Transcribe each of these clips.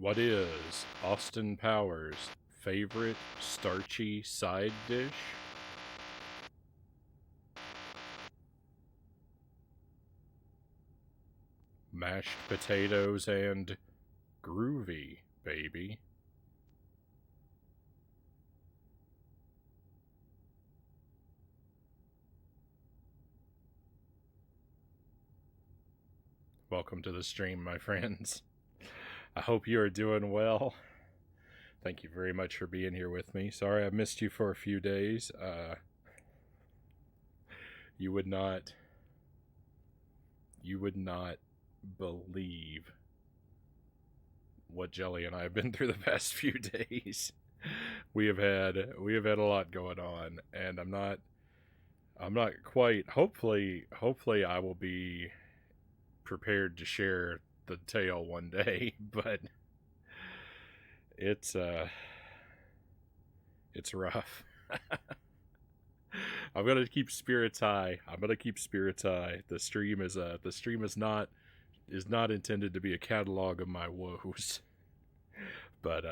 What is Austin Powers' favorite starchy side dish? Mashed potatoes and groovy, baby. Welcome to the stream, my friends. I hope you are doing well. Thank you very much for being here with me. Sorry I missed you for a few days. You would not believe what Jelly and I have been through the past few days. We have had a lot going on, and I'm not quite. Hopefully I will be prepared to share the tale one day, but it's it's rough. I'm gonna keep spirits high. The stream is not intended to be a catalog of my woes, but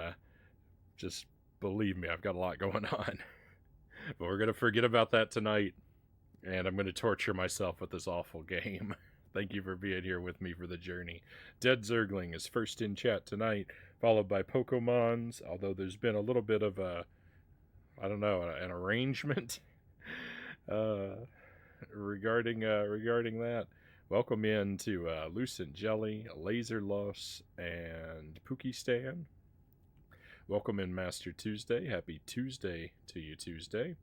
just believe me, I've got a lot going on. But we're gonna forget about that tonight, and I'm gonna torture myself with this awful game. Thank you for being here with me for the journey. Dead Zergling is first in chat tonight, followed by Pokemons, although there's been a little bit of I don't know, an arrangement uh, regarding that. Welcome in to Lucent Jelly, Laser Loss, and Pookie Stan. Welcome in Master Tuesday. Happy Tuesday to you, Tuesday.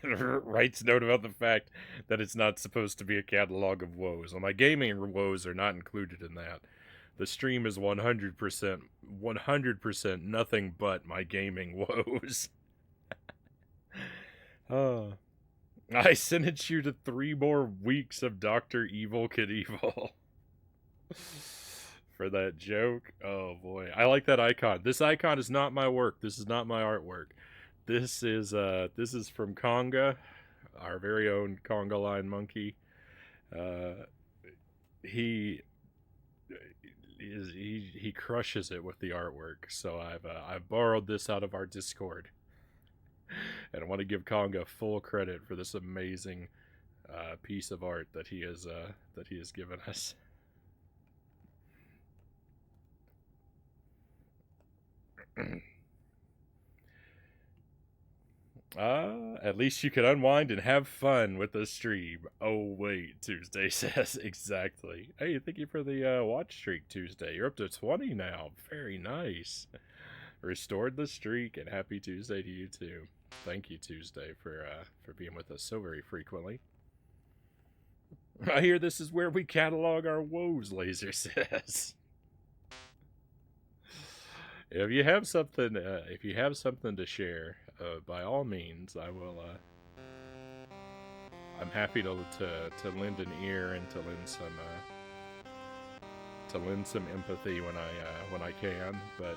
Writes note about the fact that it's not supposed to be a catalog of woes. Well, my gaming woes are not included in that. The stream is 100% nothing but my gaming woes. uh, I sentenced you to 3 more weeks of Dr. Evil Knievel. For that joke. Oh boy. I like that icon. This icon is not my work. This is not my artwork. This is from Conga, our very own Conga line monkey. He he crushes it with the artwork. So I've borrowed this out of our Discord, and I want to give Conga full credit for this amazing piece of art that he has given us. At least you can unwind and have fun with the stream. Oh, wait, Tuesday says. Exactly. Hey, thank you for the watch streak, Tuesday. You're up to 20 now. Very nice. Restored the streak, and happy Tuesday to you, too. Thank you, Tuesday, for being with us so very frequently. I hear this is where we catalog our woes, Laser says. If you have something to share, by all means, I will. I'm happy to lend an ear and to lend some empathy when I can. But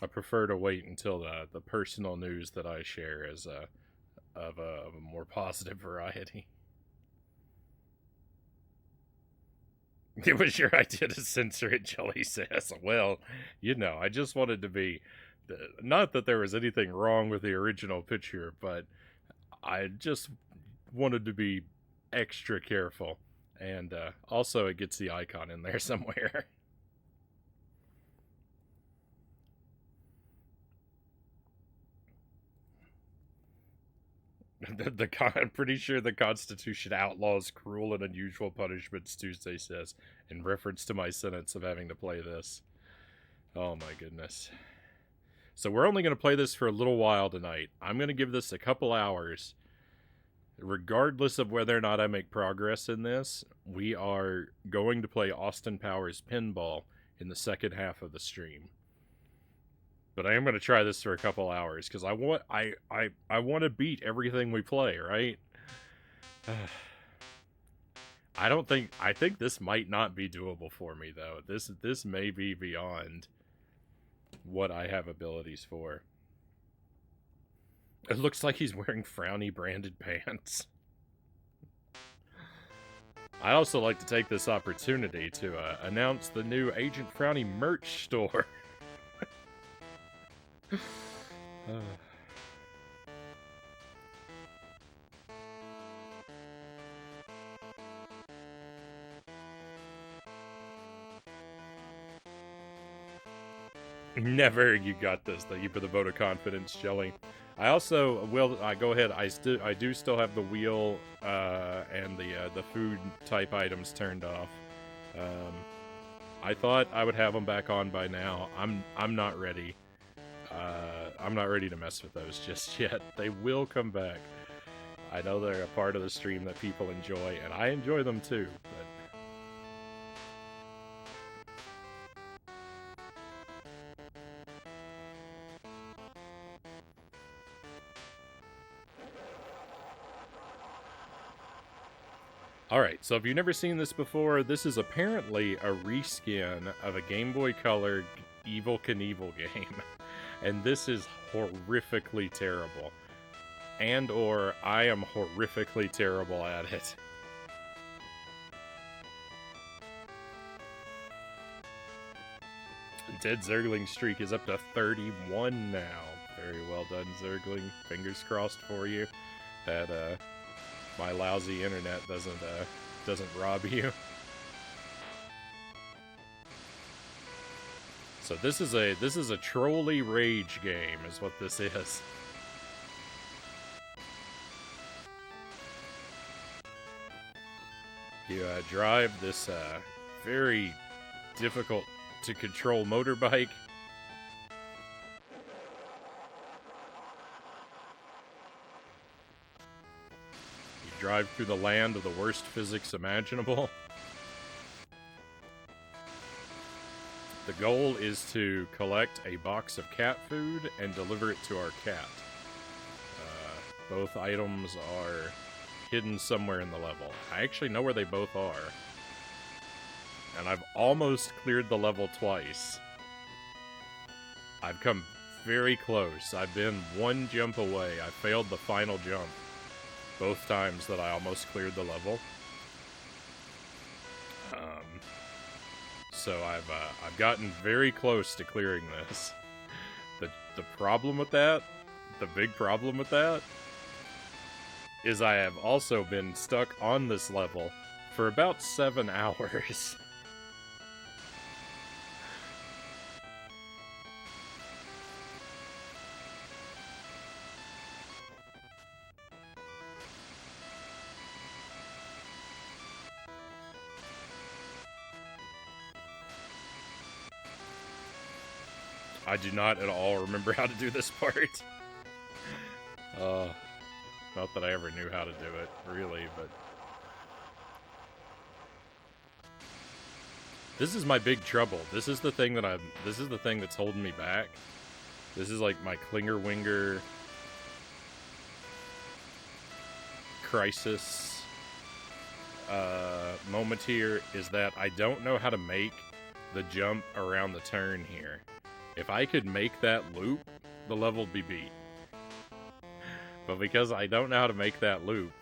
I prefer to wait until the personal news that I share is of a more positive variety. It was your idea to censor it, Jelly says. Well, I just wanted to be. Not that there was anything wrong with the original picture, but I just wanted to be extra careful. And also, it gets the icon in there somewhere. I'm pretty sure the Constitution outlaws cruel and unusual punishments, Tuesday says, in reference to my sentence of having to play this. Oh my goodness. So we're only going to play this for a little while tonight. I'm going to give this a couple hours. Regardless of whether or not I make progress in this, we are going to play Austin Powers Pinball in the second half of the stream. But I am going to try this for a couple hours, because I want to beat everything we play, right? I think this might not be doable for me, though. This may be beyond what I have abilities for. It looks like he's wearing Frownie branded pants. I'd also like to take this opportunity to announce the new Agent Frownie merch store. Never. You got this. Thank you for the vote of confidence, Jelly. I also will go ahead. I do still have the wheel and the food type items turned off. I thought I would have them back on by now. I'm not ready. I'm not ready to mess with those just yet. They will come back. I know they're a part of the stream that people enjoy, and I enjoy them too. But alright, so if you've never seen this before, this is apparently a reskin of a Game Boy Color Evel Knievel game. And this is horrifically terrible. And/or I am horrifically terrible at it. Dead Zergling streak is up to 31 now. Very well done, Zergling. Fingers crossed for you that my lousy internet doesn't rob you. So this is a trolley rage game, is what this is. You drive this very difficult to control motorbike. You drive through the land of the worst physics imaginable. The goal is to collect a box of cat food and deliver it to our cat. Both items are hidden somewhere in the level. I actually know where they both are. And I've almost cleared the level twice. I've come very close. I've been one jump away. I failed the final jump both times that I almost cleared the level. So I've gotten very close to clearing this. The problem with that, the big problem with that, is I have also been stuck on this level for about 7 hours. I do not at all remember how to do this part. Not that I ever knew how to do it, really, but... This is my big trouble. This is the thing that's holding me back. This is like my Klinger-Winger crisis moment here, is that I don't know how to make the jump around the turn here. If I could make that loop, the level would be beat. But because I don't know how to make that loop...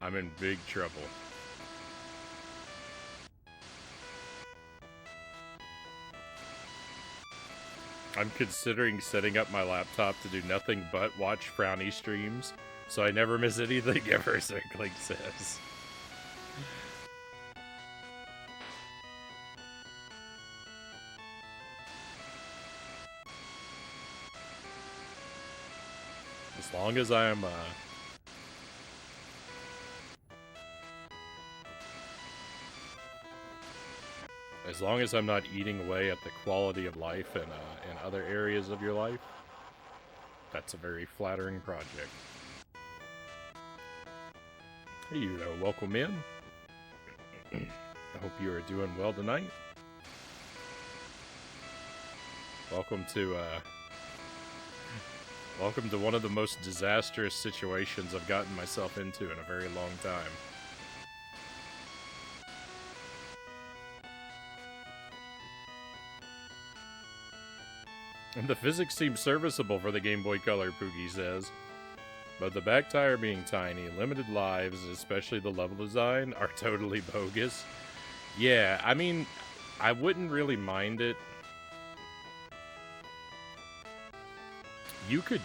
I'm in big trouble. I'm considering setting up my laptop to do nothing but watch Frownie streams, so I never miss anything ever Zergling says. As long as I'm, as long as I'm not eating away at the quality of life in other areas of your life, that's a very flattering project. You know, welcome in. I hope you are doing well tonight. Welcome to one of the most disastrous situations I've gotten myself into in a very long time. And the physics seem serviceable for the Game Boy Color, Poogie says. But the back tire being tiny, limited lives, especially the level design, are totally bogus. Yeah, I mean, I wouldn't really mind it. You could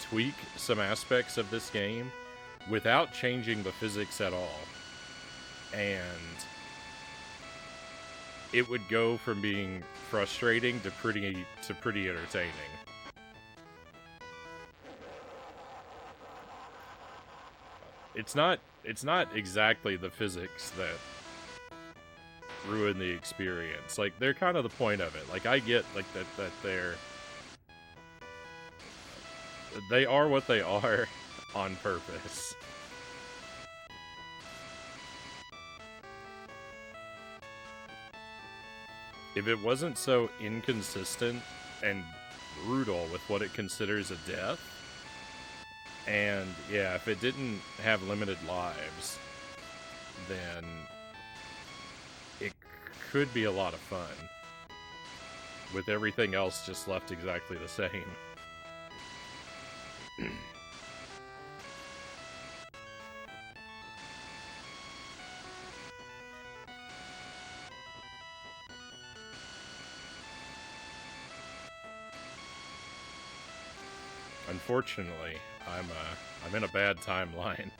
tweak some aspects of this game without changing the physics at all. And it would go from being frustrating to pretty entertaining. It's not exactly the physics that ruin the experience. Like, they're kind of the point of it. Like, I get like that they are what they are on purpose. If it wasn't so inconsistent and brutal with what it considers a death, and yeah, if it didn't have limited lives, then it could be a lot of fun, with everything else just left exactly the same. Unfortunately, I'm in a bad timeline.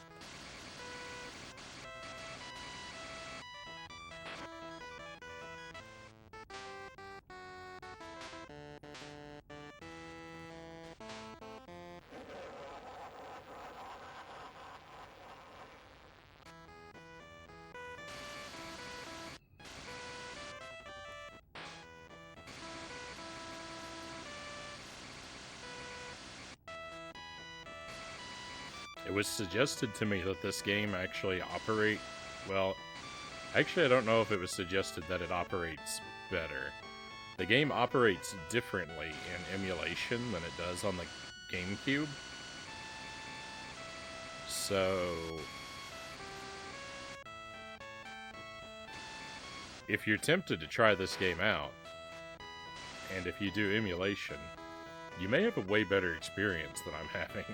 It was suggested to me that this game actually well, actually I don't know if it was suggested that it operates better. The game operates differently in emulation than it does on the GameCube. So if you're tempted to try this game out, and if you do emulation, you may have a way better experience than I'm having.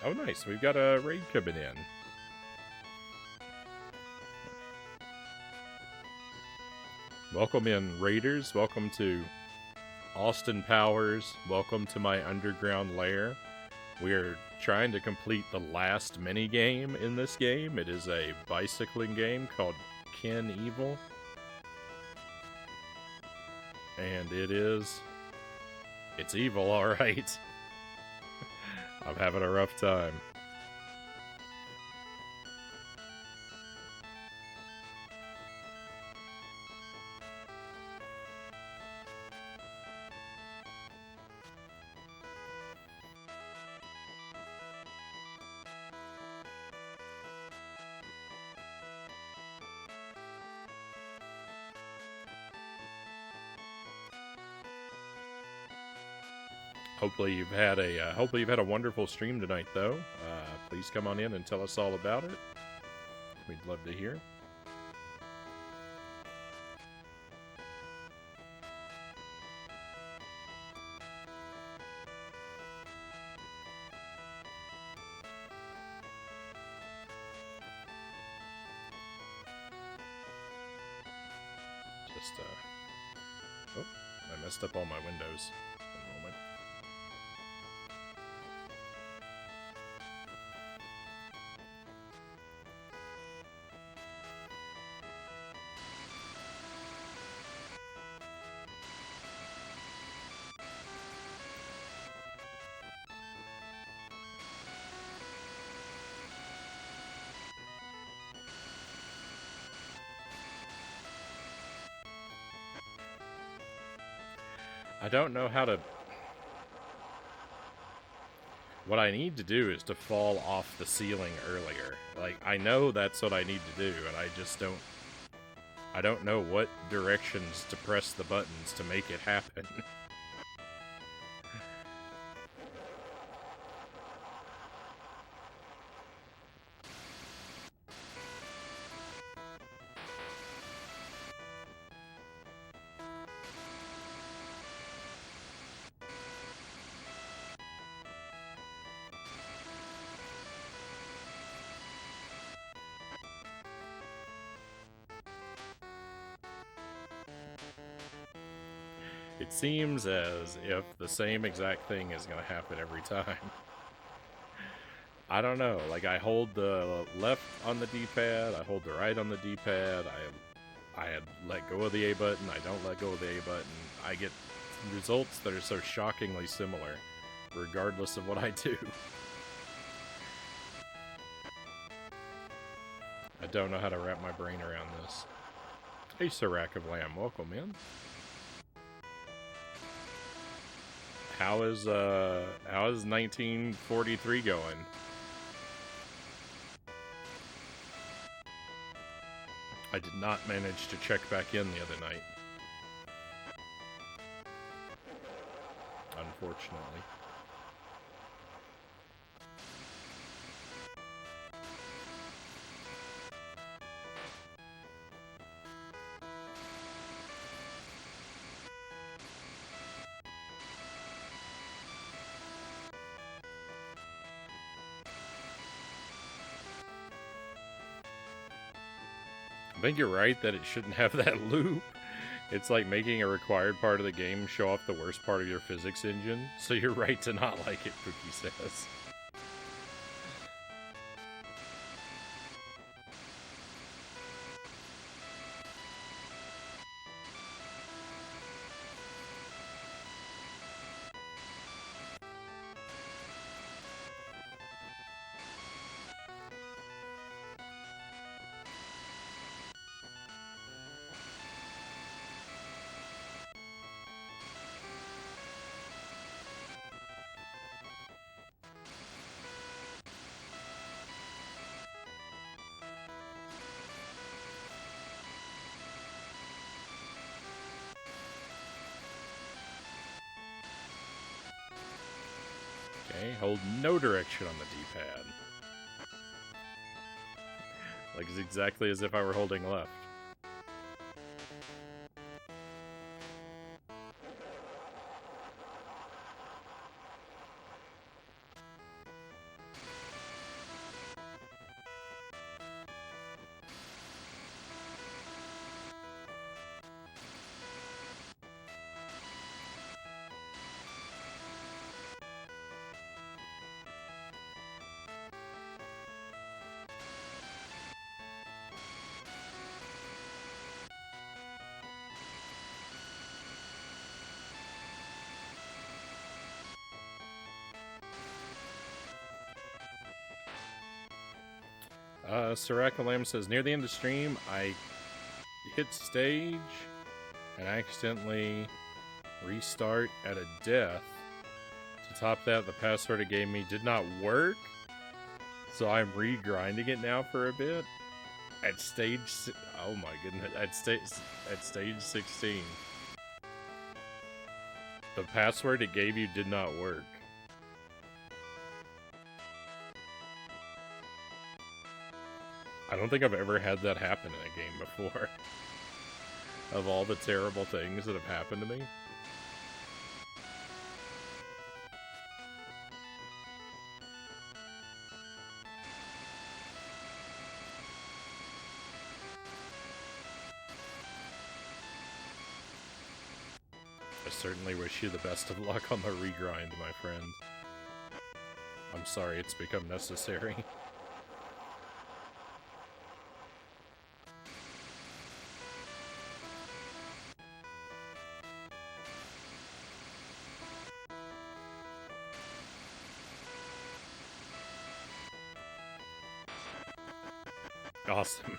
Oh, nice. We've got a raid coming in. Welcome in, raiders. Welcome to Austin Powers. Welcome to my underground lair. We are trying to complete the last mini-game in this game. It is a bicycling game called Ken Evil. And it's evil, alright. I'm having a rough time. Hopefully you've had a wonderful stream tonight, though. Please come on in and tell us all about it. We'd love to hear. Oh, I messed up all my windows. One moment. I don't know how to... What I need to do is to fall off the ceiling earlier. Like, I know that's what I need to do, and I just don't... I don't know what directions to press the buttons to make it happen. It seems as if the same exact thing is going to happen every time. I don't know. Like, I hold the left on the D-pad, I hold the right on the D-pad, I had let go of the A button, I don't let go of the A button. I get results that are so shockingly similar, regardless of what I do. I don't know how to wrap my brain around this. Hey, Sirac of Lamb, welcome in. How is 1943 going? I did not manage to check back in the other night. Unfortunately. I think you're right that it shouldn't have that loop. It's like making a required part of the game show off the worst part of your physics engine. So you're right to not like it, Pookie says. Okay, hold no direction on the D-pad. Like, it's exactly as if I were holding left. Siraka Lamb says, near the end of the stream, I hit stage and accidentally restart at a death. To top that, the password it gave me did not work, so I'm re-grinding it now for a bit. At stage... oh my goodness. At stage 16. The password it gave you did not work. I don't think I've ever had that happen in a game before. Of all the terrible things that have happened to me. I certainly wish you the best of luck on the regrind, my friend. I'm sorry it's become necessary. Awesome.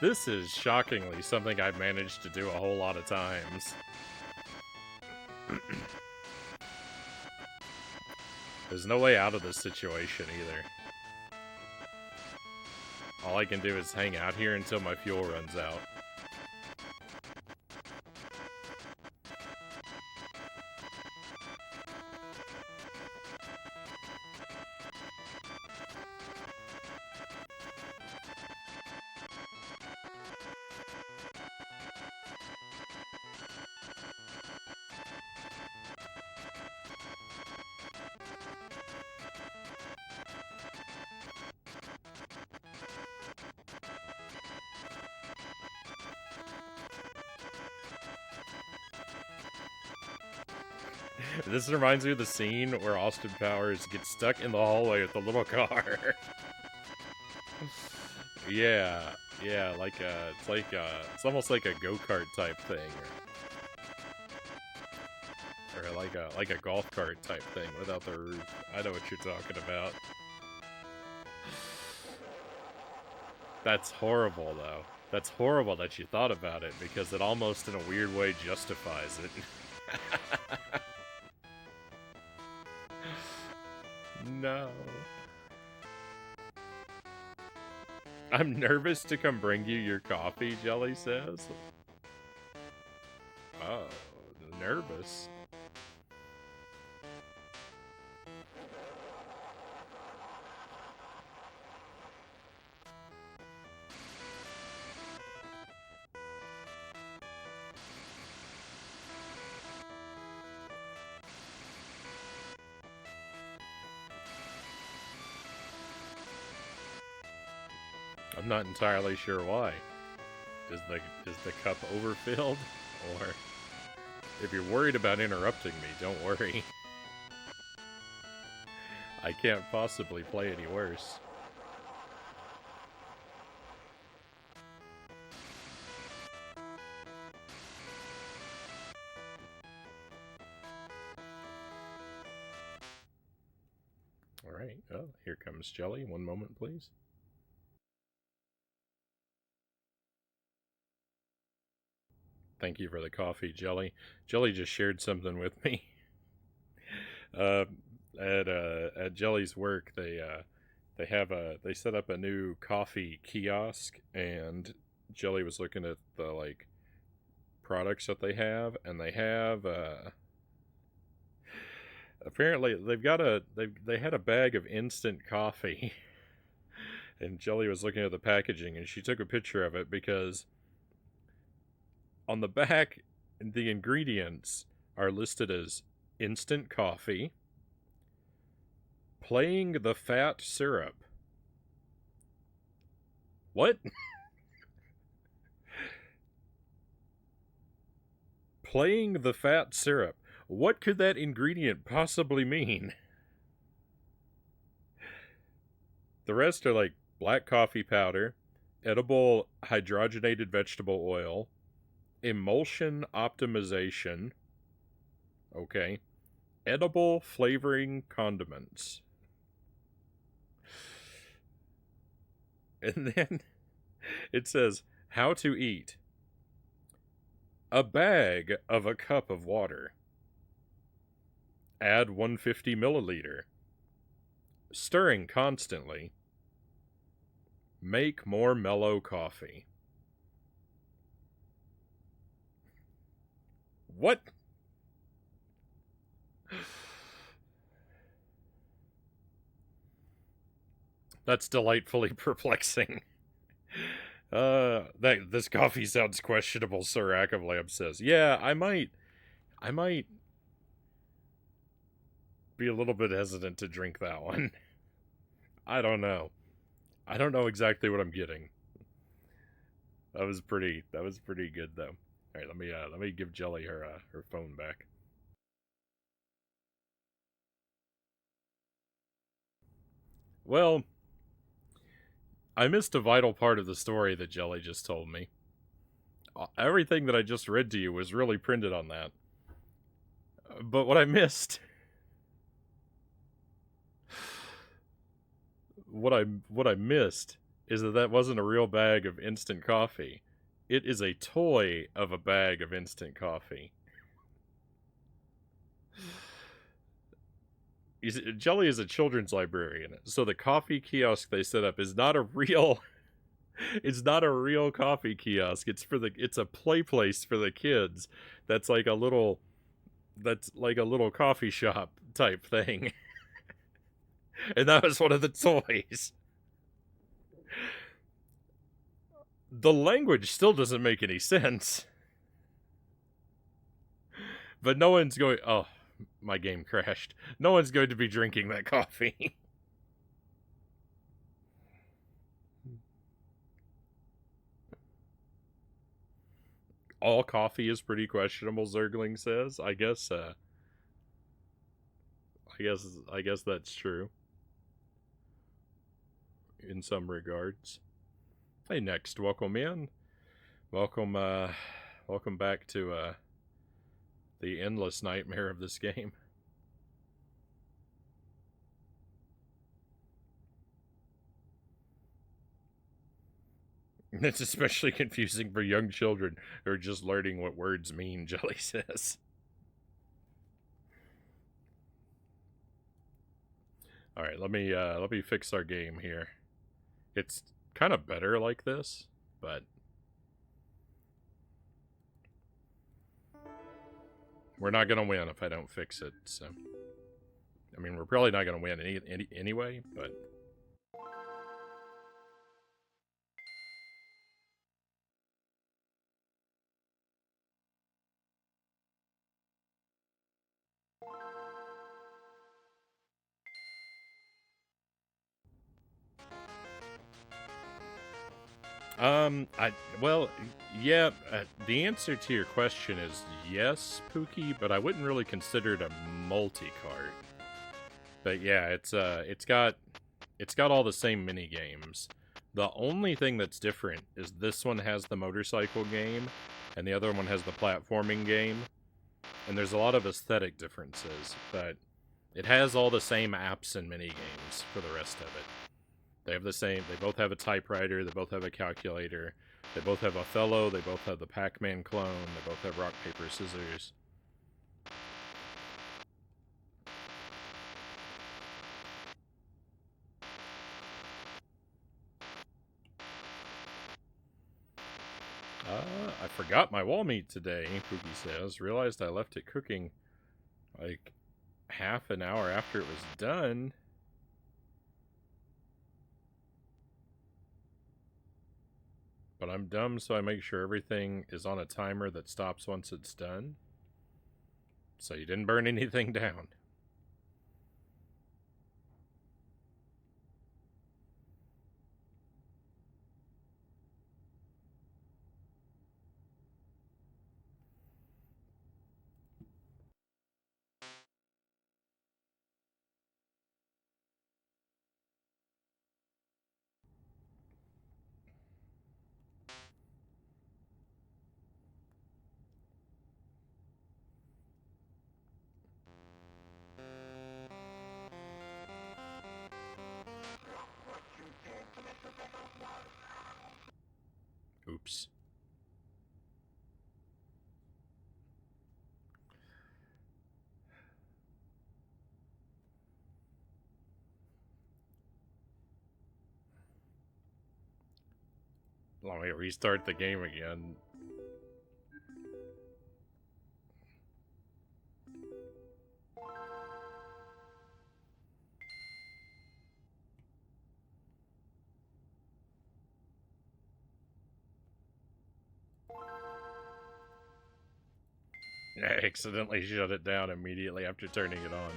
This is shockingly something I've managed to do a whole lot of times. There's no way out of this situation either. All I can do is hang out here until my fuel runs out. This reminds me of the scene where Austin Powers gets stuck in the hallway with the little car. Yeah, it's almost like a go-kart type thing, or like a golf cart type thing without the roof. I know what you're talking about. That's horrible, though. That's horrible that you thought about it, because it almost in a weird way justifies it. No. I'm nervous to come bring you your coffee, Jelly says. Oh, nervous. I'm not entirely sure why. Is the cup overfilled? Or if you're worried about interrupting me, don't worry. I can't possibly play any worse. Alright, oh, here comes Jelly. One moment, please. Thank you for the coffee, Jelly. Jelly just shared something with me. At Jelly's work, they set up a new coffee kiosk, and Jelly was looking at the products that they have, and they have apparently they had a bag of instant coffee, and Jelly was looking at the packaging, and she took a picture of it because on the back, the ingredients are listed as instant coffee, playing the fat syrup. What? Playing the fat syrup. What could that ingredient possibly mean? The rest are like black coffee powder, edible hydrogenated vegetable oil, emulsion optimization, okay, edible flavoring condiments. And then it says, how to eat. A bag of a cup of water. Add 150 milliliter. Stirring constantly. Make more mellow coffee. What? That's delightfully perplexing. This coffee sounds questionable, Sir Akablab says. Yeah, I might be a little bit hesitant to drink that one. I don't know. I don't know exactly what I'm getting. That was pretty good though. All right, let me give Jelly her phone back. Well, I missed a vital part of the story that Jelly just told me. Everything that I just read to you was really printed on that. But what I missed... What I missed is that wasn't a real bag of instant coffee. It is a toy of a bag of instant coffee. Jelly is a children's librarian, so the coffee kiosk they set up is not a real. It's not a real coffee kiosk. It's a play place for the kids. That's like a little. That's like a little coffee shop type thing, and that was one of the toys. The language still doesn't make any sense. But no one's going. Oh, my game crashed. No one's going to be drinking that coffee. All coffee is pretty questionable, Zergling says. I guess that's true. In some regards. Hey, next, welcome in. Welcome, welcome back to, the endless nightmare of this game. It's especially confusing for young children who are just learning what words mean, Jelly says. Alright, let me fix our game here. It's kind of better like this, but we're not gonna win if I don't fix it, so. I mean, we're probably not gonna win anyway, but. Well, yeah, the answer to your question is yes, Pookie, but I wouldn't really consider it a multi-cart. But yeah, it's got all the same mini games. The only thing that's different is this one has the motorcycle game, and the other one has the platforming game. And there's a lot of aesthetic differences, but it has all the same apps and mini games for the rest of it. They have the same. They both have a typewriter. They both have a calculator. They both have Othello. They both have the Pac-Man clone. They both have rock, paper, scissors. I forgot my wall meat today, Pookie says. Realized I left it cooking like half an hour after it was done. But I'm dumb, so I make sure everything is on a timer that stops once it's done. So you didn't burn anything down. Oops. Let me restart the game again. I accidentally shut it down immediately after turning it on.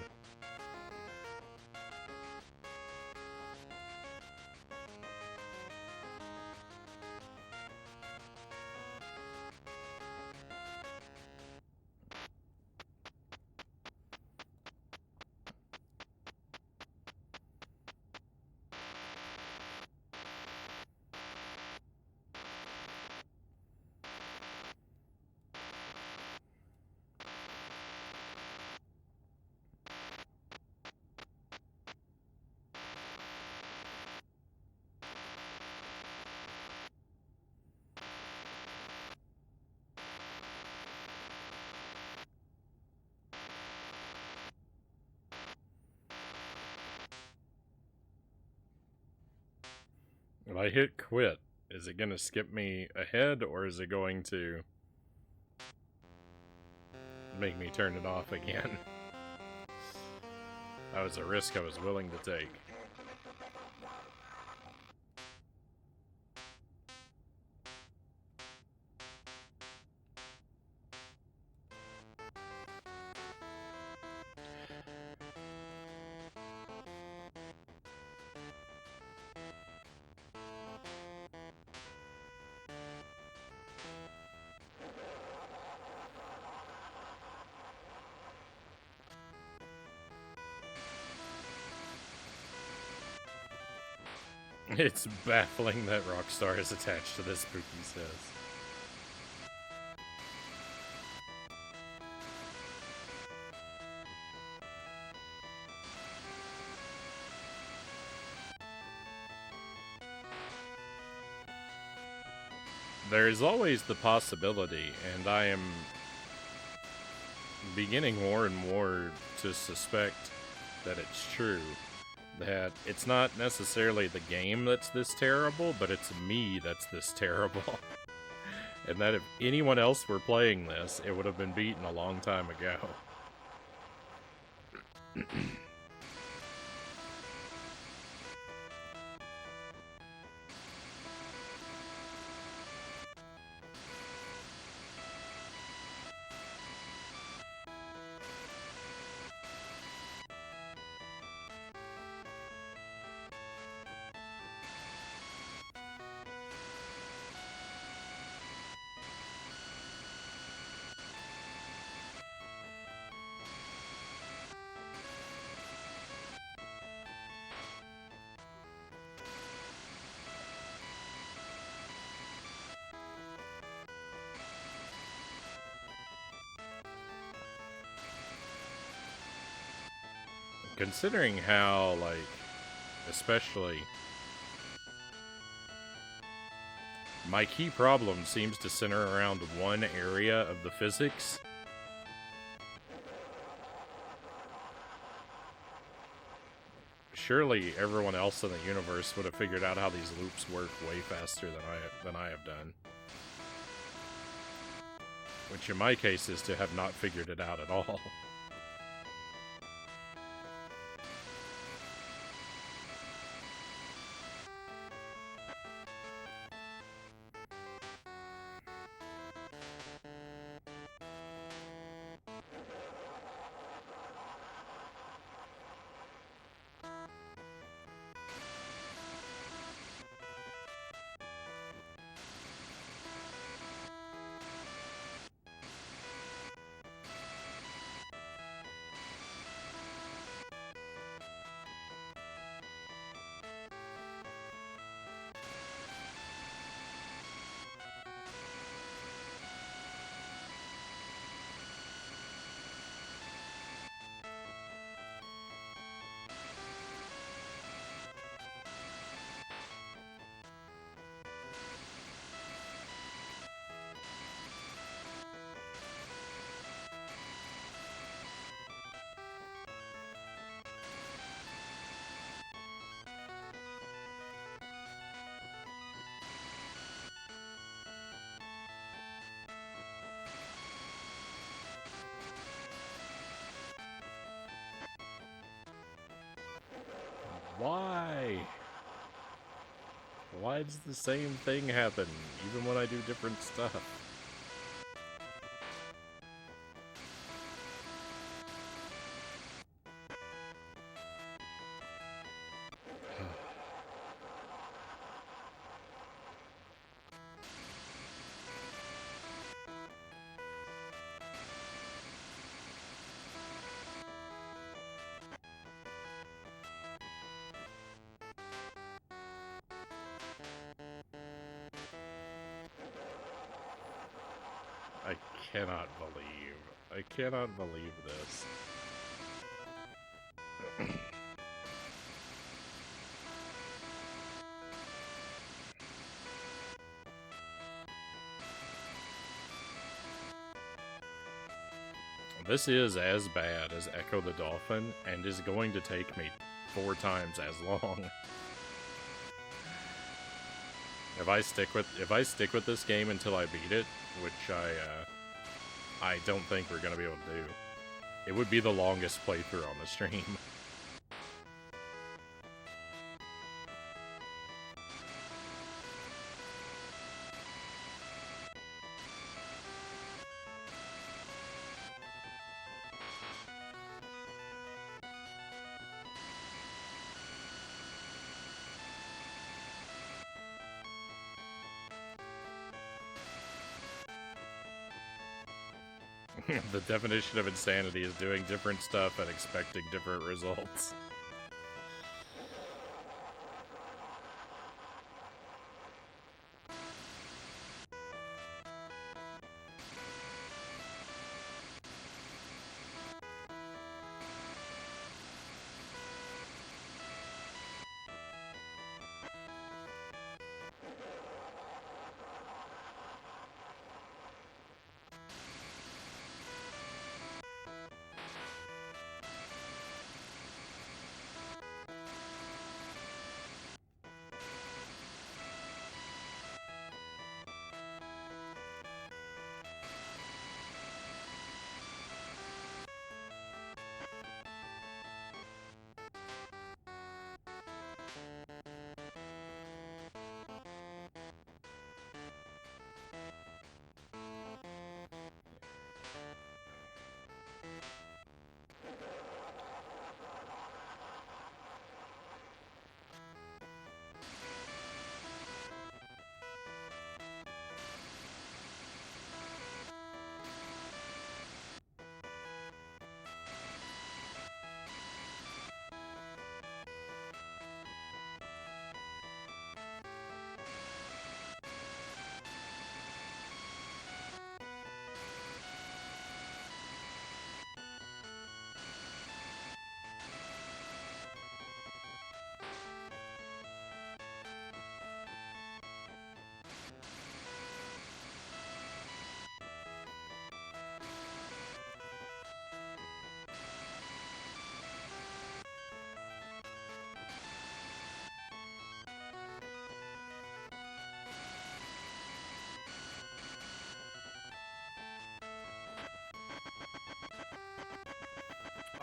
When I hit quit, is it going to skip me ahead, or is it going to make me turn it off again? That was a risk I was willing to take. It's baffling that Rockstar is attached to this spooky says. There is always the possibility, and I am beginning more and more to suspect that it's true, that it's not necessarily the game that's this terrible, but it's me that's this terrible. And that if anyone else were playing this, it would have been beaten a long time ago. Considering how, like, especially, my key problem seems to center around one area of the physics. Surely everyone else in the universe would have figured out how these loops work way faster than I have done. Which in my case is to have not figured it out at all. Why? Why does the same thing happen, even when I do different stuff? I cannot believe this. This is as bad as Echo the Dolphin, and is going to take me 4 times as long. If I stick with this game until I beat it, which I don't think we're gonna be able to do, it would be the longest playthrough on the stream. The definition of insanity is doing different stuff and expecting different results.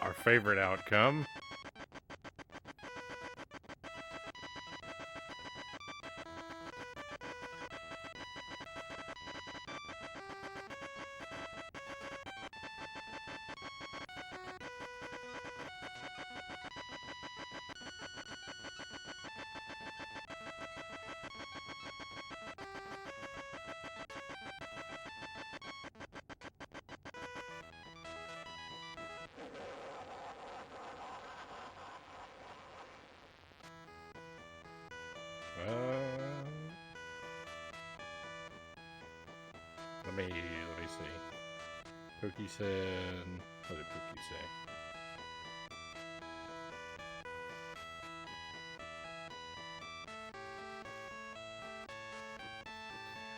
Our favorite outcome. Let me see. Pookie said, what did Pookie say?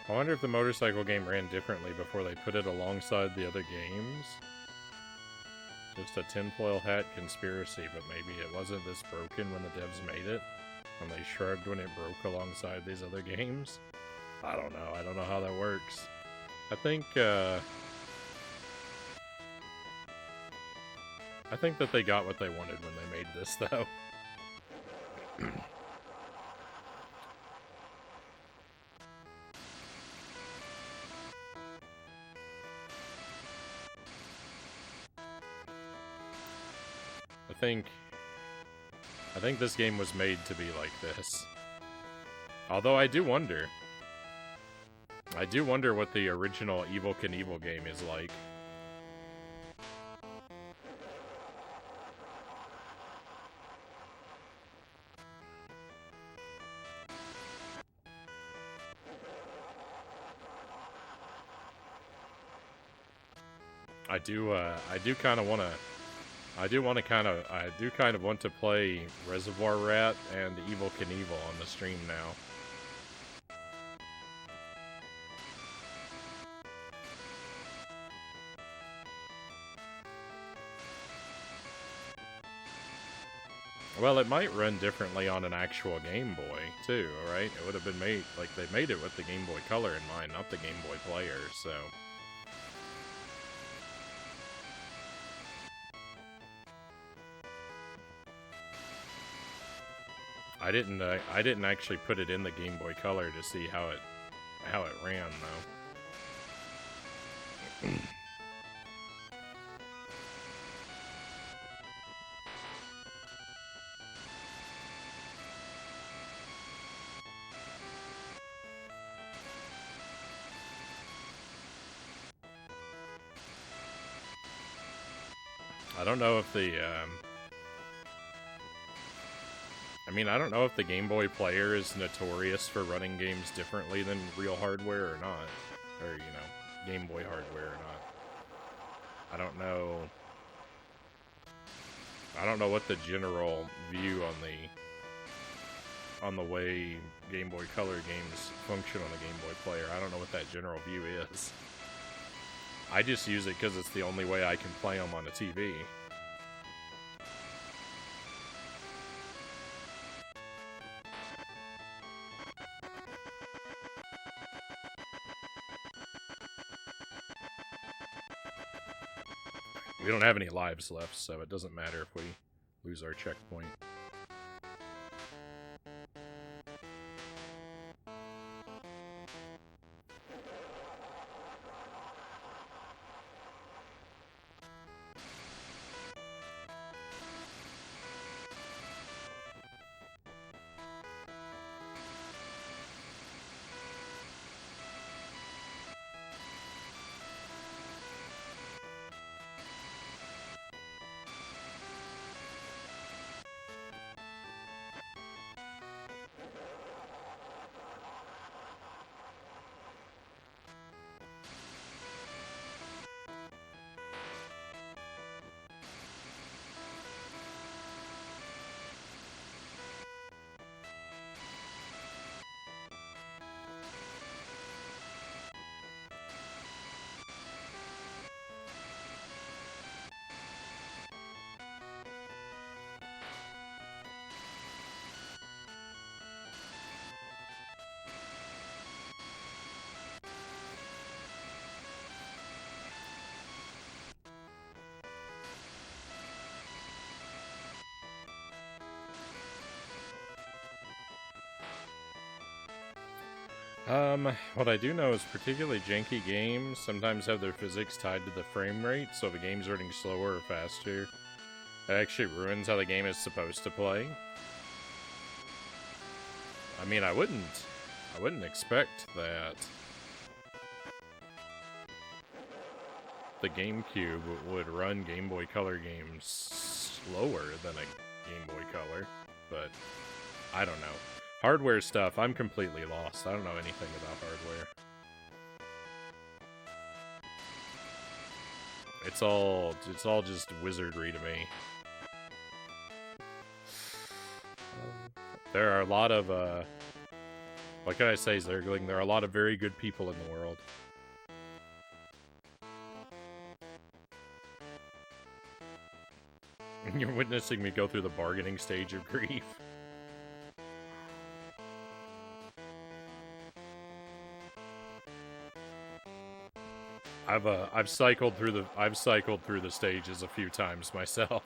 I wonder if the motorcycle game ran differently before they put it alongside the other games. Just a tinfoil hat conspiracy, but maybe it wasn't this broken when the devs made it, and they shrugged when it broke alongside these other games. I don't know. I don't know how that works. I think that they got what they wanted when they made this, though. I think this game was made to be like this. Although I do wonder what the original Evel Knievel game is like. I do kind of want to play Reservoir Rat and Evel Knievel on the stream now. Well, it might run differently on an actual Game Boy, too, right? It would have been made, like, they made it with the Game Boy Color in mind, not the Game Boy Player, so... I didn't actually put it in the Game Boy Color to see how it ran, though. I don't know if the, I mean, I don't know if the Game Boy Player is notorious for running games differently than real hardware or not. Or, you know, Game Boy hardware or not. I don't know. I don't know what the general view on the way Game Boy Color games function on the Game Boy Player. I don't know what that general view is. I just use it because it's the only way I can play them on a TV. We don't have any lives left, so it doesn't matter if we lose our checkpoint. What I do know is particularly janky games sometimes have their physics tied to the frame rate, so if a game's running slower or faster, it actually ruins how the game is supposed to play. I mean, I wouldn't expect that the GameCube would run Game Boy Color games slower than a Game Boy Color, but I don't know. Hardware stuff, I'm completely lost. I don't know anything about hardware. It's all just wizardry to me. There are a lot of, what can I say, Zergling? There are a lot of very good people in the world. You're witnessing me go through the bargaining stage of grief. I've cycled through the stages a few times myself.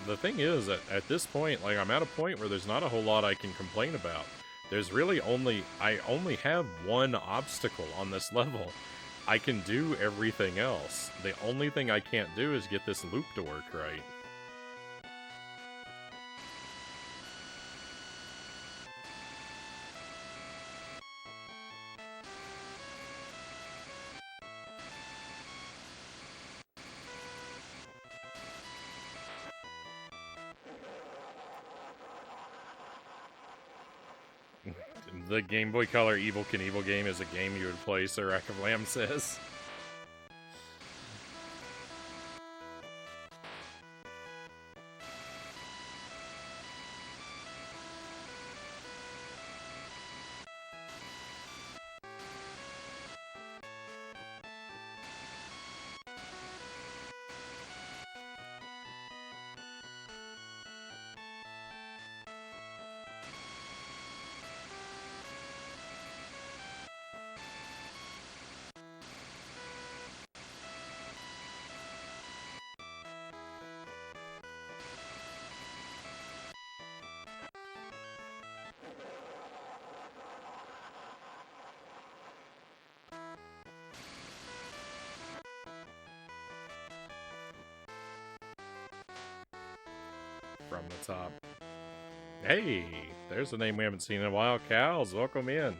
The thing is, at this point, like, I'm at a point where there's not a whole lot I can complain about. There's really I only have one obstacle on this level. I can do everything else. The only thing I can't do is get this loop to work right. The Game Boy Color Evel Knievel game is a game you would play, Sir Rack of Lamb says. from the top. Hey, there's a name we haven't seen in a while. Cows, welcome in.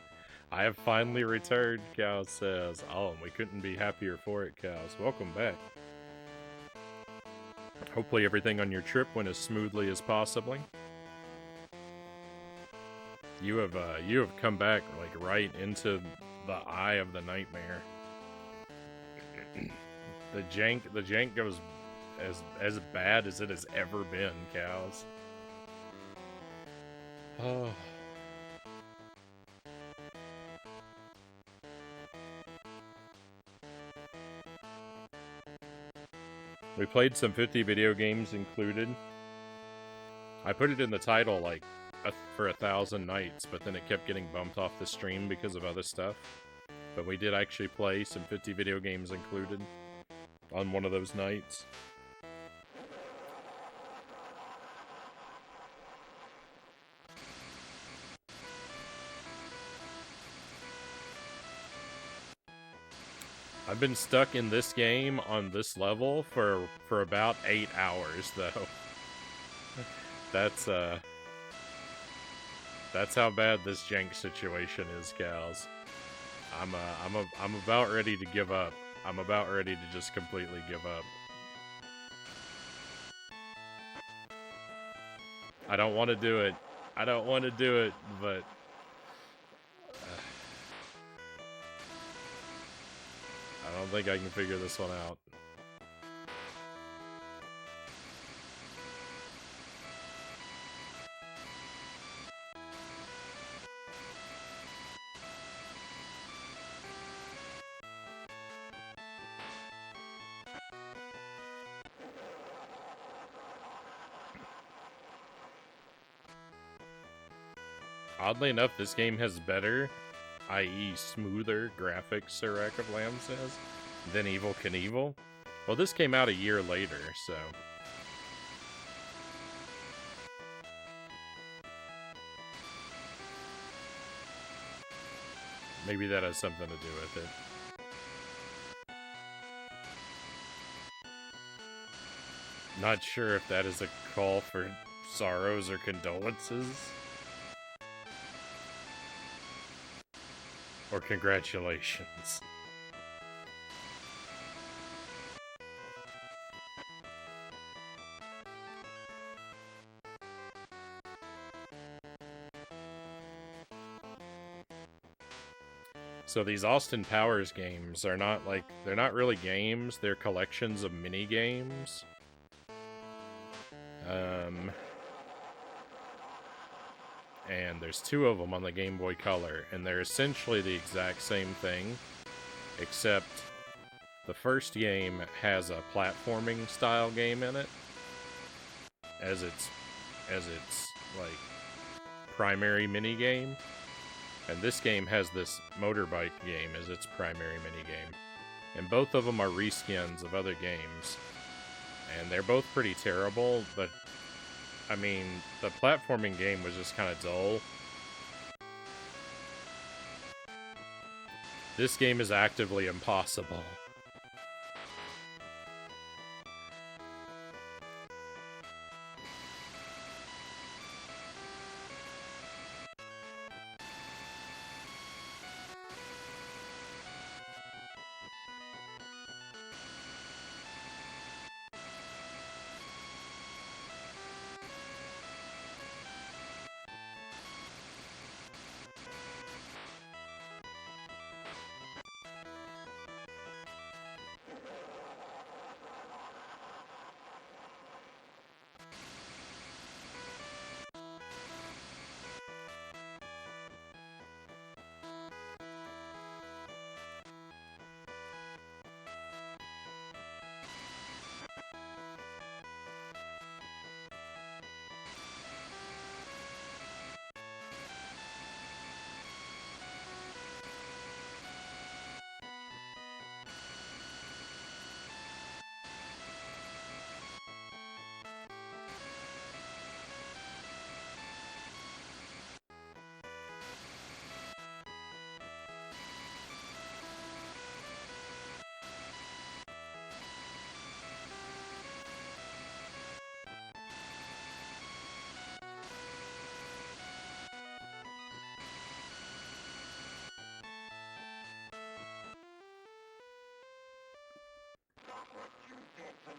I have finally returned, Cows says. Oh, and we couldn't be happier for it, Cows. Welcome back. Hopefully everything on your trip went as smoothly as possible. You have come back like right into the eye of the nightmare. The jank goes as bad as it has ever been, Cows. Oh. We played some 50 video games included. I put it in the title like for 1,000 nights, but then it kept getting bumped off the stream because of other stuff. But we did actually play some 50 video games included on one of those nights. I've been stuck in this game on this level for about 8 hours, though. That's how bad this jank situation is, Cows. I'm about ready to give up. I'm about ready to just completely give up. I don't want to do it. I don't want to do it, but I don't think I can figure this one out. Oddly enough, this game has better, i.e. smoother graphics, Sir Rack of Lamb says, than Evel Knievel. Well, this came out a year later, so... maybe that has something to do with it. Not sure if that is a call for sorrows or condolences. Or congratulations. So these Austin Powers games are not like, they're not really games, they're collections of mini games. And there's 2 of them on the Game Boy Color, and they're essentially the exact same thing, except the first game has a platforming style game in it as its like primary mini game, and this game has this motorbike game as its primary mini game, and both of them are reskins of other games, and they're both pretty terrible, but I mean, the platforming game was just kind of dull. This game is actively impossible.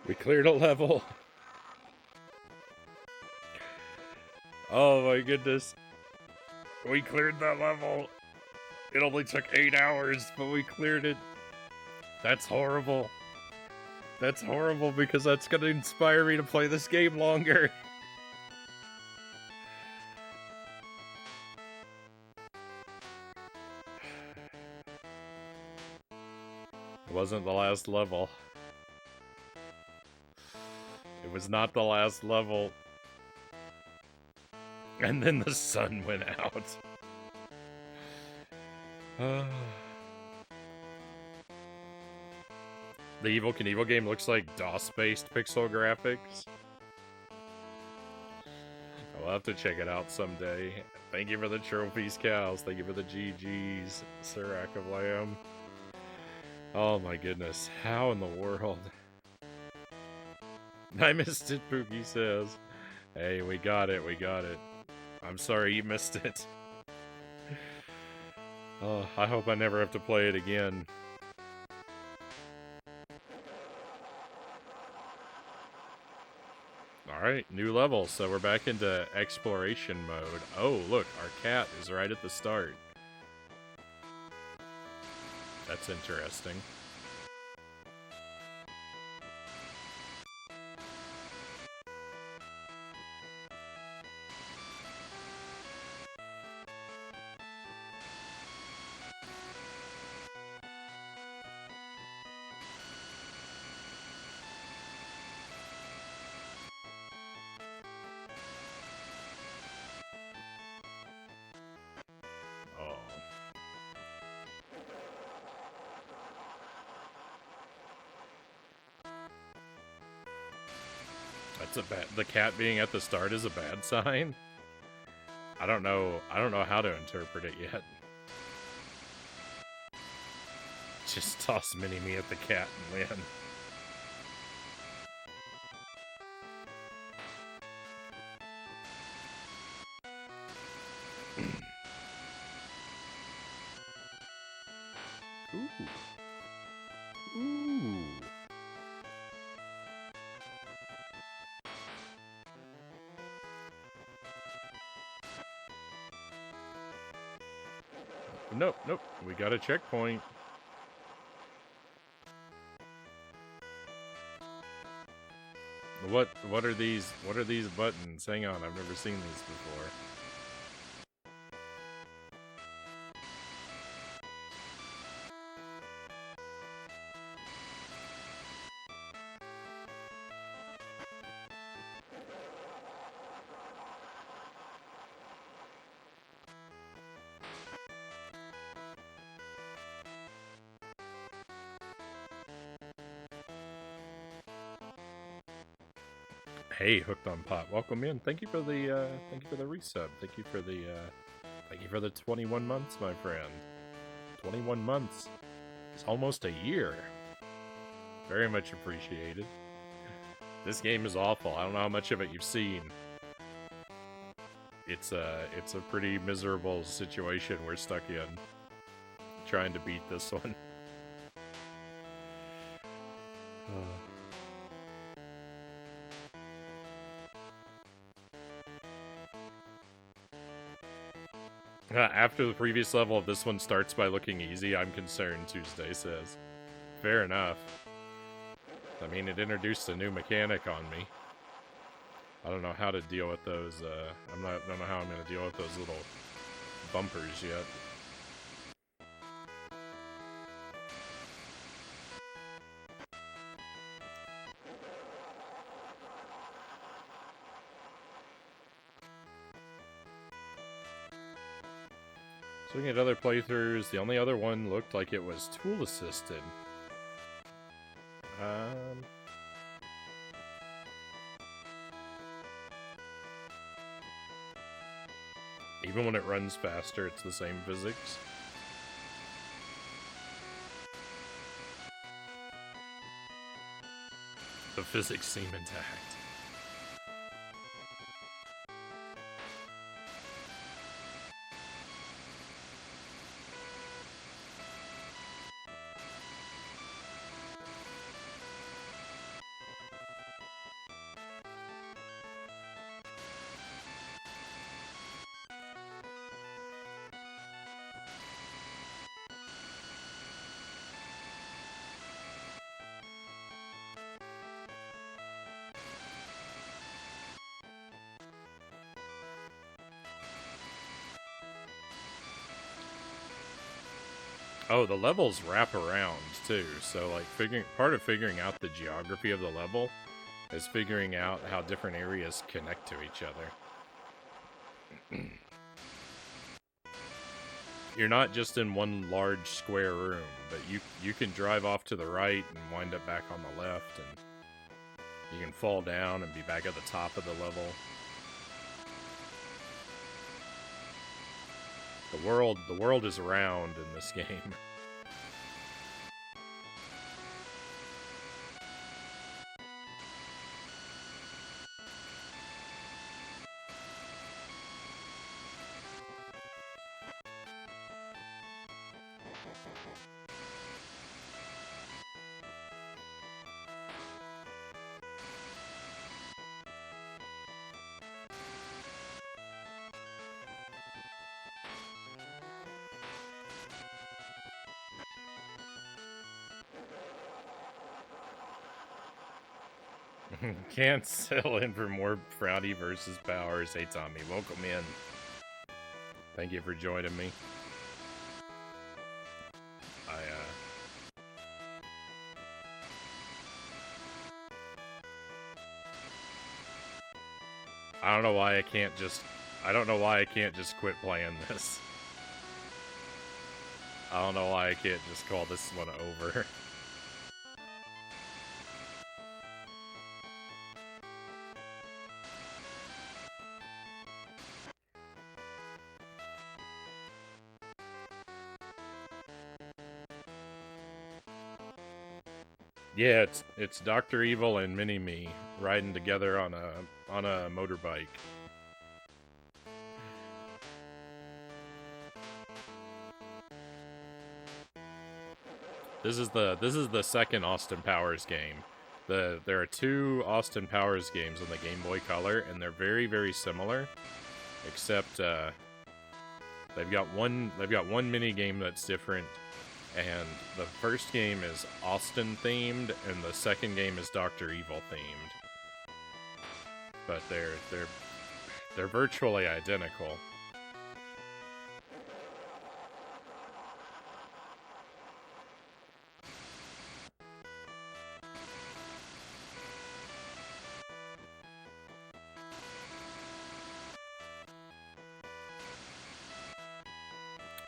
We cleared a level. Oh my goodness. We cleared that level. It only took 8 hours, but we cleared it. That's horrible. That's horrible because that's going to inspire me to play this game longer. It wasn't the last level. It was not the last level. And then the sun went out. The Evil Knievel game looks like DOS-based pixel graphics. I'll have to check it out someday. Thank you for the trophies, cows. Thank you for the GGs, Sirac of Lamb. Oh my goodness. How in the world? I missed it, Pookie says. Hey, we got it, we got it. I'm sorry you missed it. Oh, I hope I never have to play it again. Alright, new level, so we're back into exploration mode. Oh, look, our cat is right at the start. That's interesting. That's a bad. The cat being at the start is a bad sign. I don't know how to interpret it yet. Just toss Mini-Me at the cat and win. Ooh. Ooh. Nope, nope. We got a checkpoint. What are these buttons? Hang on, I've never seen these before. Hey, Hooked on Pot, welcome in. Thank you for the resub. Thank you for the 21 months, my friend. 21 months. It's almost a year. Very much appreciated. This game is awful. I don't know how much of it you've seen. It's a pretty miserable situation we're stuck in. Trying to beat this one. After the previous level, if this one starts by looking easy, I'm concerned, Tuesday says. Fair enough. I mean, it introduced a new mechanic on me. I don't know how to deal with those, I don't know how I'm gonna deal with those little bumpers yet. So looking at other playthroughs, the only other one looked like it was tool assisted. Even when it runs faster, it's the same physics. The physics seem intact. Oh, the levels wrap around too. So like part of figuring out the geography of the level is figuring out how different areas connect to each other. You're not just in one large square room, but you can drive off to the right and wind up back on the left, and you can fall down and be back at the top of the level. The world is round in this game. Can't settle in for more Frownie versus Powers. Hey Tommy, welcome in. Thank you for joining me. I don't know why I can't just quit playing this. I don't know why I can't just call this one over. Yeah, it's Dr. Evil and Mini-Me riding together on a motorbike. This is the second Austin Powers game. There are two Austin Powers games on the Game Boy Color, and they're very, very similar, except they've got one mini game that's different. And the first game is Austin themed, and the second game is Dr. Evil themed. But they're virtually identical.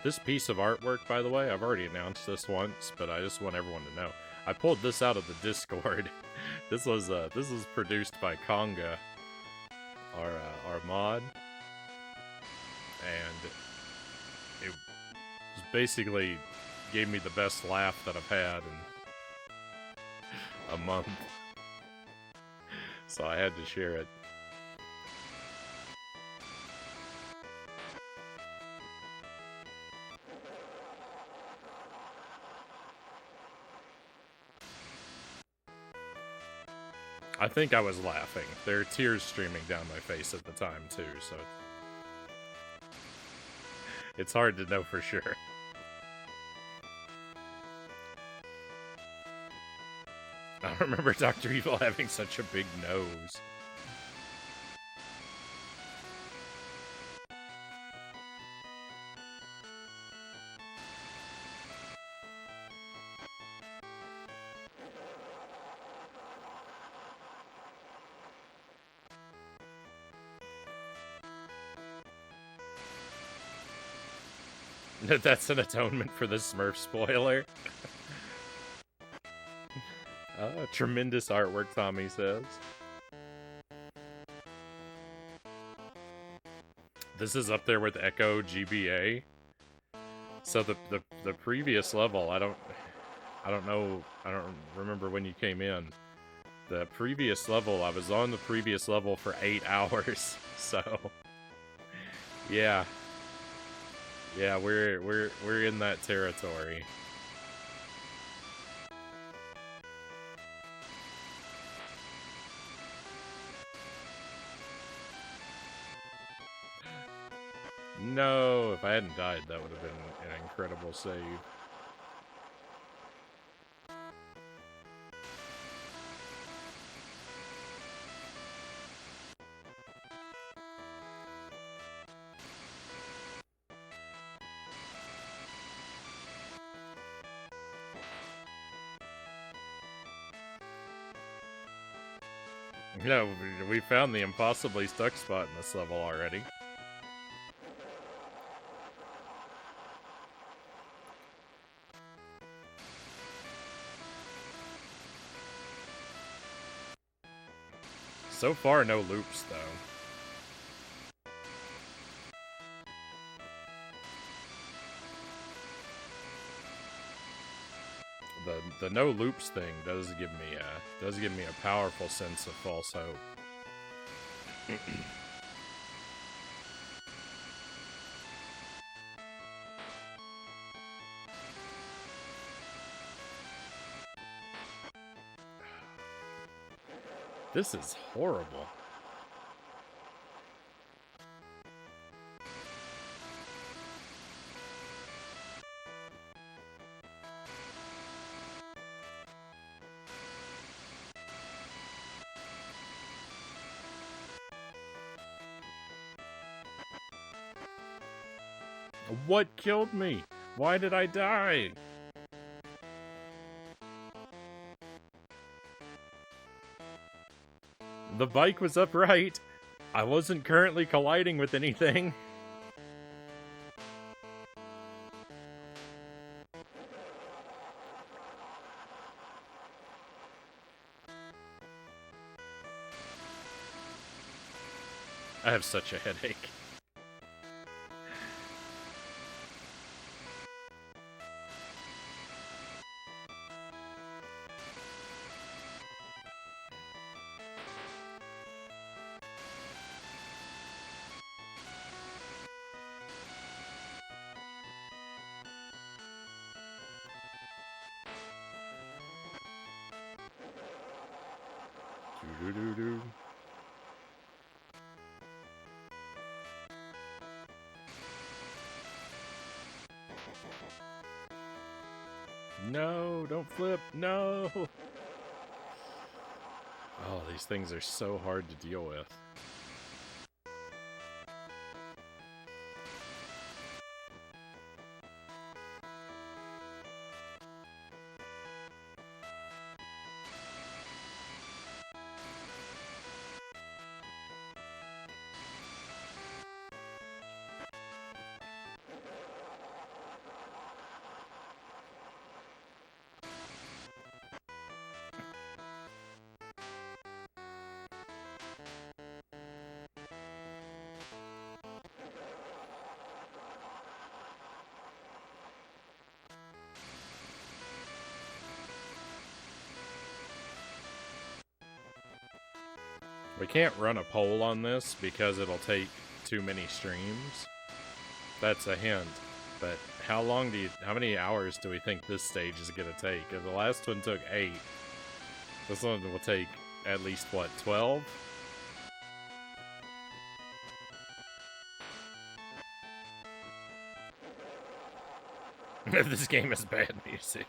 This piece of artwork, by the way, I've already announced this once, but I just want everyone to know. I pulled this out of the Discord. This was produced by Conga, our mod, and it was basically gave me the best laugh that I've had in a month. So I had to share it. I think I was laughing. There are tears streaming down my face at the time, too, so it's hard to know for sure. I don't remember Dr. Evil having such a big nose. That's an atonement for the Smurf spoiler. Tremendous artwork, Tommy says. This is up there with Echo GBA. So the previous level, I don't remember when you came in. The previous level, I was on the previous level for 8 hours. So yeah. Yeah, we're in that territory. No, if I hadn't died, that would have been an incredible save. No, we found the impossibly stuck spot in this level already. So far, no loops, though. The no loops thing does give me a powerful sense of false hope. This is horrible. What killed me? Why did I die? The bike was upright. I wasn't currently colliding with anything. I have such a headache. Doo-doo-doo-doo. No, don't flip. No. Oh, these things are so hard to deal with. We can't run a poll on this because it'll take too many streams. That's a hint. But how many hours do we think this stage is gonna take? If the last one took 8, this one will take at least, what, 12? This game has bad music.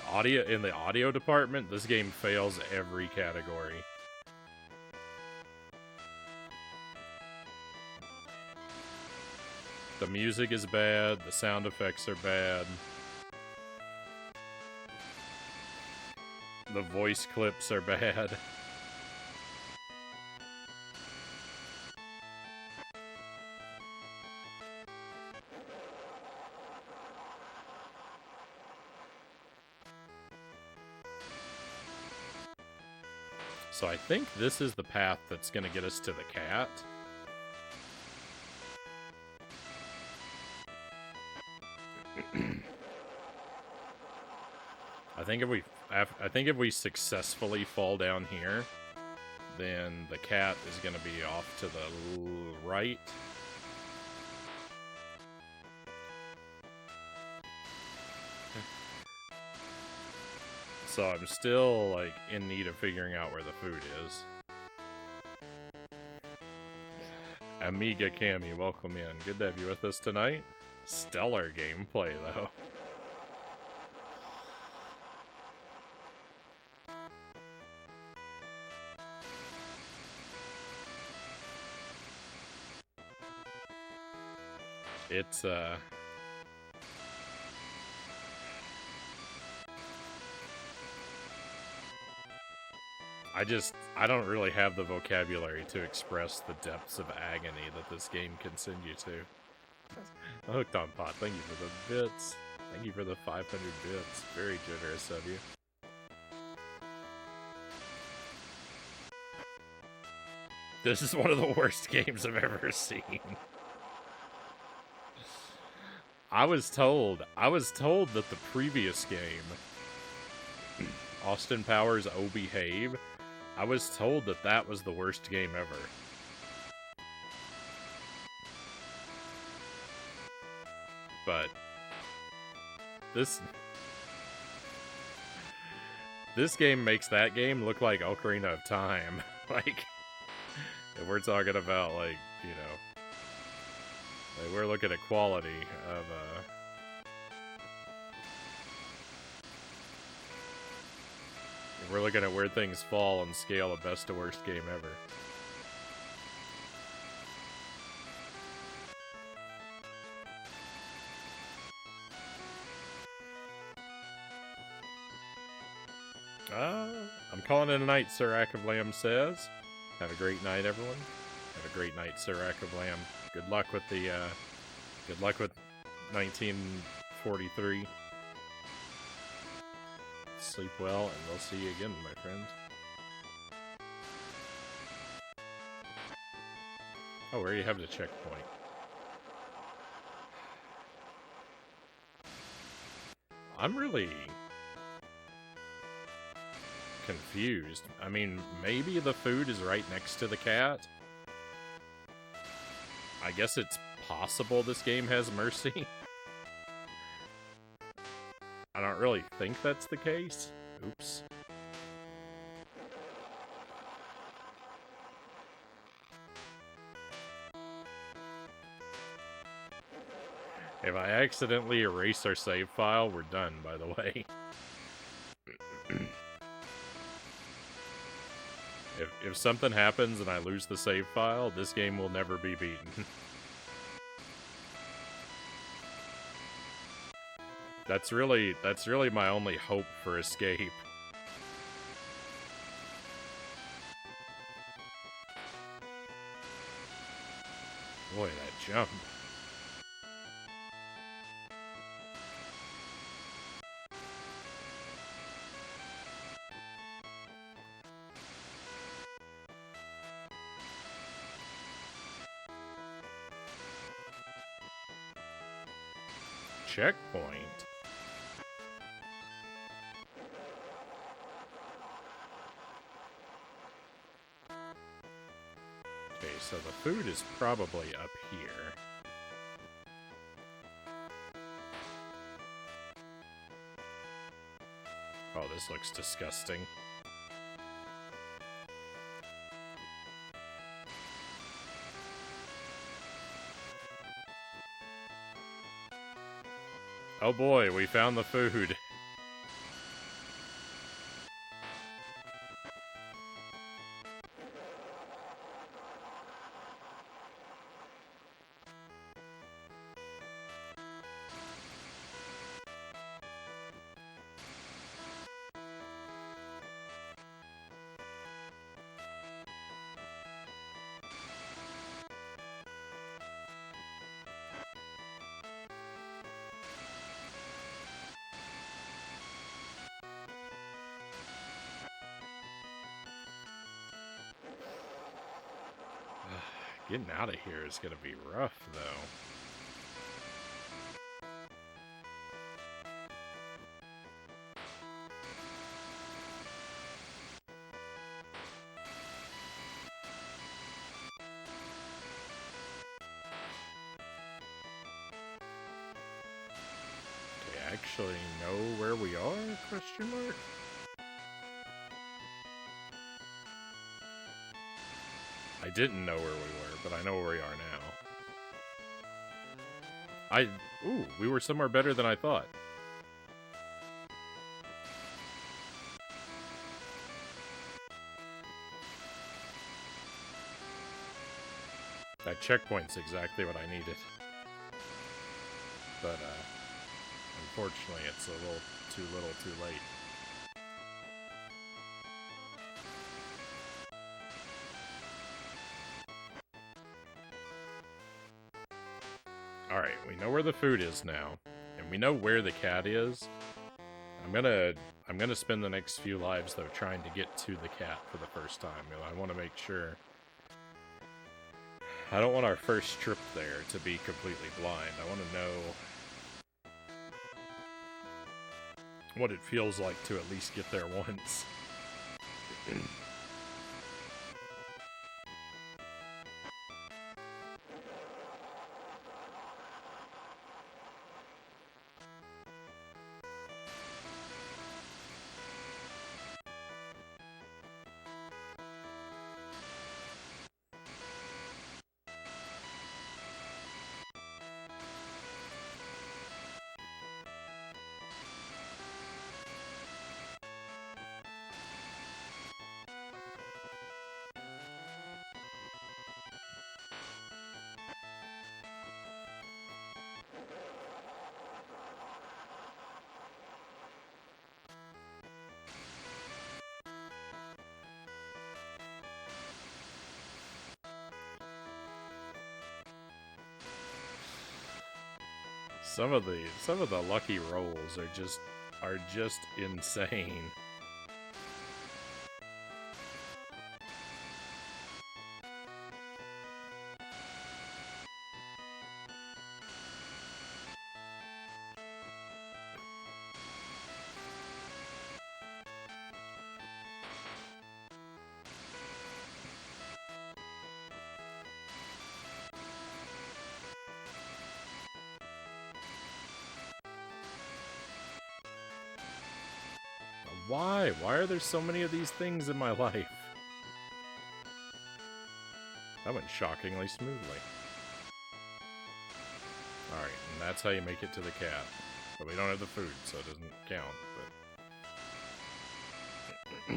Audio in the audio department, this game fails every category. The music is bad, the sound effects are bad. The voice clips are bad. So I think this is the path that's going to get us to the cat. I think if we successfully fall down here, then the cat is going to be off to the right. So I'm still, like, in need of figuring out where the food is. Amiga Cammy, welcome in. Good to have you with us tonight. Stellar gameplay, though. It's, I don't really have the vocabulary to express the depths of agony that this game can send you to. Hooked on Pot, thank you for the bits. Thank you for the 500 bits. Very generous of you. This is one of the worst games I've ever seen. I was told that the previous game, Austin Powers Oh Behave, I was told that that was the worst game ever. But this game makes that game look like Ocarina of Time. Like, if we're talking about, like, you know, like we're looking at quality of if we're looking at where things fall on scale of best to worst game ever. I'm calling it a night, Sir Ack of Lamb says. Have a great night, everyone. Have a great night, Sir Ack of Lamb. Good luck with the, good luck with 1943. Sleep well, and we'll see you again, my friend. Oh, where you have the checkpoint. I'm really confused. I mean, maybe the food is right next to the cat. I guess it's possible this game has mercy. I don't really think that's the case. Oops. If I accidentally erase our save file, we're done, by the way. If something happens and I lose the save file, this game will never be beaten. That's really my only hope for escape. Boy, that jump. Checkpoint. Okay, so the food is probably up here. Oh, this looks disgusting. Oh boy, we found the food. Getting out of here is gonna be rough, though. Okay, actually know where we are? Question mark? I didn't know where we were, but I know where we are now. Ooh, we were somewhere better than I thought. That checkpoint's exactly what I needed. But, unfortunately, it's a little too late. know where the food is now, and we know where the cat is. I'm gonna spend the next few lives though trying to get to the cat for the first time. You know, I want to make sure. I don't want our first trip there to be completely blind. I want to know what it feels like to at least get there once. Some of the lucky rolls are just insane. Why? Why are there so many of these things in my life? That went shockingly smoothly. Alright, and that's how you make it to the cat. But we don't have the food, so it doesn't count, but...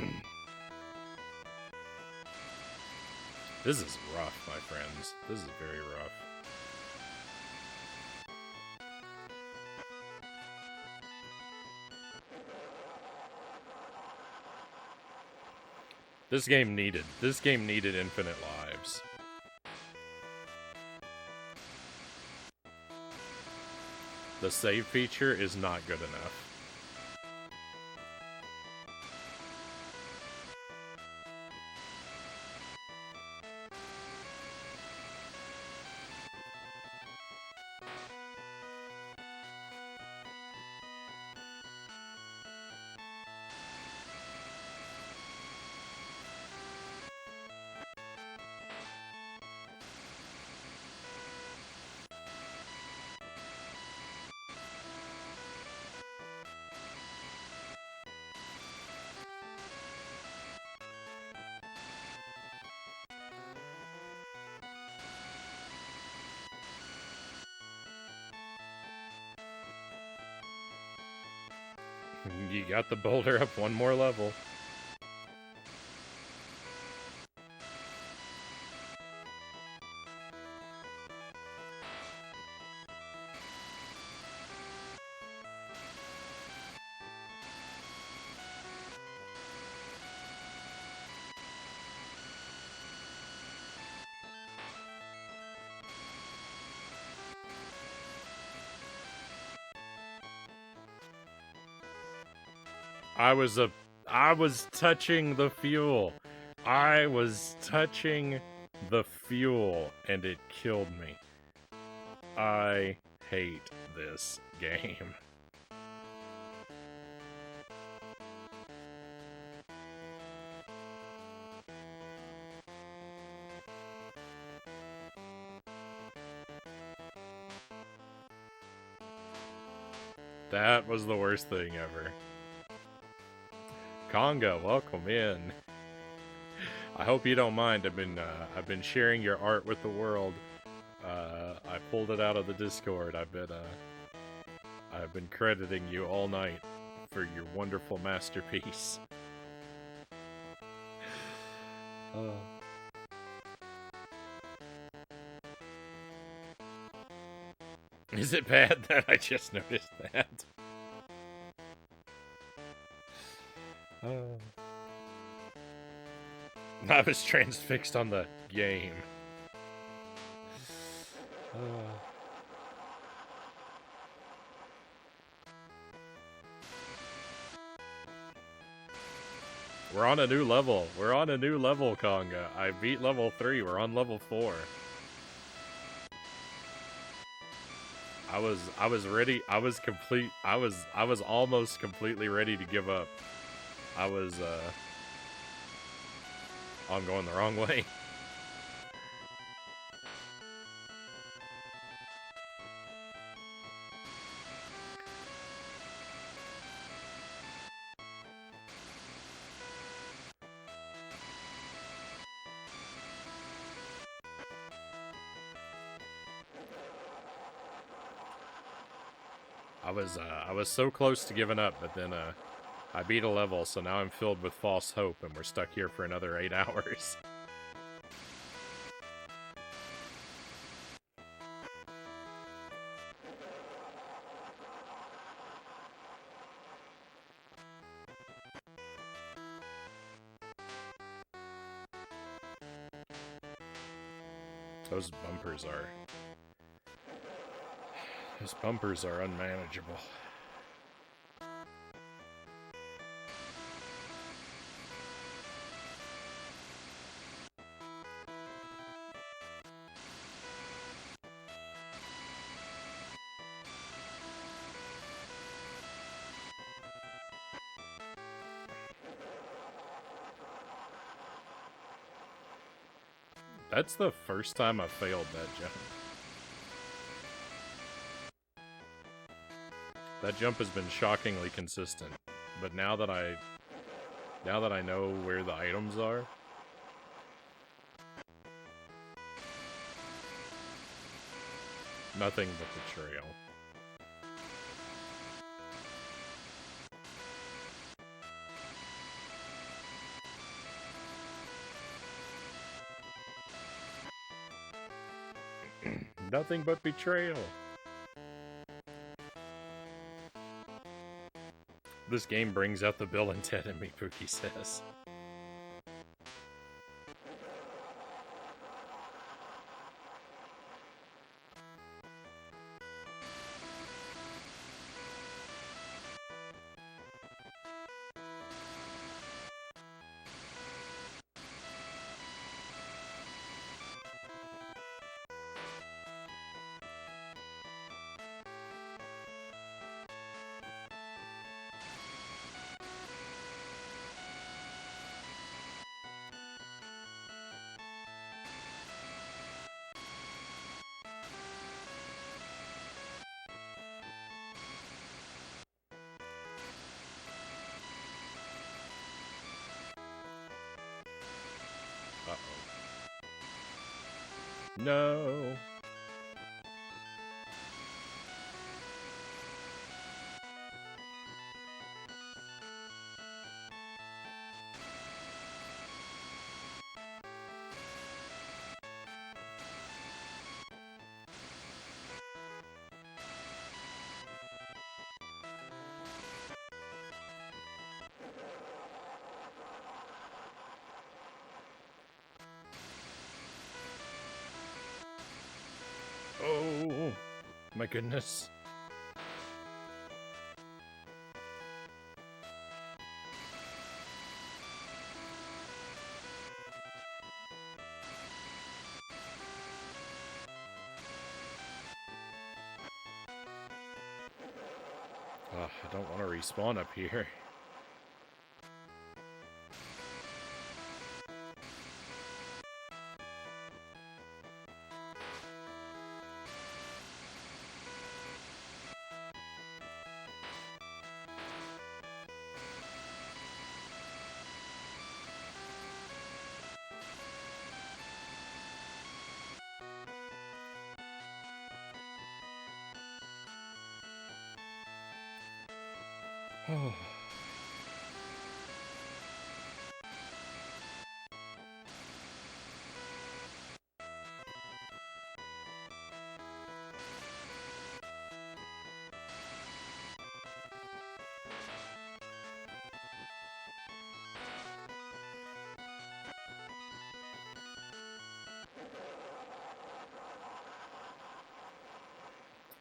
This is rough, my friends. This is very rough. This game needed infinite lives. The save feature is not good enough. You got the boulder up one more level. I was touching the fuel. I was touching the fuel, and it killed me. I hate this game. That was the worst thing ever. Conga, welcome in. I hope you don't mind. I've been sharing your art with the world. I pulled it out of the Discord. I've been crediting you all night for your wonderful masterpiece. Is it bad that I just noticed that? I was transfixed on the game. We're on a new level. We're on a new level, Conga. I beat level 3. We're on level 4. I was ready. I was almost completely ready to give up. I'm going the wrong way. I was so close to giving up, but then I beat a level, so now I'm filled with false hope, and we're stuck here for another 8 hours. Those bumpers are unmanageable. That's the first time I failed that jump. That jump has been shockingly consistent, but now that I know where the items are, nothing but betrayal. Nothing but betrayal. This game brings out the Bill and Ted in me, Pookie says. No. Oh, my goodness. Oh, I don't want to respawn up here. Oh.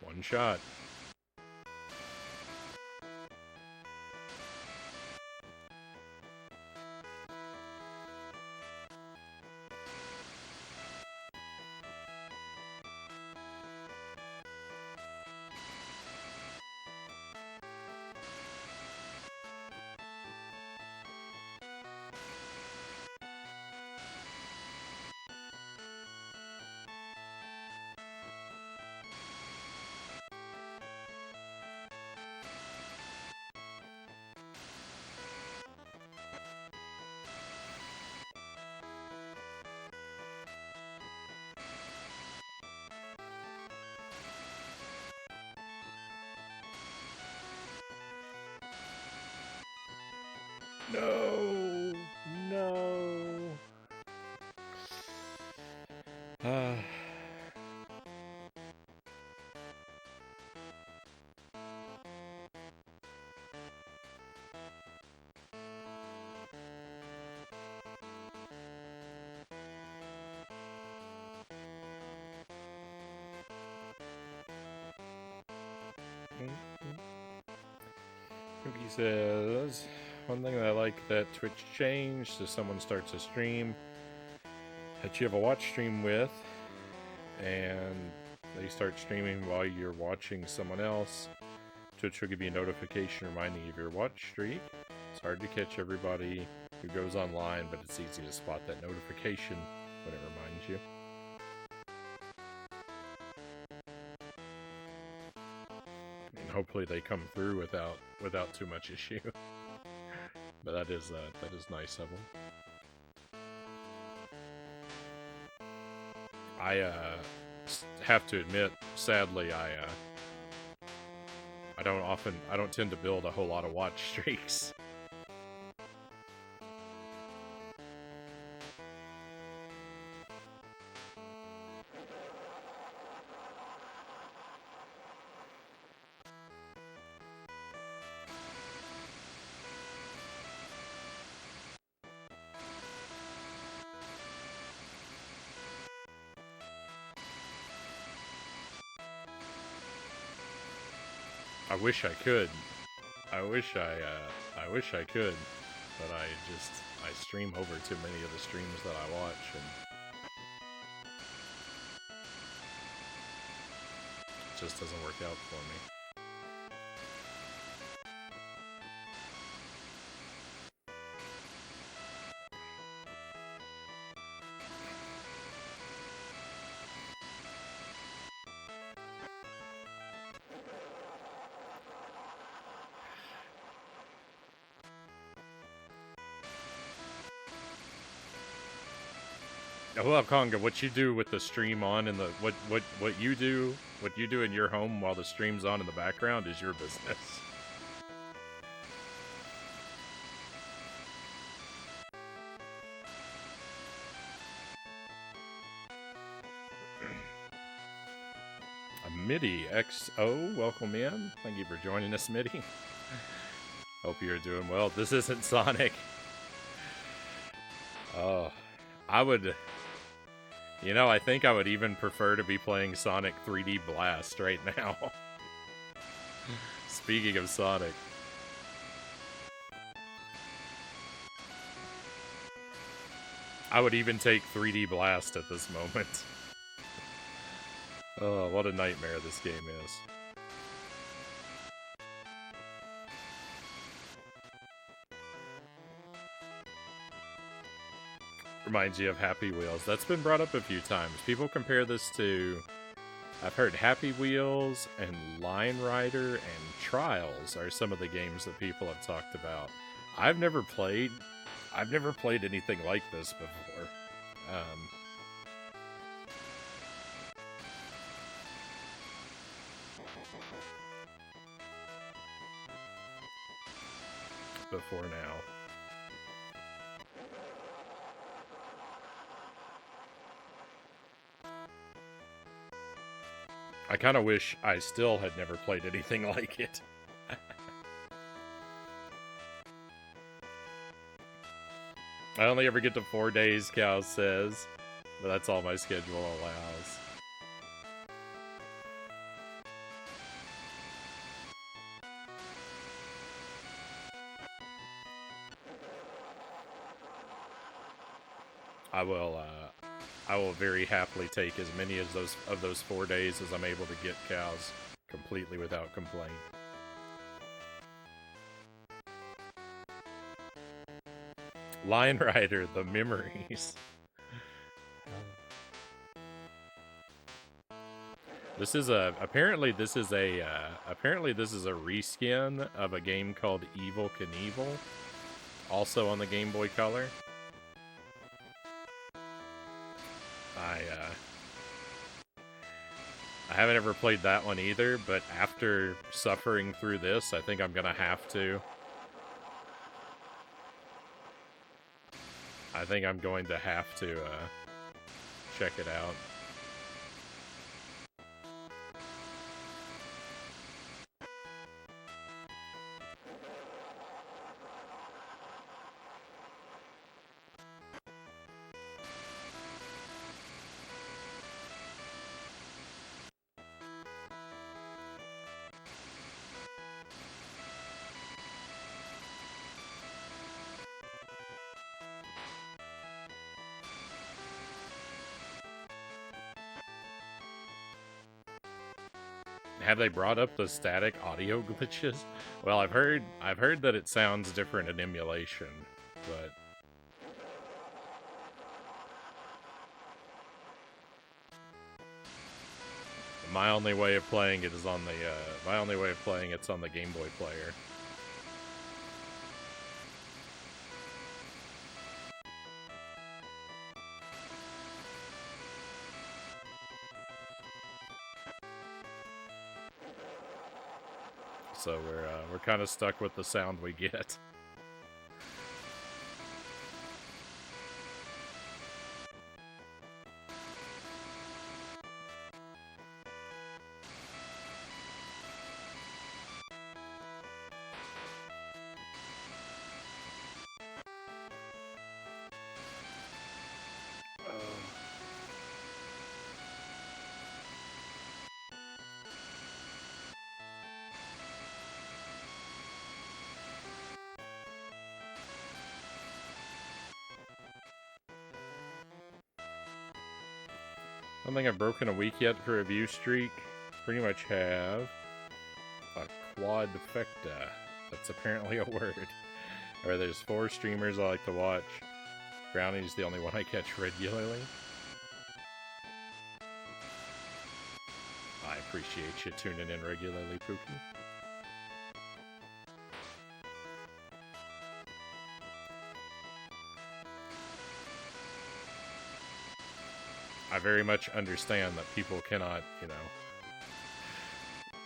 One shot. No! No! Ah. He says, one thing that I like that Twitch changed is someone starts a stream that you have a watch stream with, and they start streaming while you're watching someone else. Twitch will give you a notification reminding you of your watch streak. It's hard to catch everybody who goes online, but it's easy to spot that notification when it reminds you. And hopefully they come through without too much issue. But that is nice of them. I have to admit, sadly, I don't tend to build a whole lot of watch streaks. I wish I could. I wish I could, but I stream over too many of the streams that I watch, and it just doesn't work out for me. Well, Conga, what you do with the stream on and the what you do in your home while the stream's on in the background is your business. MIDI XO, welcome in. Thank you for joining us, MIDI. Hope you're doing well. This isn't Sonic. Oh, I would... You know, I think I would even prefer to be playing Sonic 3D Blast right now. Speaking of Sonic. I would even take 3D Blast at this moment. Oh, what a nightmare this game is. Reminds you of Happy Wheels. That's been brought up a few times. People compare this to... I've heard Happy Wheels and Line Rider and Trials are some of the games that people have talked about. I've never played anything like this before. Before now. I kind of wish I still had never played anything like it. I only ever get to 4 days, Cal says, but that's all my schedule allows. I will very happily take as many of those 4 days as I'm able to get, cows, completely without complaint. Lion Rider, the memories. This is apparently this is a reskin of a game called Evel Knievel, also on the Game Boy Color. I haven't ever played that one either, but after suffering through this, I think I'm gonna have to. I think I'm going to have to check it out. Have they brought up the static audio glitches? Well, I've heard that it sounds different in emulation, but my only way of playing it is on the it's on the Game Boy player. So we're kind of stuck with the sound we get. I don't think I've broken a week yet for a view streak. Pretty much have a quadfecta. That's apparently a word. Or there's 4 streamers I like to watch. Frownie's the only one I catch regularly. I appreciate you tuning in regularly, Pookie. I very much understand that people cannot, you know,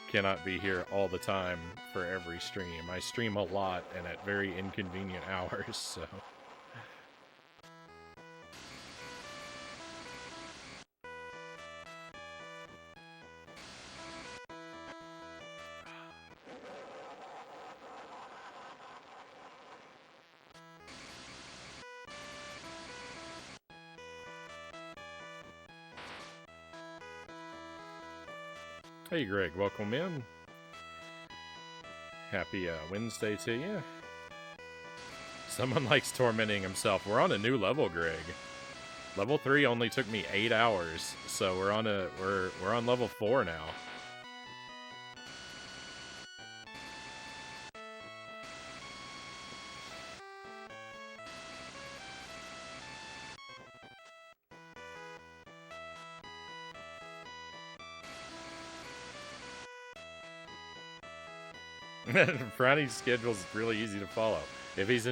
cannot be here all the time for every stream. I stream a lot and at very inconvenient hours, so... Hey Greg, welcome in. Happy Wednesday to you. Someone likes tormenting himself. We're on a new level, Greg. Level 3 only took me 8 hours, so we're on level 4 now. Frownie's schedule is really easy to follow. If you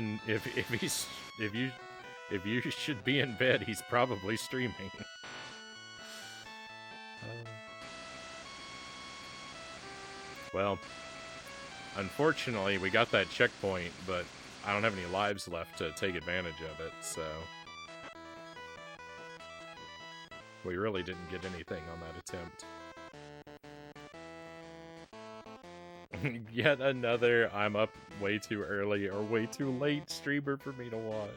should be in bed, he's probably streaming. Well, unfortunately, we got that checkpoint, but I don't have any lives left to take advantage of it, so... We really didn't get anything on that attempt. Yet another I'm up way too early or way too late streamer for me to watch.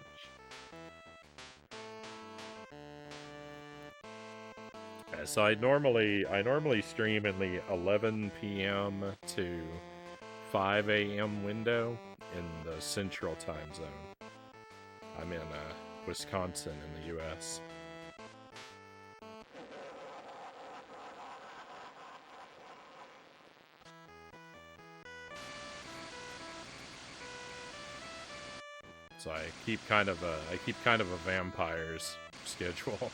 So I normally stream in the 11 p.m. to 5 a.m. window in the Central Time Zone. I'm in Wisconsin in the U.S. So I keep kind of a vampire's schedule.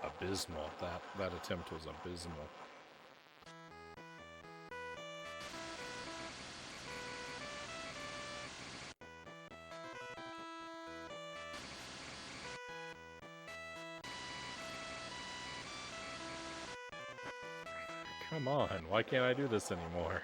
Abysmal. That attempt was abysmal. Come on, why can't I do this anymore?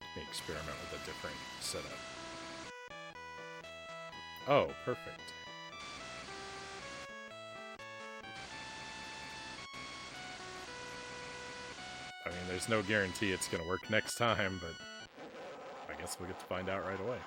Let me experiment with a different setup. Oh, perfect. I mean, there's no guarantee it's going to work next time, but I guess we'll get to find out right away.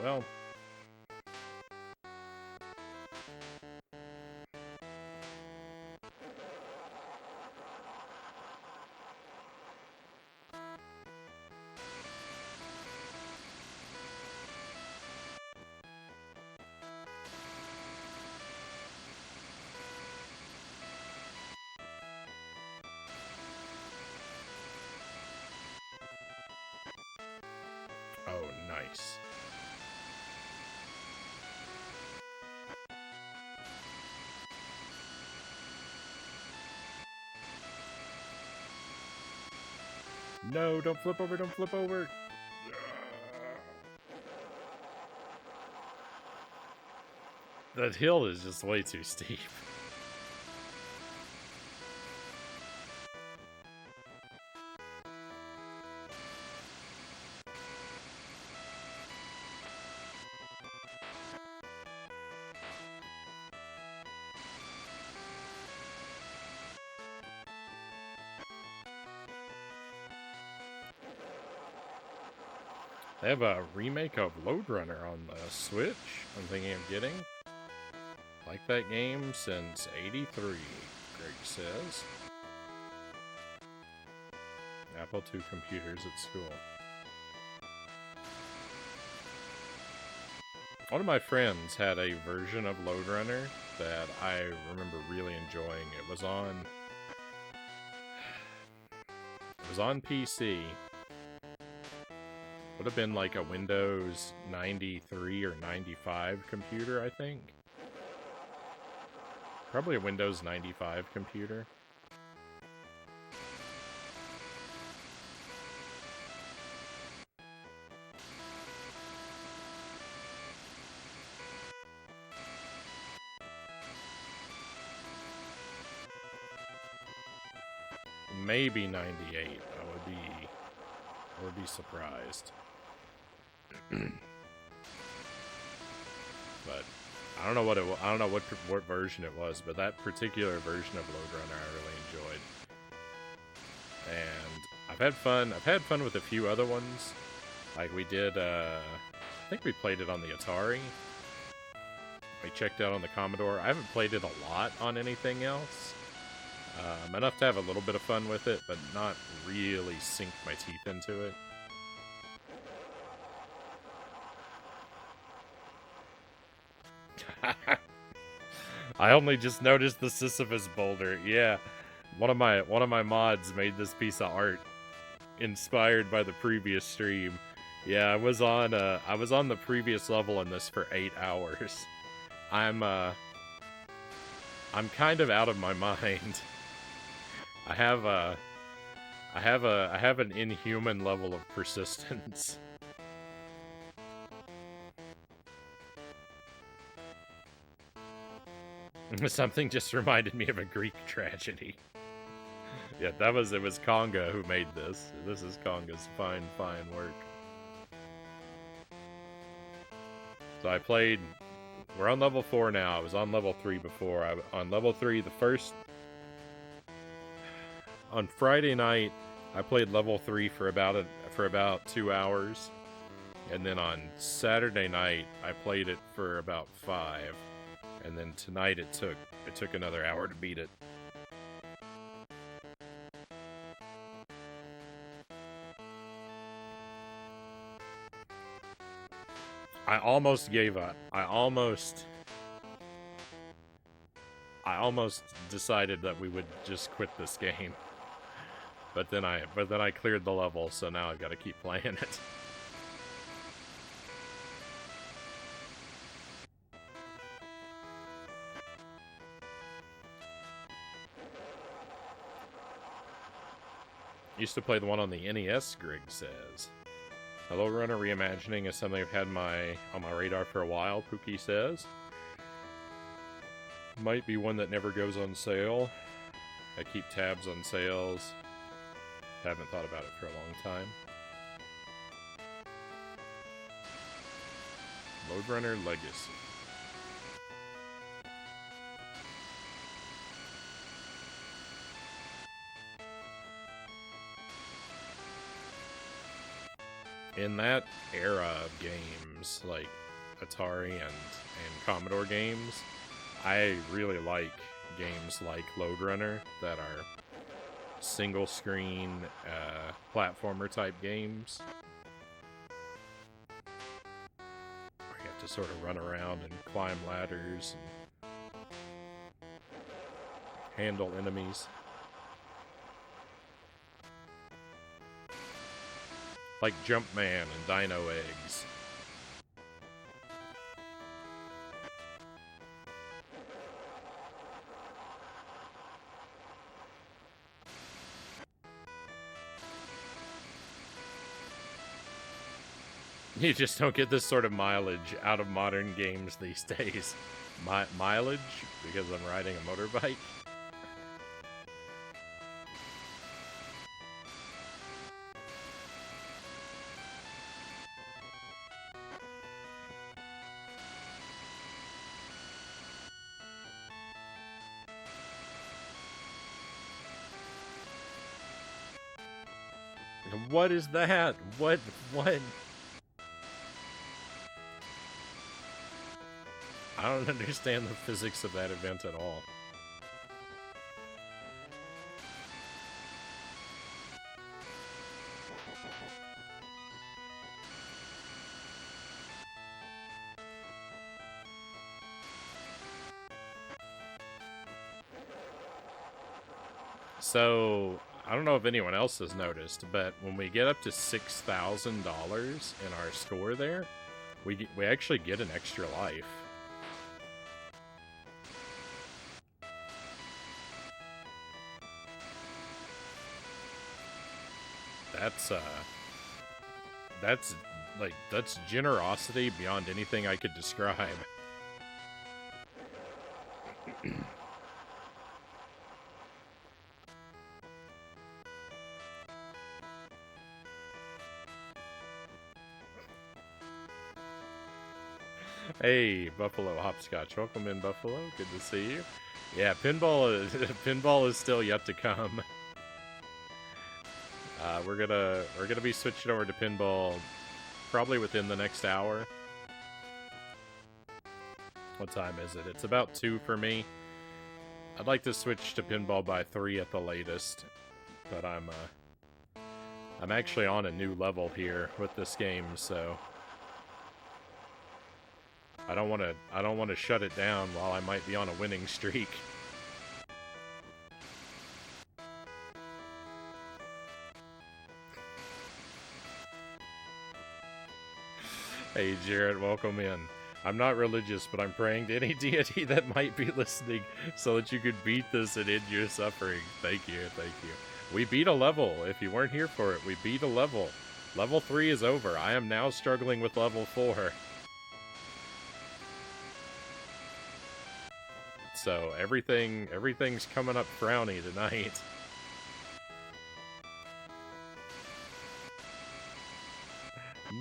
Well... Oh, nice. No, don't flip over, don't flip over! That hill is just way too steep. They have a remake of Lode Runner on the Switch, I'm thinking of getting. Like that game since '83, Greg says. Apple II computers at school. One of my friends had a version of Lode Runner that I remember really enjoying. It was on PC. Would have been like a Windows 93 or 95 computer, I think. Probably a Windows 95 computer. Maybe 98. I would be surprised. But I don't know what I don't know what version it was, but that particular version of Lode Runner I really enjoyed. And I've had fun with a few other ones. Like we did I think we played it on the Atari. We checked out on the Commodore. I haven't played it a lot on anything else. Enough to have a little bit of fun with it, but not really sink my teeth into it. I only just noticed the Sisyphus boulder. Yeah, one of my mods made this piece of art inspired by the previous stream. Yeah, I was on the previous level in this for 8 hours. I'm kind of out of my mind. I have an inhuman level of persistence. Something just reminded me of a Greek tragedy. Yeah, it was Conga who made this. This is Conga's fine work. So I played, we're on level 4 now. I was on level 3 before. On level 3, on Friday night, I played level 3 for about 2 hours. And then on Saturday night, I played it for about 5. And then tonight it took another hour to beat it. I almost gave up. I almost decided that we would just quit this game. But then I cleared the level, so now I've got to keep playing it. Used to play the one on the NES, Greg says. Hello Runner reimagining is something I've had on my radar for a while, Pookie says. Might be one that never goes on sale. I keep tabs on sales. Haven't thought about it for a long time. Lode Runner Legacy. In that era of games, like Atari and Commodore games, I really like games like Lode Runner that are single screen platformer type games. Where you have to sort of run around and climb ladders and handle enemies. Like Jumpman and Dino Eggs. You just don't get this sort of mileage out of modern games these days. Mileage? Because I'm riding a motorbike? What is that? What? I don't understand the physics of that event at all. So, I don't know if anyone else has noticed, but when we get up to $6,000 in our score there, we actually get an extra life. That's generosity beyond anything I could describe. Hey, Buffalo Hopscotch. Welcome in, Buffalo. Good to see you. Yeah, pinball is still yet to come. We're gonna be switching over to pinball probably within the next hour. What time is it? It's about 2 for me. I'd like to switch to pinball by 3 at the latest, but I'm actually on a new level here with this game, so I don't want to shut it down while I might be on a winning streak. Hey Jared, welcome in. I'm not religious, but I'm praying to any deity that might be listening so that you could beat this and end your suffering. Thank you, thank you. We beat a level. If you weren't here for it, we beat a level. Level 3 is over. I am now struggling with level 4. So everything's coming up Frownie tonight.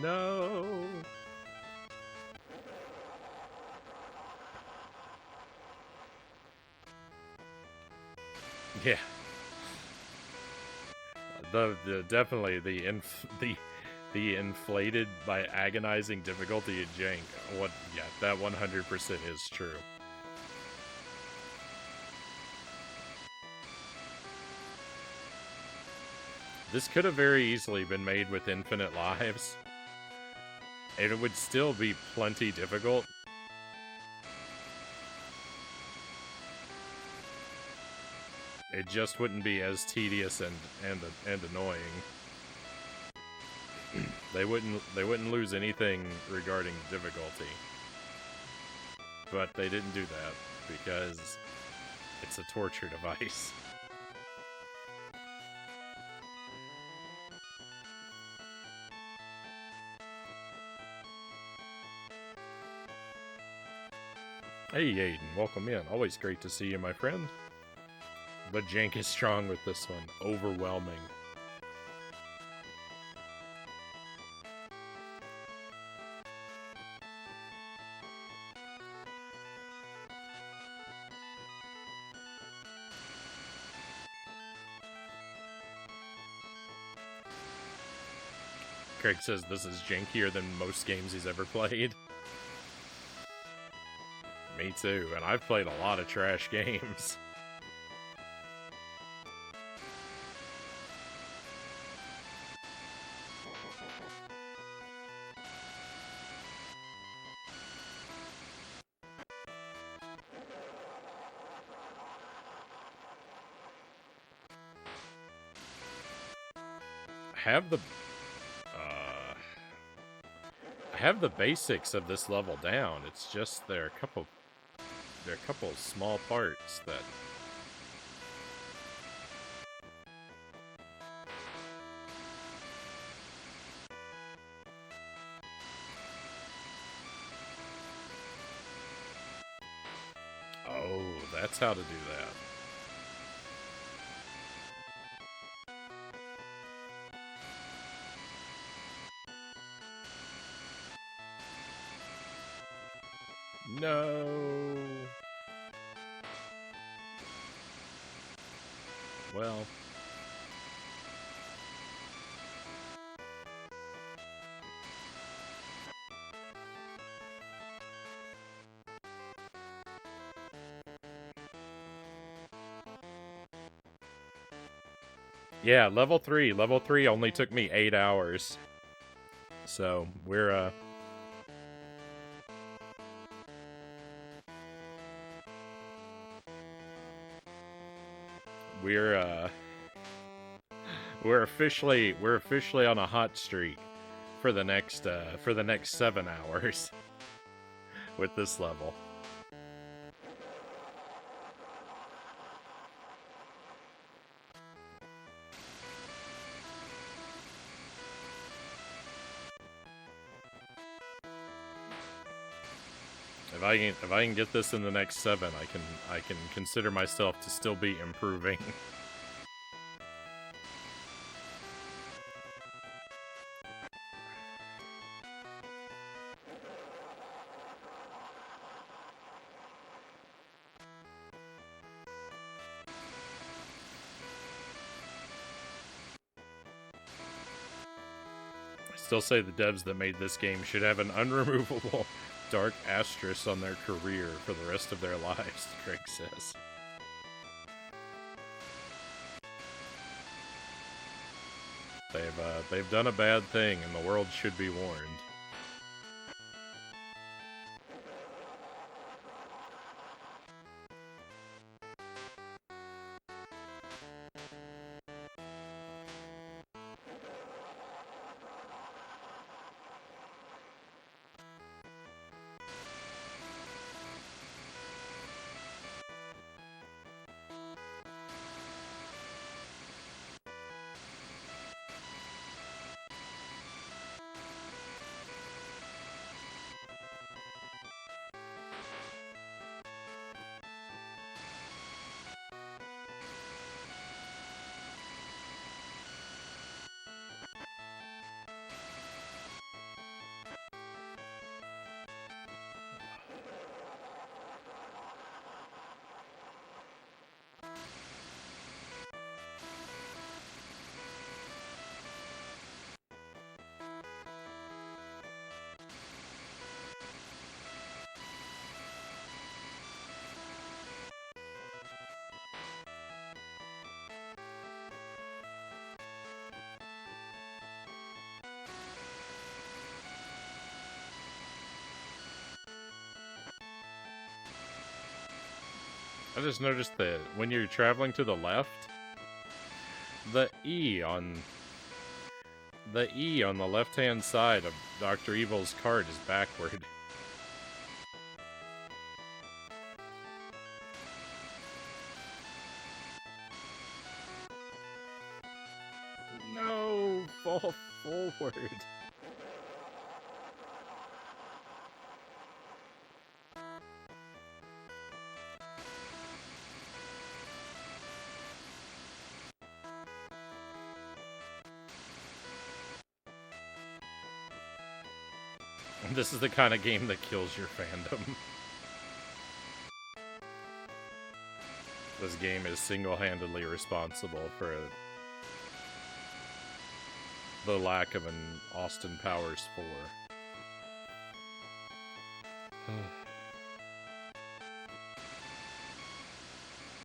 No. Yeah. The the inflated by agonizing difficulty at jank. What? Yeah, that 100% is true. This could have very easily been made with infinite lives, and it would still be plenty difficult. It just wouldn't be as tedious and annoying. They wouldn't lose anything regarding difficulty. But they didn't do that because it's a torture device. Hey Aiden, welcome in. Always great to see you, my friend. But jank is strong with this one. Overwhelming. Craig says this is jankier than most games he's ever played. Me too, and I've played a lot of trash games. I have the basics of this level down. It's just there are a couple small parts that that's how to do that. No. Well. Yeah, level 3. Level 3 only took me 8 hours. So, we're officially on a hot streak for the next 7 hours with this level. If I can get this in the next 7, I can consider myself to still be improving. I still say the devs that made this game should have an unremovable dark asterisk on their career for the rest of their lives, Craig says. They've done a bad thing, and the world should be warned. I just noticed that when you're traveling to the left, the E on the left-hand side of Dr. Evil's card is backward. No, fall forward. This is the kind of game that kills your fandom. This game is single-handedly responsible for the lack of an Austin Powers 4.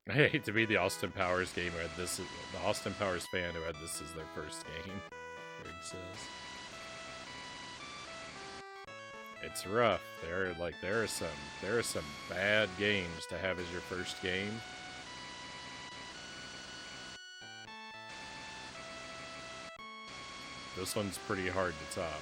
I hate to be the Austin Powers gamer. The Austin Powers fan who had this as their first game. Greg says. It's rough. There are some bad games to have as your first game. This one's pretty hard to top.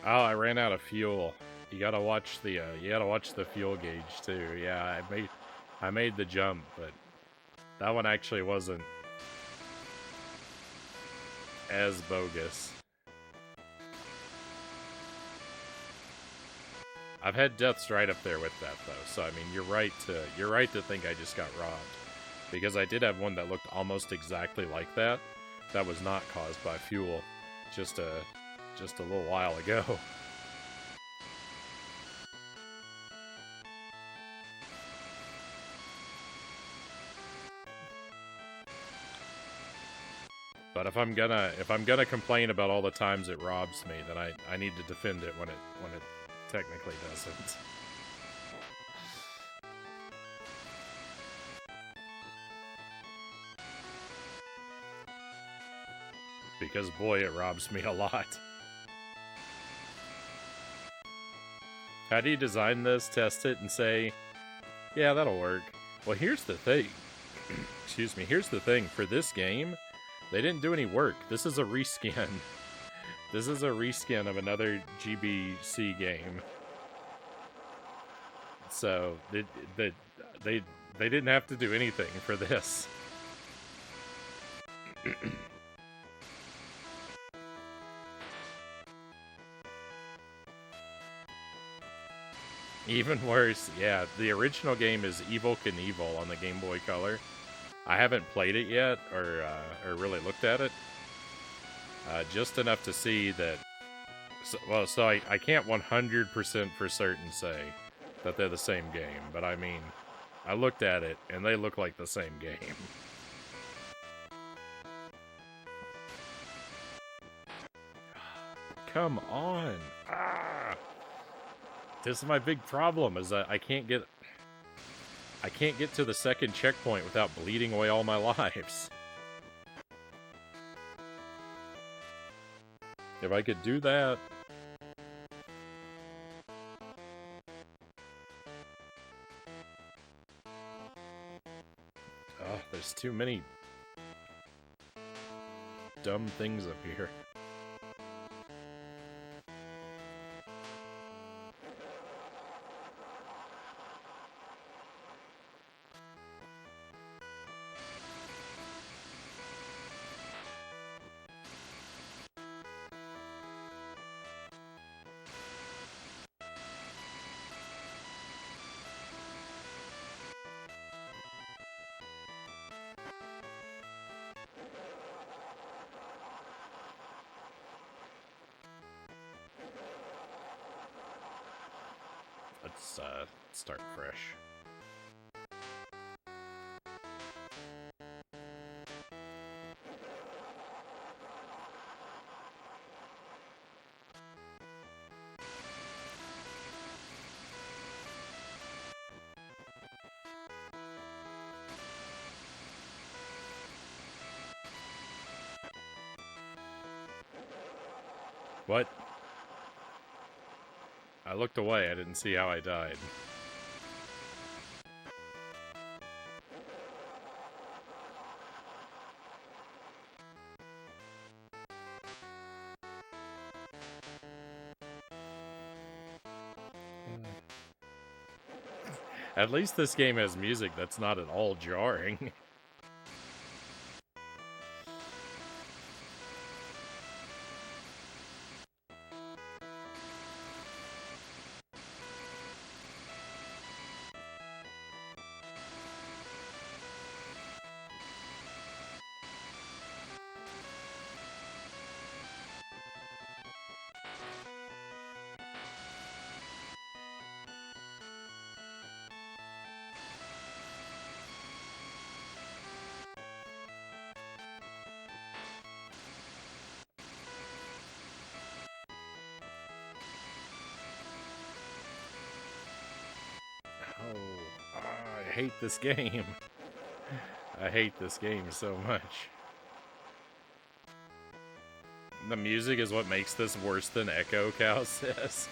Oh, I ran out of fuel. You gotta watch the fuel gauge too. Yeah, I made the jump, but that one actually wasn't as bogus. I've had deaths right up there with that though, so I mean you're right to think I just got robbed. Because I did have one that looked almost exactly like that. That was not caused by fuel. Just a little while ago. But if I'm gonna complain about all the times it robs me, then I need to defend it when it technically doesn't. Because boy, it robs me a lot. How do you design this, test it, and say, yeah, that'll work? Well, here's the thing. Excuse me, here's the thing. For this game, they didn't do any work. This is a reskin. This is a reskin of another GBC game. So, they didn't have to do anything for this. Even worse, yeah, the original game is Evil Knievel on the Game Boy Color. I haven't played it yet, or really looked at it. Just enough to see that... So I can't 100% for certain say that they're the same game, but I mean, I looked at it, and they look like the same game. Come on! Ah! This is my big problem, is that I can't get to the second checkpoint without bleeding away all my lives. If I could do that... Oh, there's too many... dumb things up here. Let's start fresh. What? I looked away, I didn't see how I died. At least this game has music that's not at all jarring. I hate this game. I hate this game so much. The music is what makes this worse than Echo, Cow says.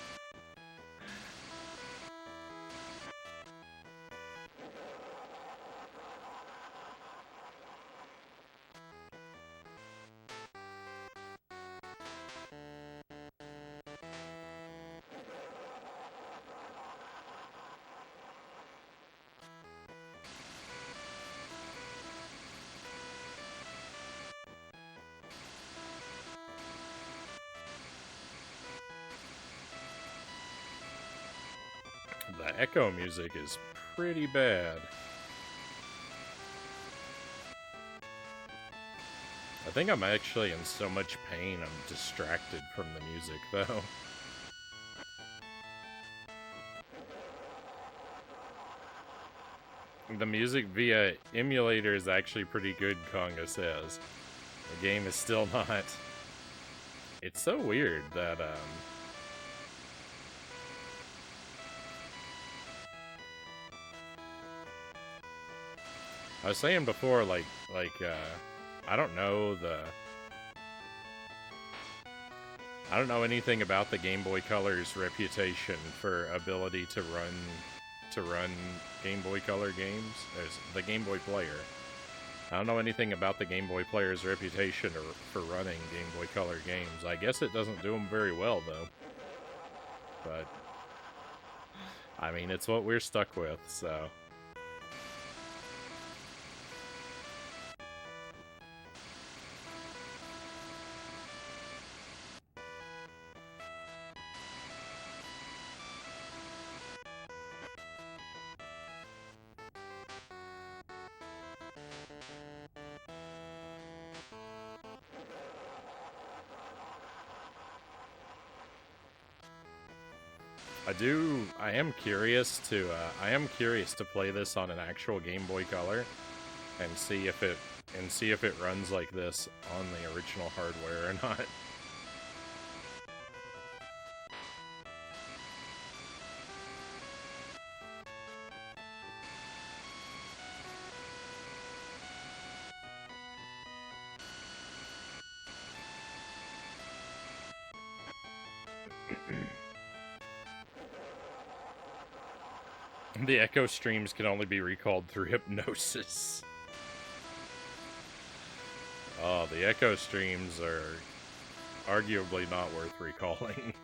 The Echo music is pretty bad. I think I'm actually in so much pain I'm distracted from the music, though. The music via emulator is actually pretty good, Konga says. The game is still not. It's so weird that, I was saying before, I don't know I don't know anything about the Game Boy Color's reputation for ability to run Game Boy Color games. There's the Game Boy Player. I don't know anything about the Game Boy Player's reputation for running Game Boy Color games. I guess it doesn't do them very well, though. But, I mean, it's what we're stuck with, so... I am curious to play this on an actual Game Boy Color and see if it runs like this on the original hardware or not. The Echo streams can only be recalled through hypnosis. Oh, the echo streams are arguably not worth recalling.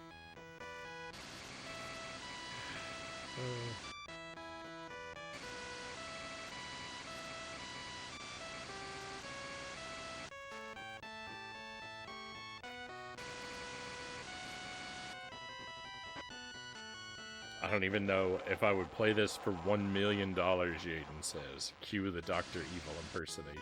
I don't even know if I would play this for $1 million, Jaden says. Cue the Dr. Evil impersonation.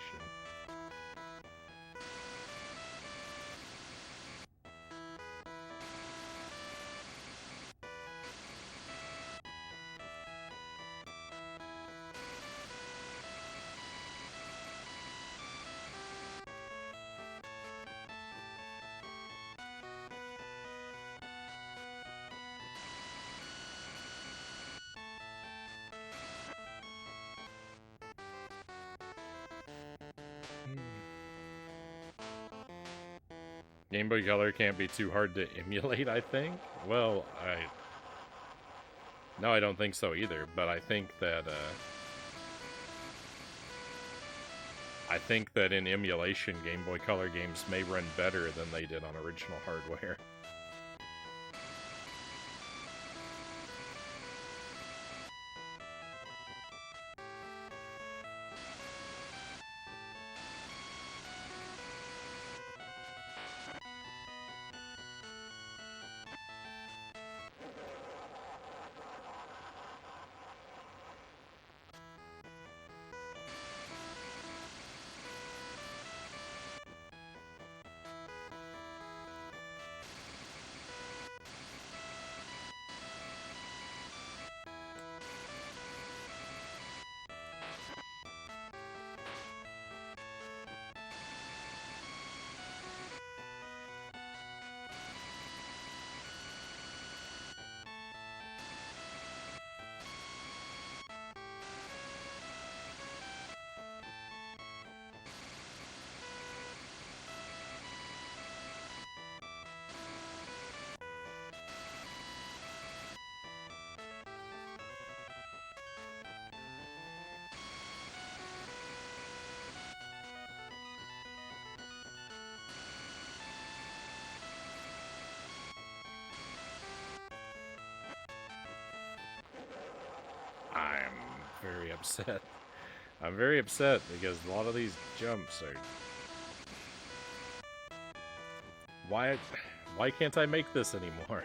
Game Boy Color can't be too hard to emulate, I think. Well, no, I don't think so either, but I think that in emulation, Game Boy Color games may run better than they did on original hardware. I'm very upset. I'm very upset because a lot of these jumps are... Why can't I make this anymore?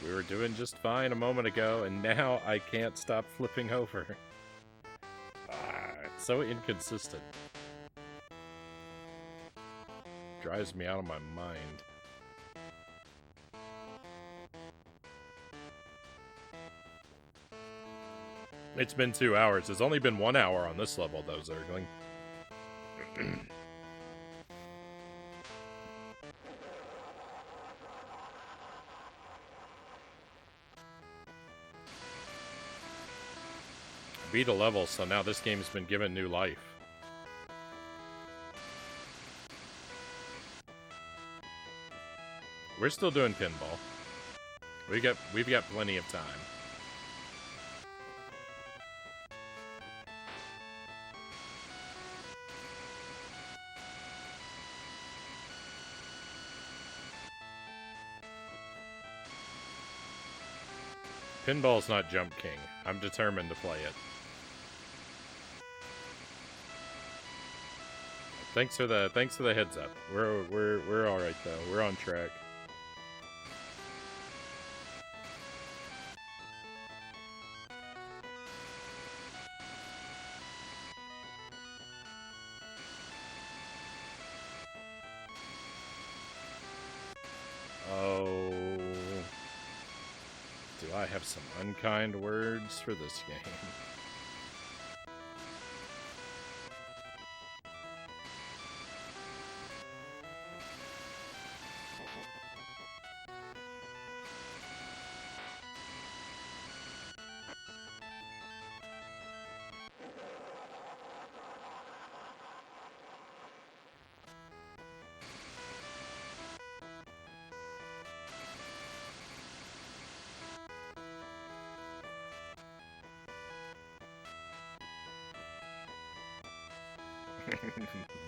We were doing just fine a moment ago, and now I can't stop flipping over. It's so inconsistent. Drives me out of my mind. It's been 2 hours. It's only been 1 hour on this level, though, Zergling. Beat a level, so now this game's been given new life. We're still doing pinball. We've got plenty of time. Pinball's not Jump King. I'm determined to play it. Thanks for the heads up. We're all right though. We're on track. Oh, do I have some unkind words for this game?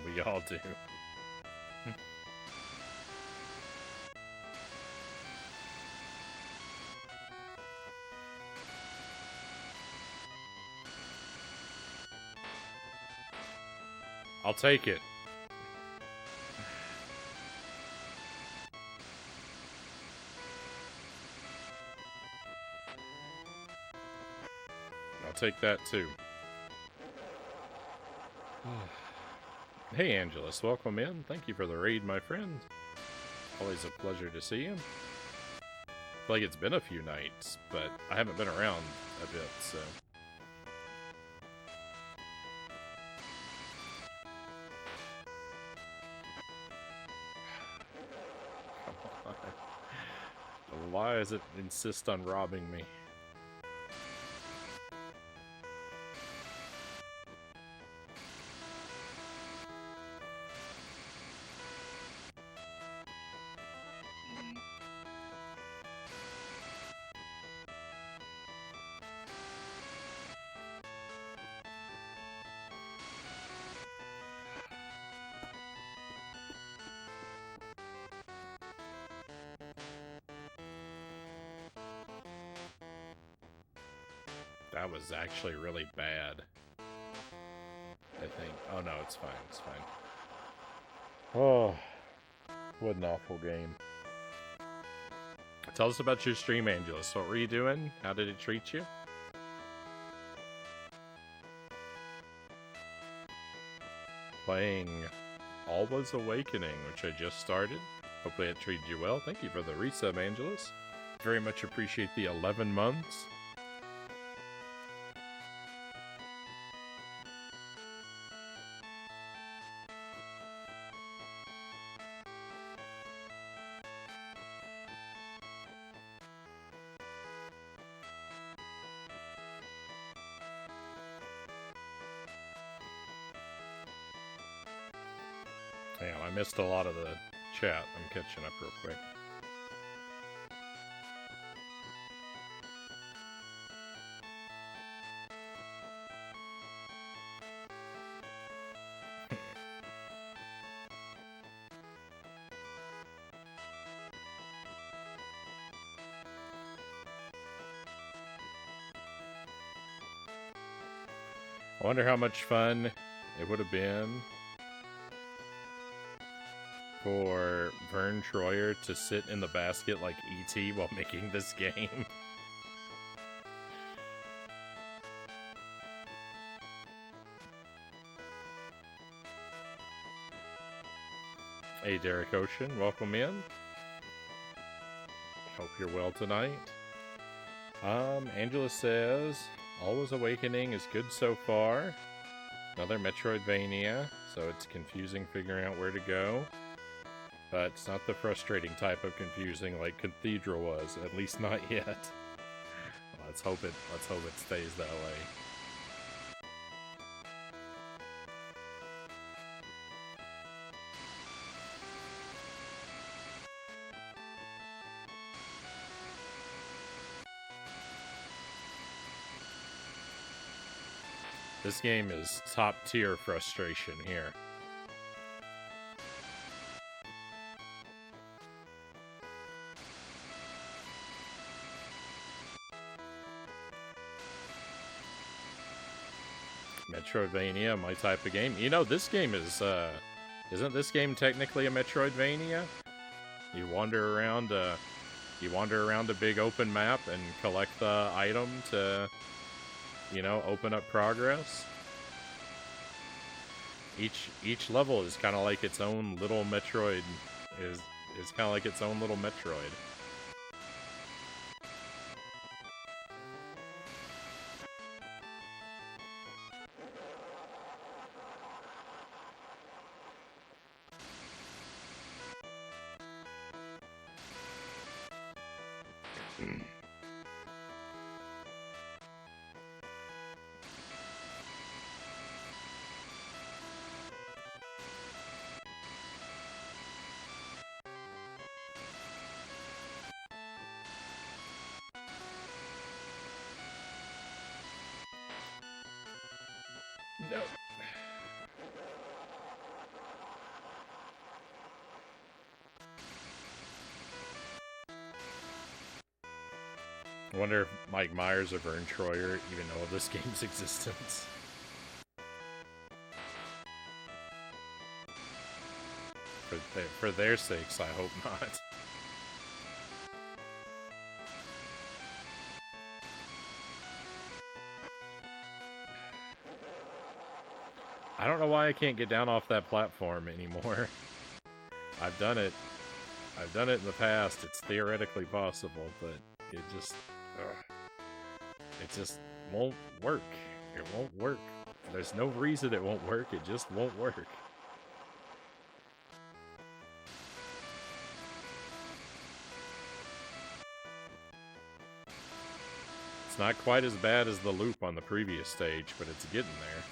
We all do. I'll take it. I'll take that too. Hey, Angelus, welcome in. Thank you for the raid, my friend. Always a pleasure to see you. I feel like it's been a few nights, but I haven't been around a bit, so... Come on. Why does it insist on robbing me? That was actually really bad. I think. Oh no, it's fine. It's fine. Oh, what an awful game. Tell us about your stream, Angelus. What were you doing? How did it treat you? Playing Alwa's Awakening, which I just started. Hopefully it treated you well. Thank you for the resub, Angelus. Very much appreciate the 11 months. Damn, I missed a lot of the chat. I'm catching up real quick. I wonder how much fun it would have been for Vern Troyer to sit in the basket like E.T. while making this game. Hey, Derek Ocean, welcome in. Hope you're well tonight. Angela says, Alwa's Awakening is good so far. Another Metroidvania, so it's confusing figuring out where to go. But it's not the frustrating type of confusing like Cathedral was, at least not yet. Let's hope it stays that way. This game is top tier frustration here. Metroidvania, my type of game. You know, this game is, isn't this game technically a Metroidvania? You wander around a big open map and collect the item to, you know, open up progress. Each level is kind of like its own little Metroid, is kind of like its own little Metroid. No. I wonder if Mike Myers or Vern Troyer even know of this game's existence. For their sakes, I hope not. I don't know why I can't get down off that platform anymore. I've done it. I've done it in the past. It's theoretically possible, but it just won't work. It won't work. There's no reason it won't work. It just won't work. It's not quite as bad as the loop on the previous stage, but it's getting there.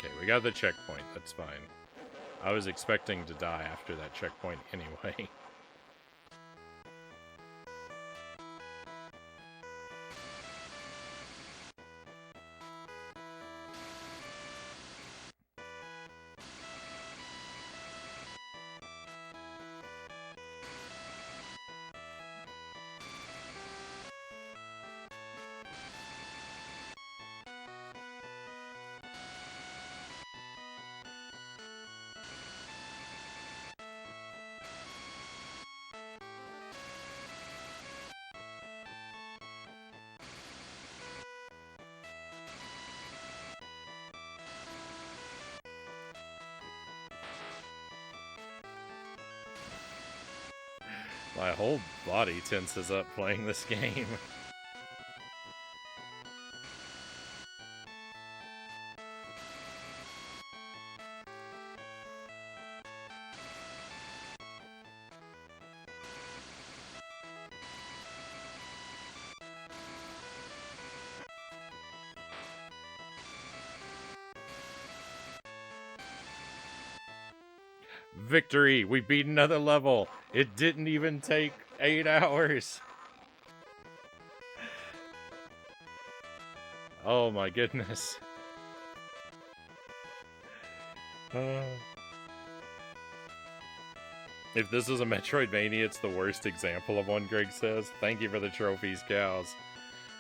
Okay, we got the checkpoint. That's fine. I was expecting to die after that checkpoint anyway. My whole body tenses up playing this game. Victory! We beat another level! It didn't even take 8 hours! Oh my goodness. If this is a Metroidvania, it's the worst example of one, Greg says. Thank you for the trophies, cows.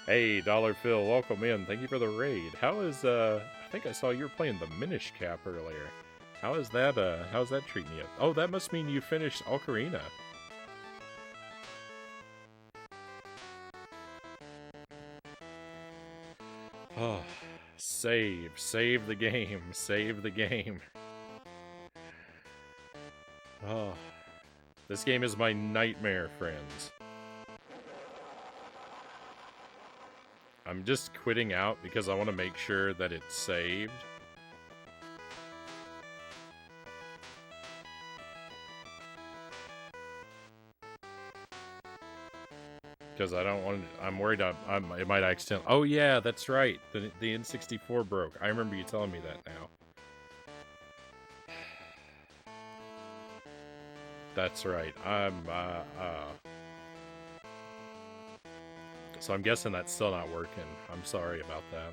Hey, Dollar Phil, welcome in. Thank you for the raid. How is, I think I saw you were playing the Minish Cap earlier. How's that treating you? Oh, that must mean you finished Ocarina. Oh, save the game, save the game. Oh, this game is my nightmare, friends. I'm just quitting out because I want to make sure that it's saved. Because I don't want to, I'm worried it might accidentally. Oh yeah, that's right. The N64 broke. I remember you telling me that now. That's right. So I'm guessing that's still not working. I'm sorry about that.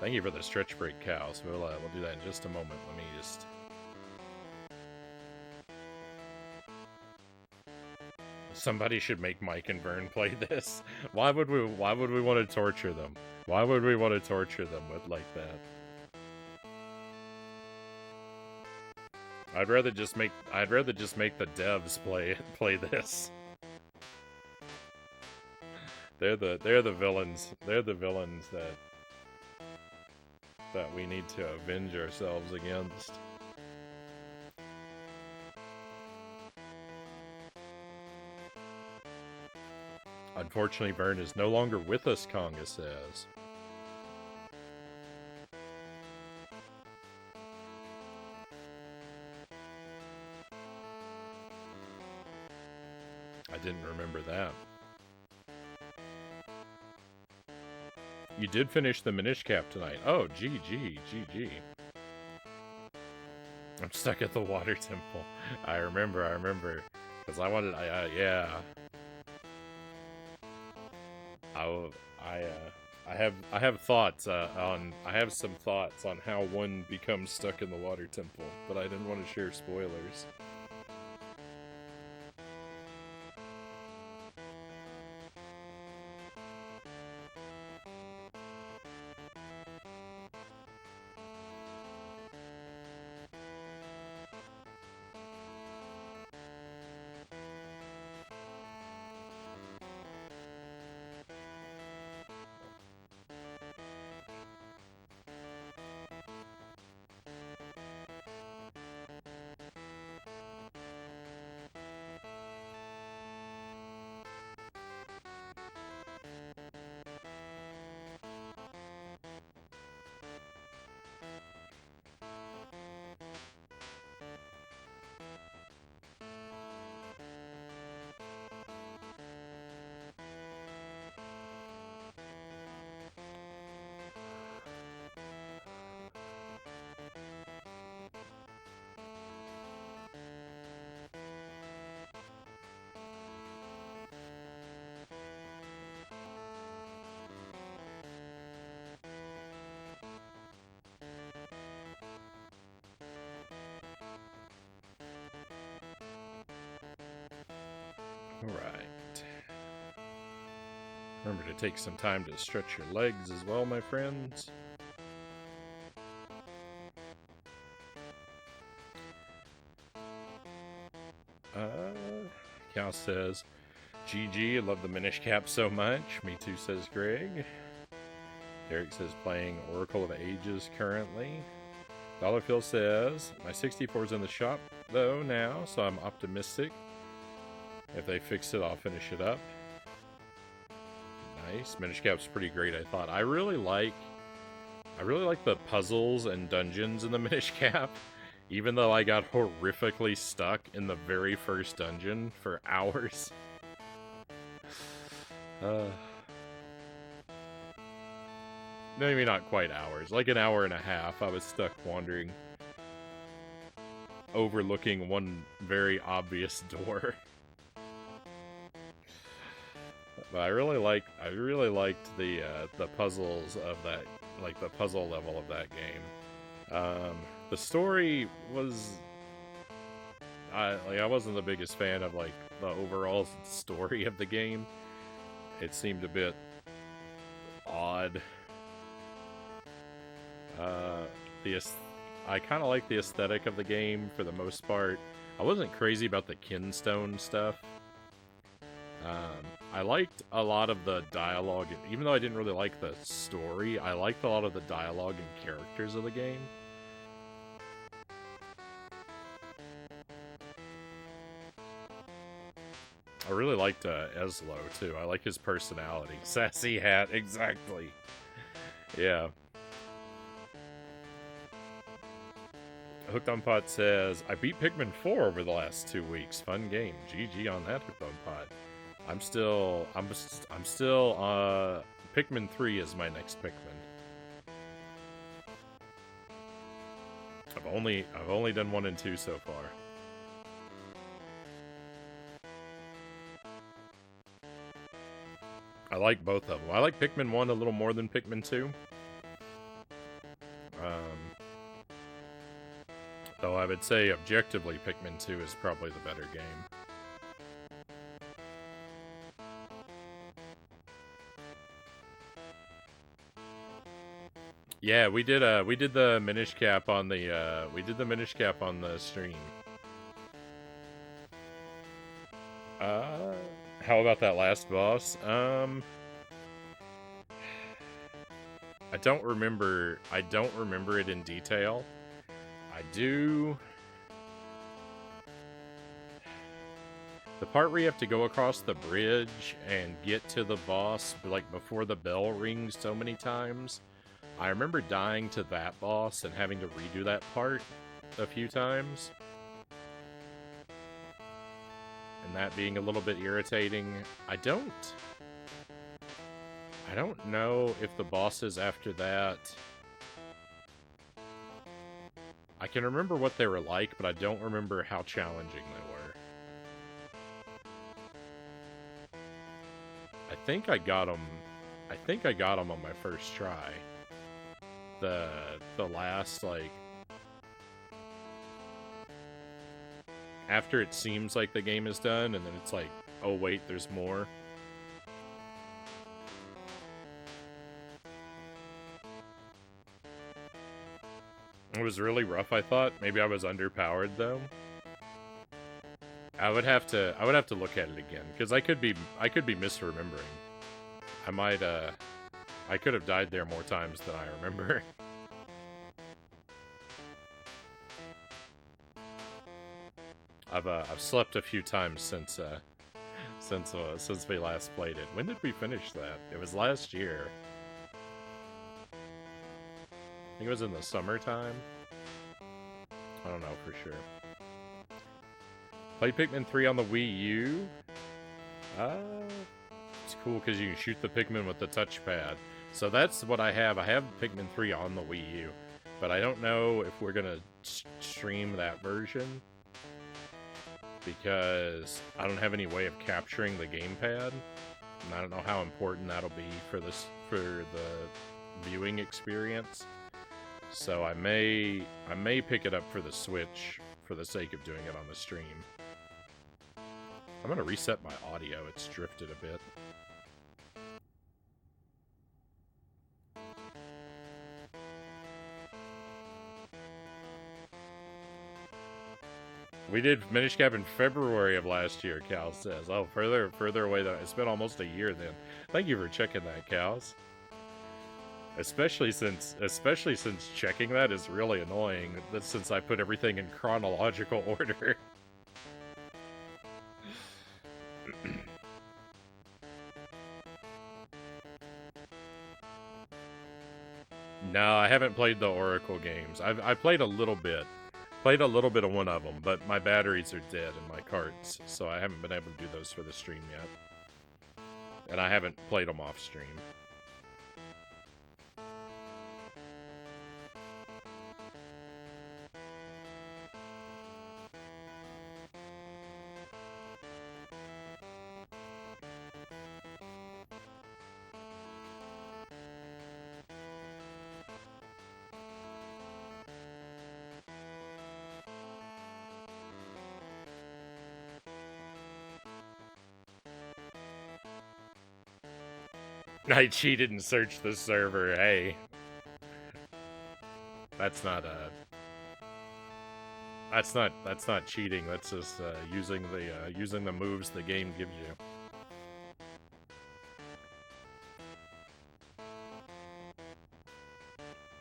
Thank you for the stretch break, cows. We'll do that in just a moment. Let me just... Somebody should make Mike and Vern play this. Why would we want to torture them? Why would we want to torture them with like that? I'd rather just make the devs play this. They're the villains. They're the villains that we need to avenge ourselves against. Unfortunately, Vern is no longer with us, Conga says. I didn't remember that. You did finish the Minish Cap tonight. Oh, GG. I'm stuck at the water temple. I remember. Because I wanted, yeah. I have thoughts I have some thoughts on how one becomes stuck in the water temple, but I didn't want to share spoilers. Alright. Remember to take some time to stretch your legs as well, my friends. Cal says, GG, I love the Minish Cap so much. Me too, says Greg. Derek says, playing Oracle of Ages currently. Dollarfield says, my 64's in the shop, though, now, so I'm optimistic. If they fix it, I'll finish it up. Nice. Minish Cap's pretty great, I thought. I really like the puzzles and dungeons in the Minish Cap. Even though I got horrifically stuck in the very first dungeon for hours. Maybe not quite hours. Like an hour and a half, I was stuck wandering. Overlooking one very obvious door. But I really liked the puzzles of that, like the puzzle level of that game. The story was, I wasn't the biggest fan of like the overall story of the game. It seemed a bit odd. I kind of like the aesthetic of the game for the most part. I wasn't crazy about the kinstone stuff. I liked a lot of the dialogue, even though I didn't really like the story. I liked a lot of the dialogue and characters of the game. I really liked Eslo, too. I like his personality. Sassy hat, exactly. Yeah. Hooked on Pot says, I beat Pikmin 4 over the last 2 weeks. Fun game. GG on that, Hooked on Pot. I'm still, Pikmin 3 is my next Pikmin. I've only done 1 and 2 so far. I like both of them. I like Pikmin 1 a little more than Pikmin 2. Though I would say objectively Pikmin 2 is probably the better game. Yeah, we did the Minish Cap on the stream. How about that last boss? I don't remember it in detail. I do. The part where you have to go across the bridge and get to the boss, like, before the bell rings so many times. I remember dying to that boss and having to redo that part a few times. And that being a little bit irritating. I don't know if the bosses after that... I can remember what they were like, but I don't remember how challenging they were. I think I got them on my first try. The last, like... After it seems like the game is done, and then it's like, oh wait, there's more. It was really rough, I thought. Maybe I was underpowered, though. I would have to look at it again, because I could be misremembering. I could have died there more times than I remember. I've slept a few times since we last played it. When did we finish that? It was last year. I think it was in the summertime. I don't know for sure. Played Pikmin 3 on the Wii U. It's cool because you can shoot the Pikmin with the touchpad. So that's what I have. I have Pikmin 3 on the Wii U, but I don't know if we're gonna stream that version because I don't have any way of capturing the gamepad, and I don't know how important that'll be for the viewing experience. So I may pick it up for the Switch for the sake of doing it on the stream. I'm gonna reset my audio. It's drifted a bit. We did Minish Cap in February of last year, Cal says. Oh, further away than... It's been almost a year then. Thank you for checking that, Cows. Especially since checking that is really annoying, since I put everything in chronological order. No, I haven't played the Oracle games. I played a little bit. Played a little bit of one of them, but my batteries are dead in my carts, so I haven't been able to do those for the stream yet. And I haven't played them off stream. I cheated and searched the server. Hey, that's not cheating. That's just using the moves the game gives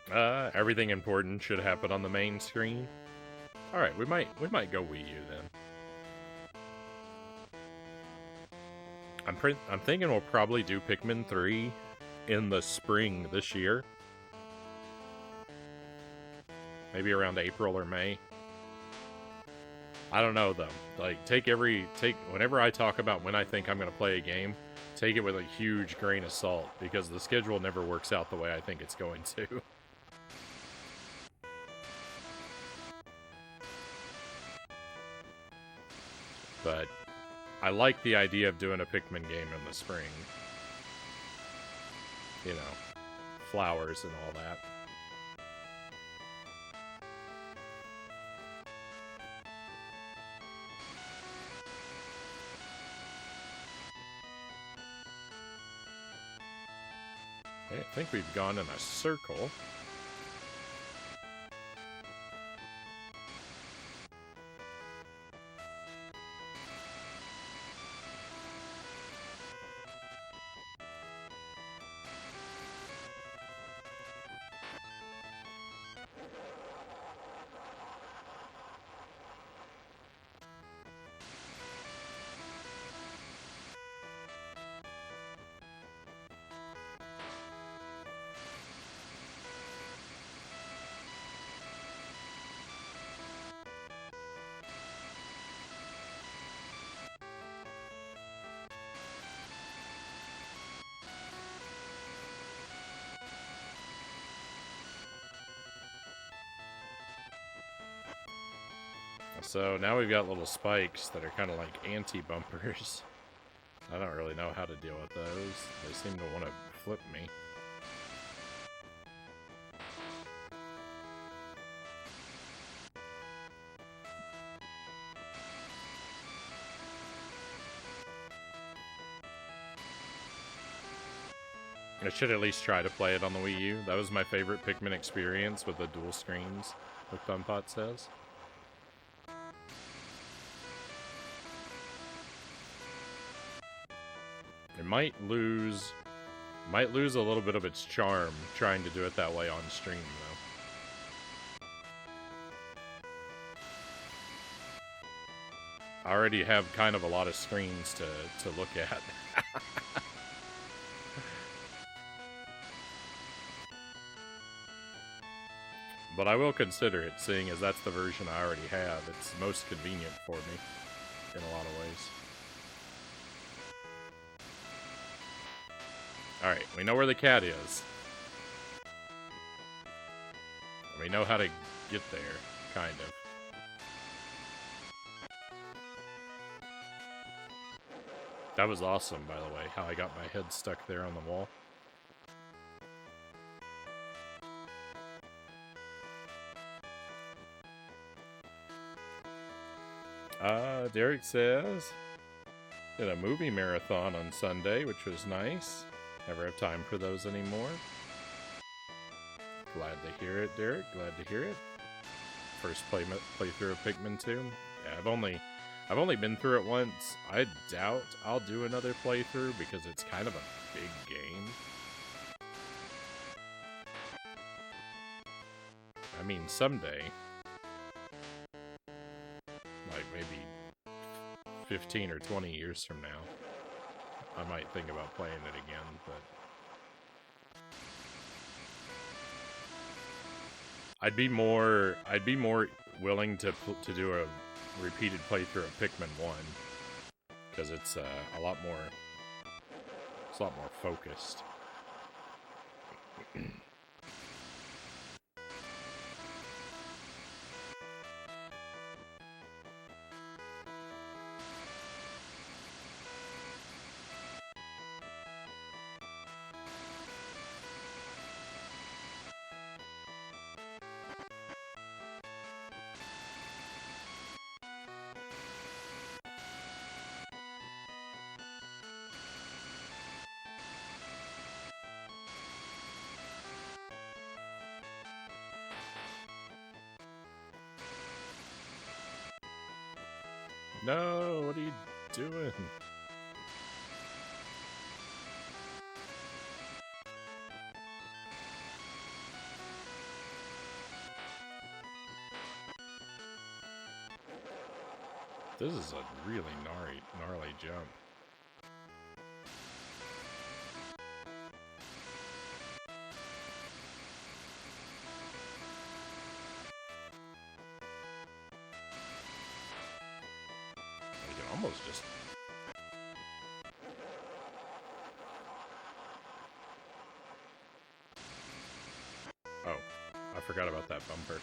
you. Everything important should happen on the main screen. All right, we might go Wii U then. I'm thinking we'll probably do Pikmin 3 in the spring this year. Maybe around April or May. I don't know though. Like, whenever I talk about when I think I'm going to play a game, take it with a huge grain of salt, because the schedule never works out the way I think it's going to. But I like the idea of doing a Pikmin game in the spring. You know, flowers and all that. Okay, I think we've gone in a circle. So now we've got little spikes that are kind of like anti-bumpers. I don't really know how to deal with those. They seem to want to flip me. I should at least try to play it on the Wii U. That was my favorite Pikmin experience with the dual screens, like Thumbpot says. It might lose a little bit of its charm trying to do it that way on stream, though. I already have kind of a lot of screens to look at. But I will consider it, seeing as that's the version I already have. It's most convenient for me in a lot of ways. Alright, we know where the cat is. We know how to get there, kind of. That was awesome, by the way, how I got my head stuck there on the wall. Derek says, did a movie marathon on Sunday, which was nice. Never have time for those anymore. Glad to hear it, Derek. Glad to hear it. First playthrough of Pikmin 2. Yeah, I've only been through it once. I doubt I'll do another playthrough because it's kind of a big game. I mean, someday, like maybe 15 or 20 years from now, I might think about playing it again, but I'd be more willing to do a repeated playthrough of Pikmin 1 because it's a lot more focused. No, what are you doing? This is a really gnarly jump. You can almost just... Oh, I forgot about that bumper.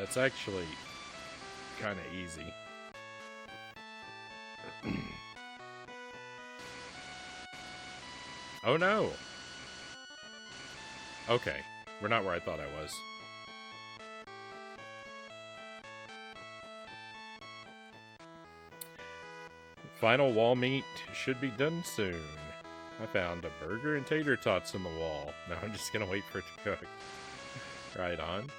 That's actually kind of easy. Oh no! Okay, we're not where I thought I was. Final wall meat should be done soon. I found a burger and tater tots in the wall. Now I'm just gonna wait for it to cook. Right on.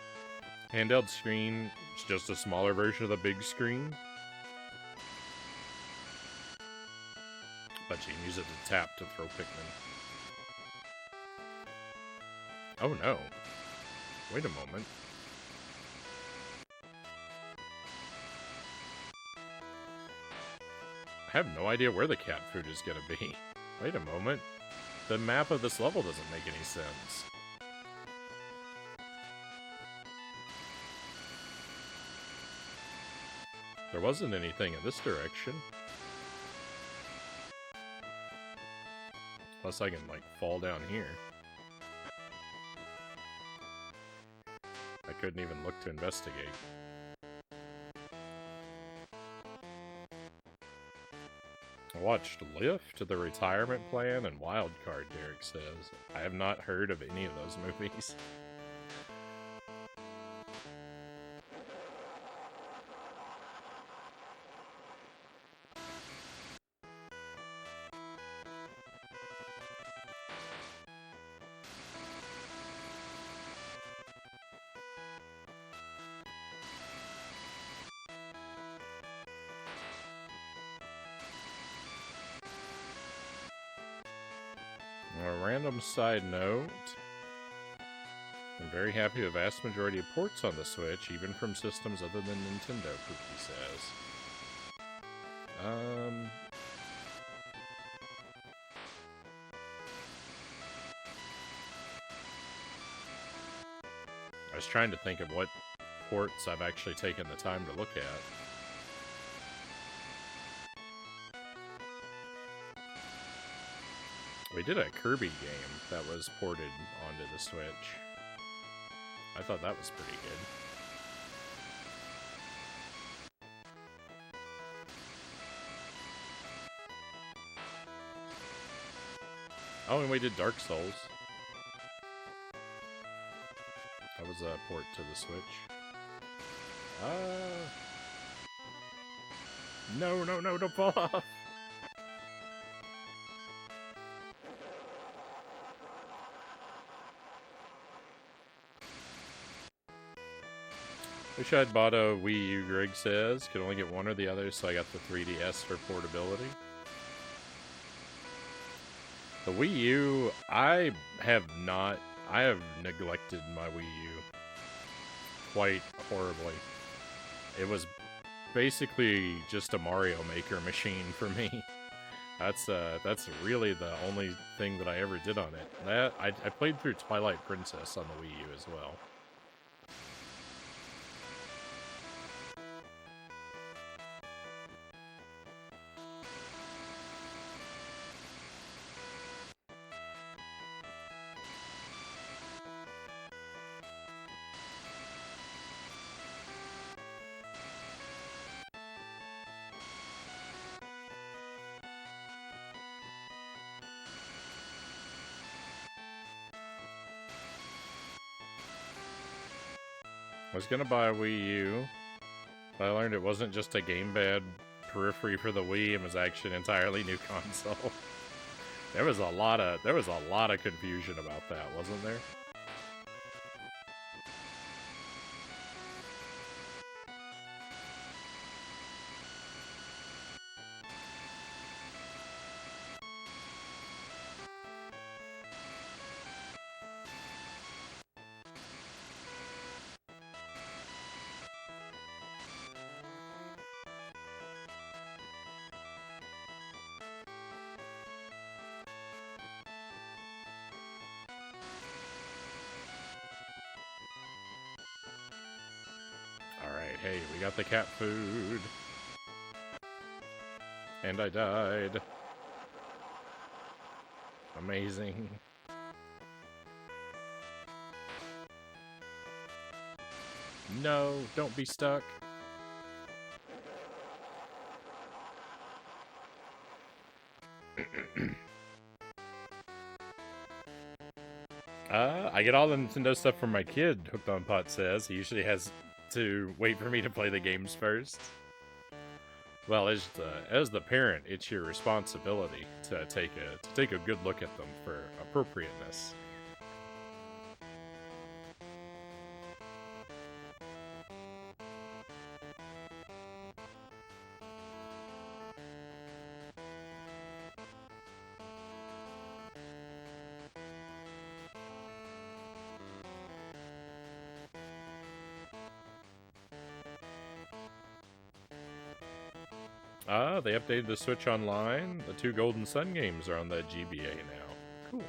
Handheld screen is just a smaller version of the big screen. But you can use it to tap to throw Pikmin. Oh no. Wait a moment. I have no idea where the cat food is gonna be. Wait a moment. The map of this level doesn't make any sense. There wasn't anything in this direction. Unless I can, like, fall down here. I couldn't even look to investigate. I watched Lift, The Retirement Plan, and Wildcard, Derek says. I have not heard of any of those movies. A random side note. I'm very happy with the vast majority of ports on the Switch, even from systems other than Nintendo, Pookie says. I was trying to think of what ports I've actually taken the time to look at. We did a Kirby game that was ported onto the Switch. I thought that was pretty good. Oh, and we did Dark Souls. That was a port to the Switch. No, don't fall off! Wish I'd bought a Wii U, Greg says. Could only get one or the other, so I got the 3DS for portability. The Wii U, I have neglected my Wii U quite horribly. It was basically just a Mario Maker machine for me. That's really the only thing that I ever did on it. I played through Twilight Princess on the Wii U as well. I was gonna buy a Wii U, but I learned it wasn't just a gamepad periphery for the Wii, it was actually an entirely new console. There was a lot of confusion about that, wasn't there? Alright, hey, we got the cat food. And I died. No, don't be stuck. I get all the Nintendo stuff from my kid, Hooked on Pot says. He usually has to wait for me to play the games first. Well, as the parent, it's your responsibility to take a good look at them for appropriateness. They updated the Switch Online. The 2 Golden Sun games are on the GBA now. Cool.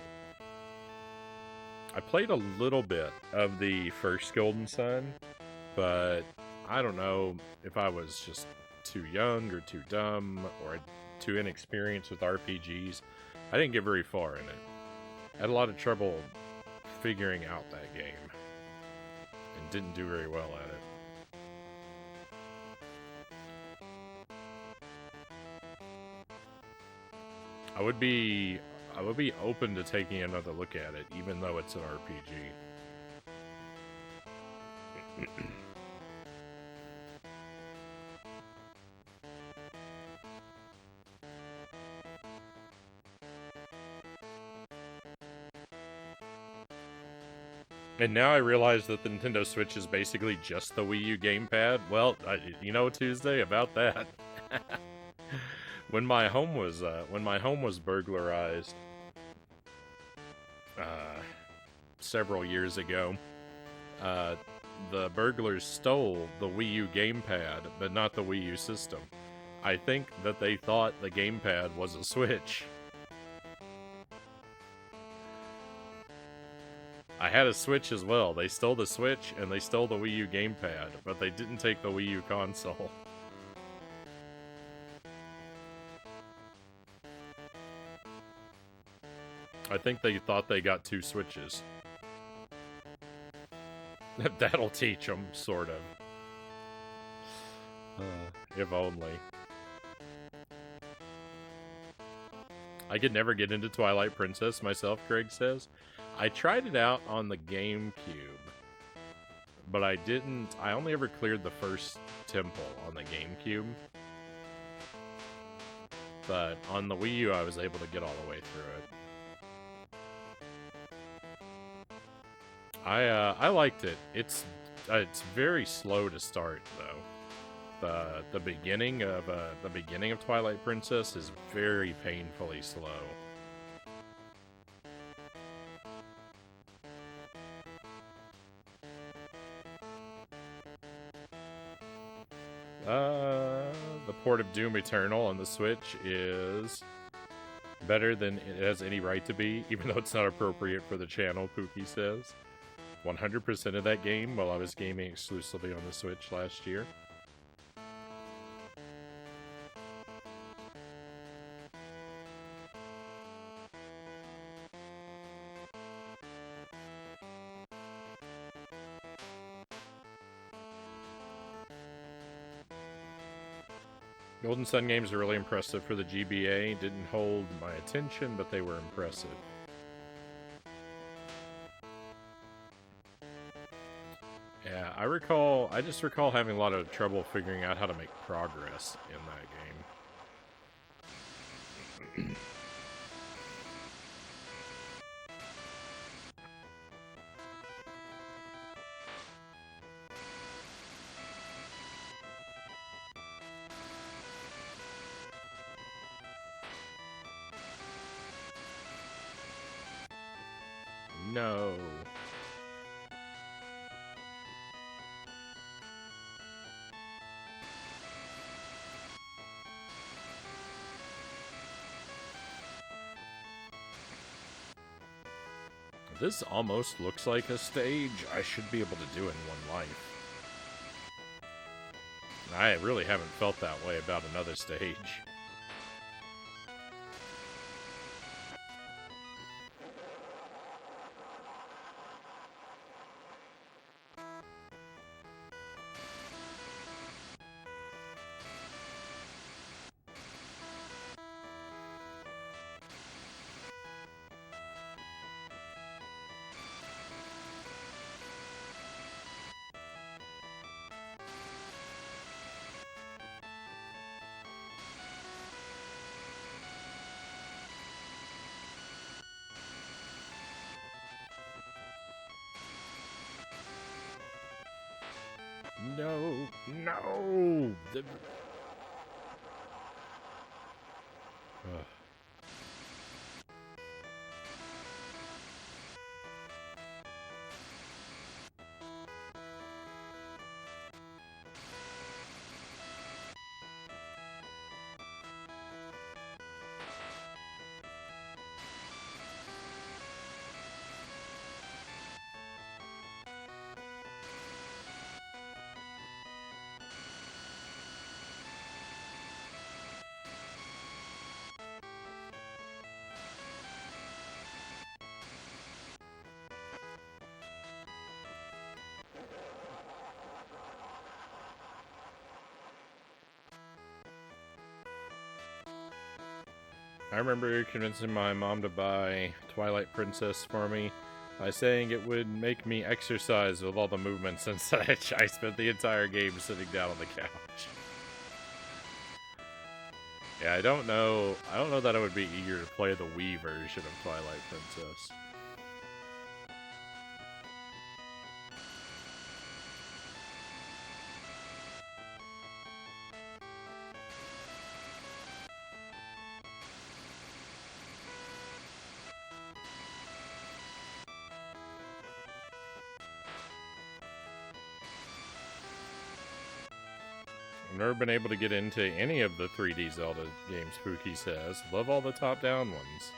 I played a little bit of the first Golden Sun, but I don't know if I was just too young or too dumb or too inexperienced with RPGs. I didn't get very far in it. I had a lot of trouble figuring out that game and didn't do very well at it. I would be open to taking another look at it, even though it's an RPG. And now I realize that the Nintendo Switch is basically just the Wii U gamepad. Well, you know, Tuesday, about that. When my home was burglarized several years ago, the burglars stole the Wii U gamepad, but not the Wii U system. I think that they thought the gamepad was a Switch. I had a Switch as well. They stole the Switch and they stole the Wii U gamepad, but they didn't take the Wii U console. I think they thought they got 2 Switches. That'll teach them, sort of. If only. I could never get into Twilight Princess myself, Craig says. I tried it out on the GameCube, but I only ever cleared the first temple on the GameCube. But on the Wii U, I was able to get all the way through it. I liked it. It's very slow to start though. The beginning of Twilight Princess is very painfully slow. The port of Doom Eternal on the Switch is better than it has any right to be, even though it's not appropriate for the channel, Pookie says. 100% of that game while I was gaming exclusively on the Switch last year. Golden Sun games are really impressive for the GBA. Didn't hold my attention, but they were impressive. Yeah, I just recall having a lot of trouble figuring out how to make progress in that game. No. This almost looks like a stage I should be able to do in one life. I really haven't felt that way about another stage. No. No! Ugh. I remember convincing my mom to buy Twilight Princess for me by saying it would make me exercise with all the movements and such. I spent the entire game sitting down on the couch. Yeah, I don't know that I would be eager to play the Wii version of Twilight Princess. I've never been able to get into any of the 3D Zelda games, Spooky says. Love all the top-down ones.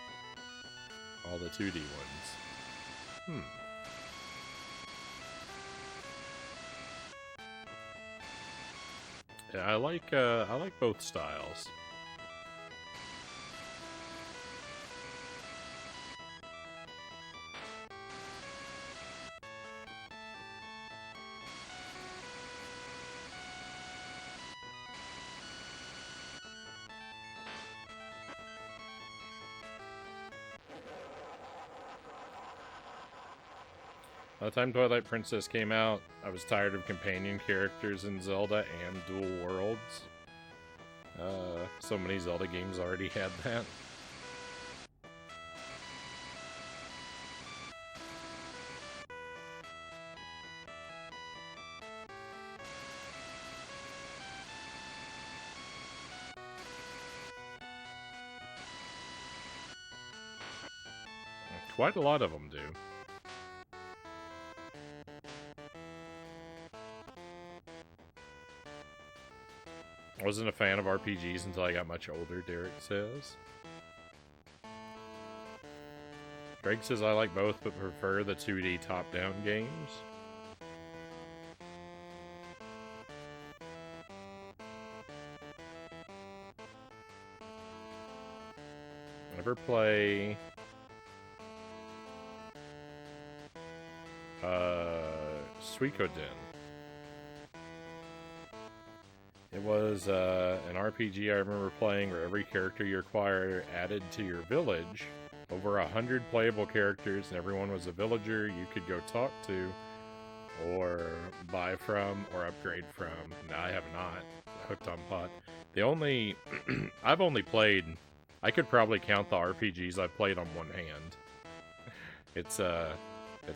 All the 2D ones. Yeah, I like both styles. By the time Twilight Princess came out, I was tired of companion characters in Zelda and Dual Worlds. So many Zelda games already had that. Quite a lot of them do. I wasn't a fan of RPGs until I got much older, Derek says. Greg says I like both, but prefer the 2D top-down games. Never play... Suikoden. It was an RPG I remember playing where every character you acquire added to your village. Over 100 playable characters, and everyone was a villager you could go talk to, or buy from, or upgrade from. No, I have not. Hooked on pot. The only... I've only played... I could probably count the RPGs I've played on one hand. It's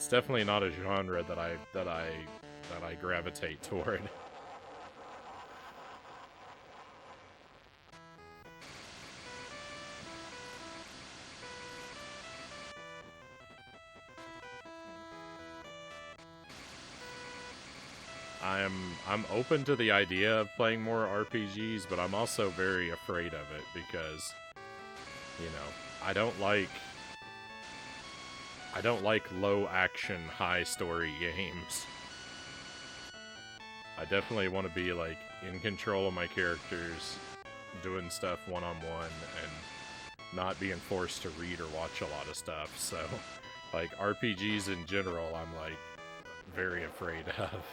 definitely not a genre that I gravitate toward. I'm open to the idea of playing more RPGs, but I'm also very afraid of it because, you know, I don't like low action, high story games. I definitely want to be like in control of my characters, doing stuff one-on-one, and not being forced to read or watch a lot of stuff. So, like, RPGs in general, I'm like very afraid of.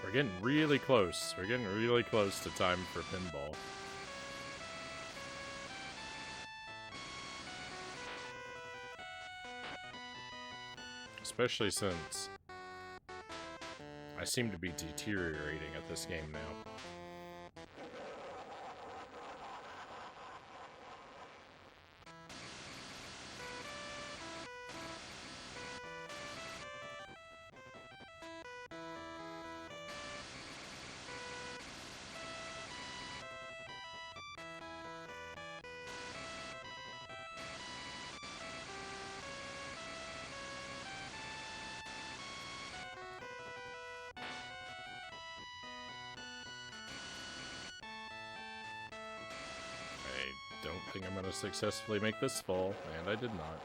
We're getting really close. We're getting really close to time for pinball. Especially since I seem to be deteriorating at this game now. I don't think I'm going to successfully make this fall, and I did not.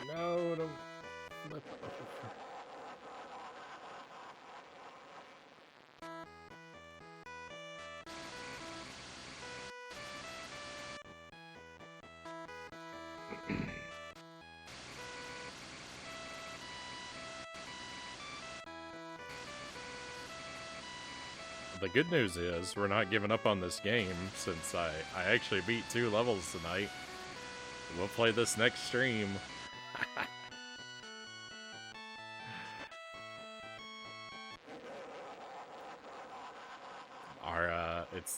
No, don't flip over. The good news is we're not giving up on this game since I actually beat 2 levels tonight. We'll play this next stream.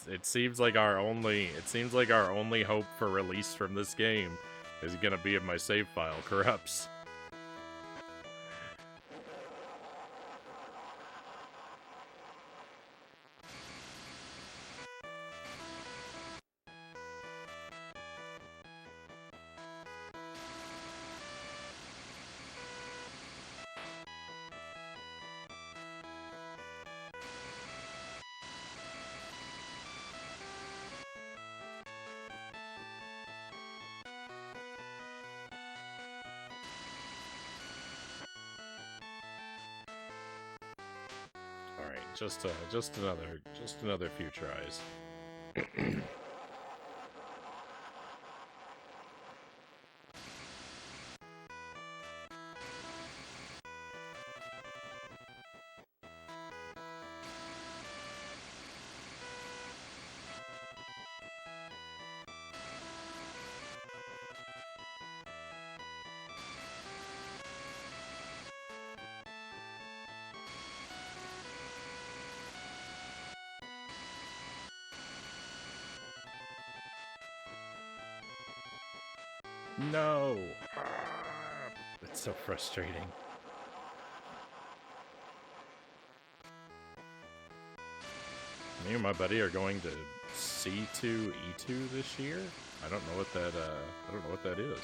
It seems like our only hope for release from this game is gonna be if my save file corrupts. Just another few tries. No! It's so frustrating. Me and my buddy are going to C2 E2 this year. I don't know what that is.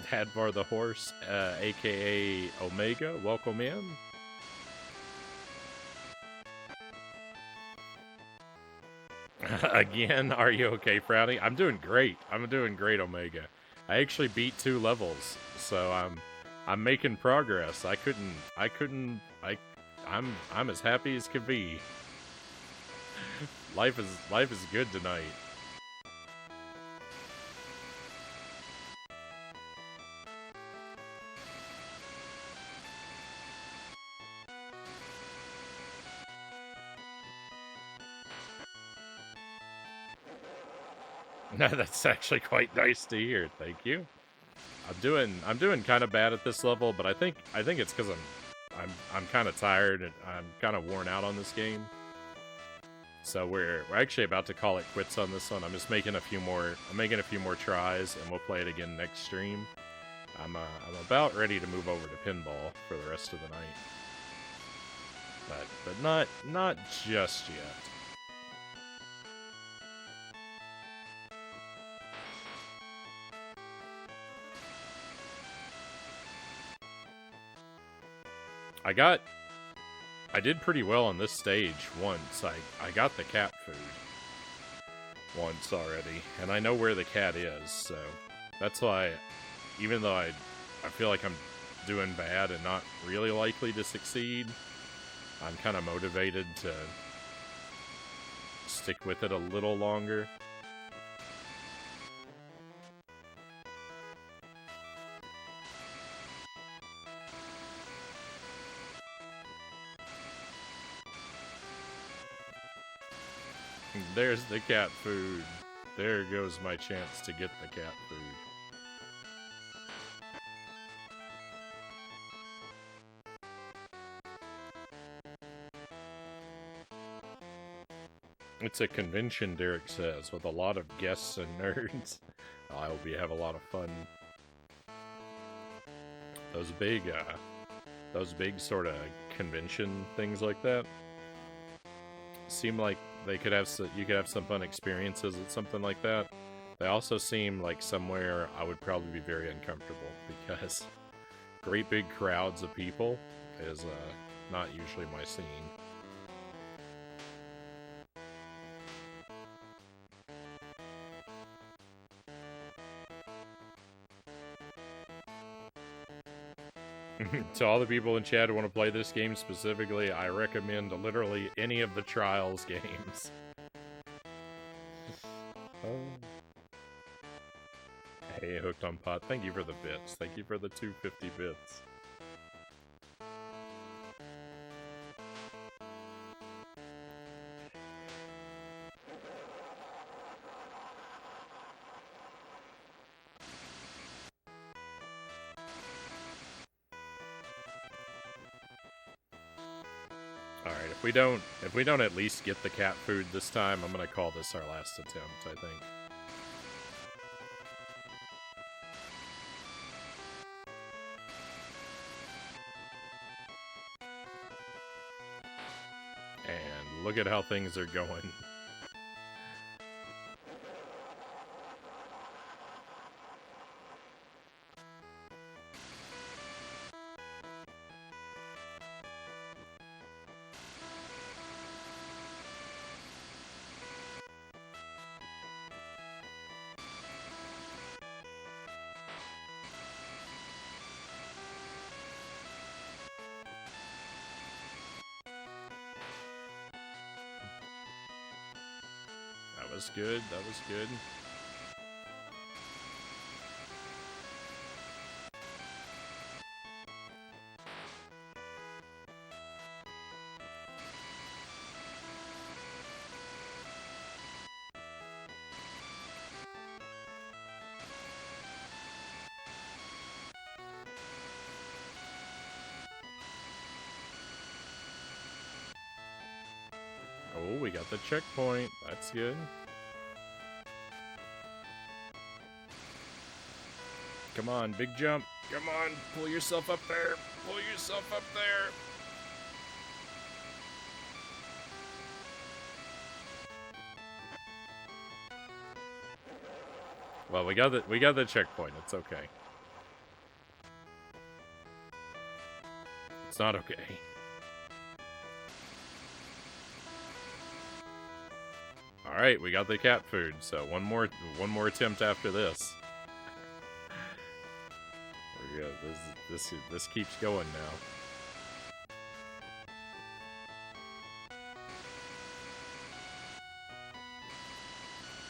Hadvar the Horse, aka Omega, welcome in. Again, are you okay, Frownie? I'm doing great. I'm doing great, Omega. I actually beat 2 levels, so I'm making progress. I'm as happy as could be. Life is good tonight. That's actually quite nice to hear. Thank you. I'm doing kind of bad at this level, but I think it's because I'm kind of tired and I'm kind of worn out on this game. So we're actually about to call it quits on this one. I'm just making a few more. I'm making a few more tries, and we'll play it again next stream. I'm about ready to move over to pinball for the rest of the night, but not just yet. I did pretty well on this stage once. I got the cat food once already, and I know where the cat is, so that's why, even though I feel like I'm doing bad and not really likely to succeed, I'm kind of motivated to stick with it a little longer. There's the cat food. There goes my chance to get the cat food. It's a convention, Derek says, with a lot of guests and nerds. I'll have a lot of fun. Those big sort of convention things like that seem like you could have some fun experiences at something like that. They also seem like somewhere I would probably be very uncomfortable, because great big crowds of people is not usually my scene. To all the people in chat who want to play this game specifically, I recommend literally any of the Trials games. Hey, Hooked on Pot, thank you for the bits. Thank you for the 250 bits. Alright, if we don't at least get the cat food this time, I'm gonna call this our last attempt, I think. And look at how things are going. That was good, that was good. Oh, we got the checkpoint. That's good. Come on, big jump. Come on, pull yourself up there. Pull yourself up there. Well, we got the checkpoint. It's okay. It's not okay. All right, we got the cat food. So one more attempt after this. There we go. This keeps going now.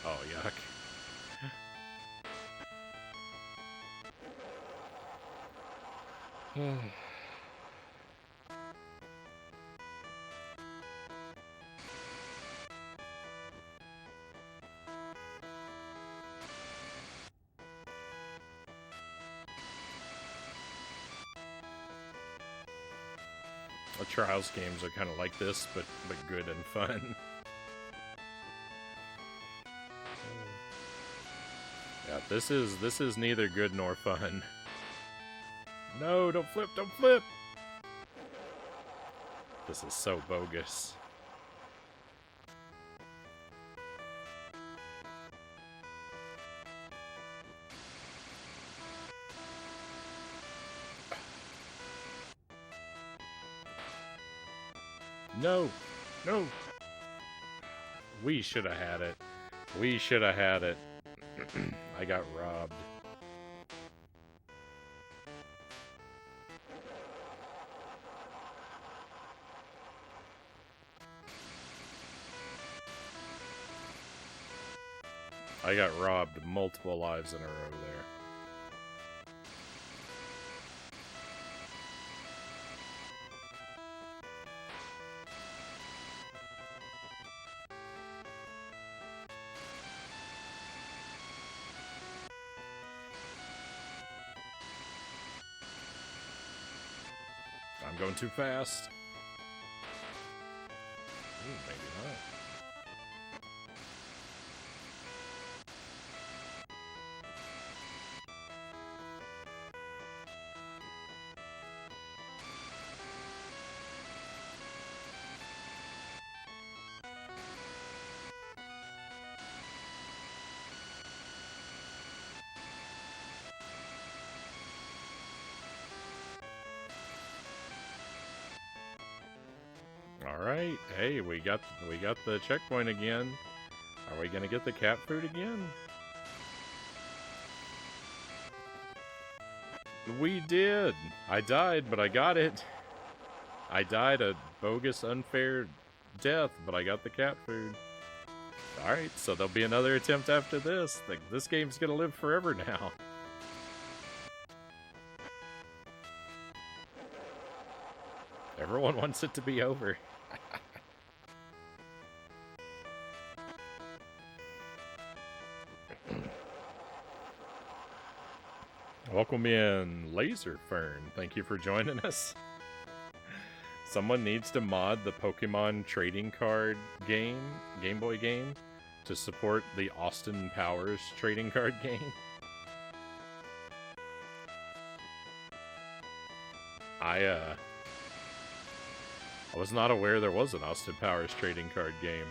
Oh, yuck. The Trials games are kind of like this, but good and fun. Yeah, this is neither good nor fun. No, don't flip, don't flip! This is so bogus. No! No! We should have had it. We should have had it. I got robbed. I got robbed multiple lives in a row there. I'm going too fast. Ooh, maybe not. Alright, hey, we got the checkpoint again. Are we gonna get the cat food again? We did! I died, but I got it. I died a bogus, unfair death, but I got the cat food. Alright, so there'll be another attempt after this. Like, this game's gonna live forever now. Everyone wants it to be over. Welcome in, Laser Fern. Thank you for joining us. Someone needs to mod the Pokemon trading card game, Game Boy game, to support the Austin Powers trading card game. I was not aware there was an Austin Powers trading card game.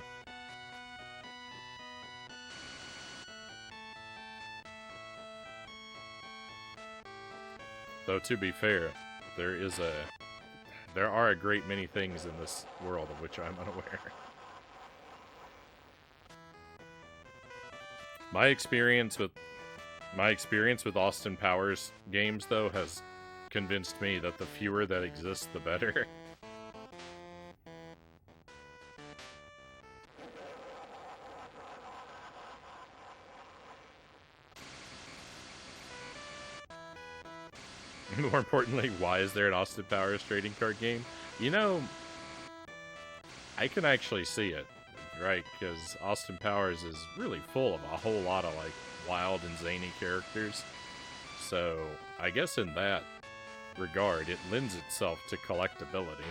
Though, to be fair, there are a great many things in this world of which I'm unaware. My experience with Austin Powers games, though, has convinced me that the fewer that exist, the better. More importantly, why is there an Austin Powers trading card game? You know, I can actually see it, right? Because Austin Powers is really full of a whole lot of, like, wild and zany characters. So, I guess in that regard, it lends itself to collectability.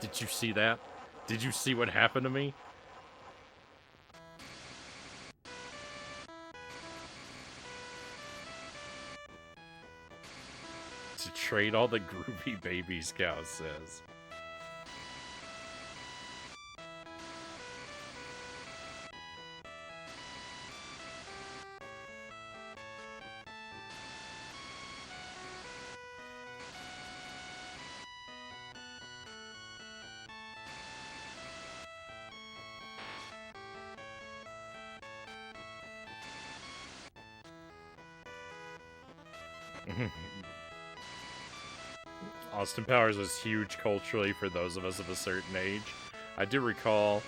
Did you see that? Did you see what happened to me? To trade all the groovy babies, Cow says. Austin Powers was huge culturally for those of us of a certain age. I do recall...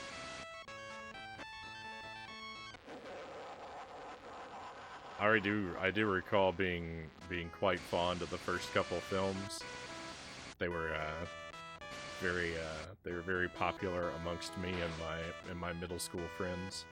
I do recall being quite fond of the first couple films. They were very popular amongst me and my middle school friends.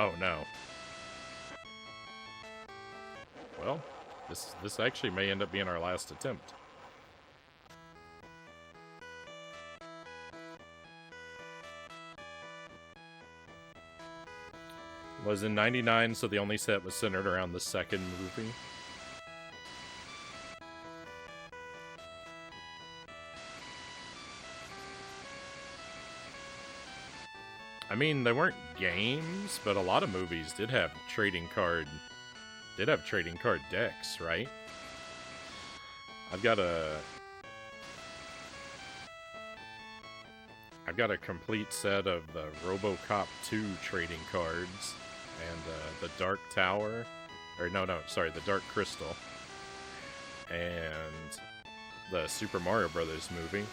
Oh no. Well, this actually may end up being our last attempt. Was in 99, so the only set was centered around the second movie. I mean, they weren't games, but a lot of movies did have trading card decks, right? I've got a complete set of the RoboCop 2 trading cards and the Dark Tower, or no, sorry, the Dark Crystal, and the Super Mario Brothers movie.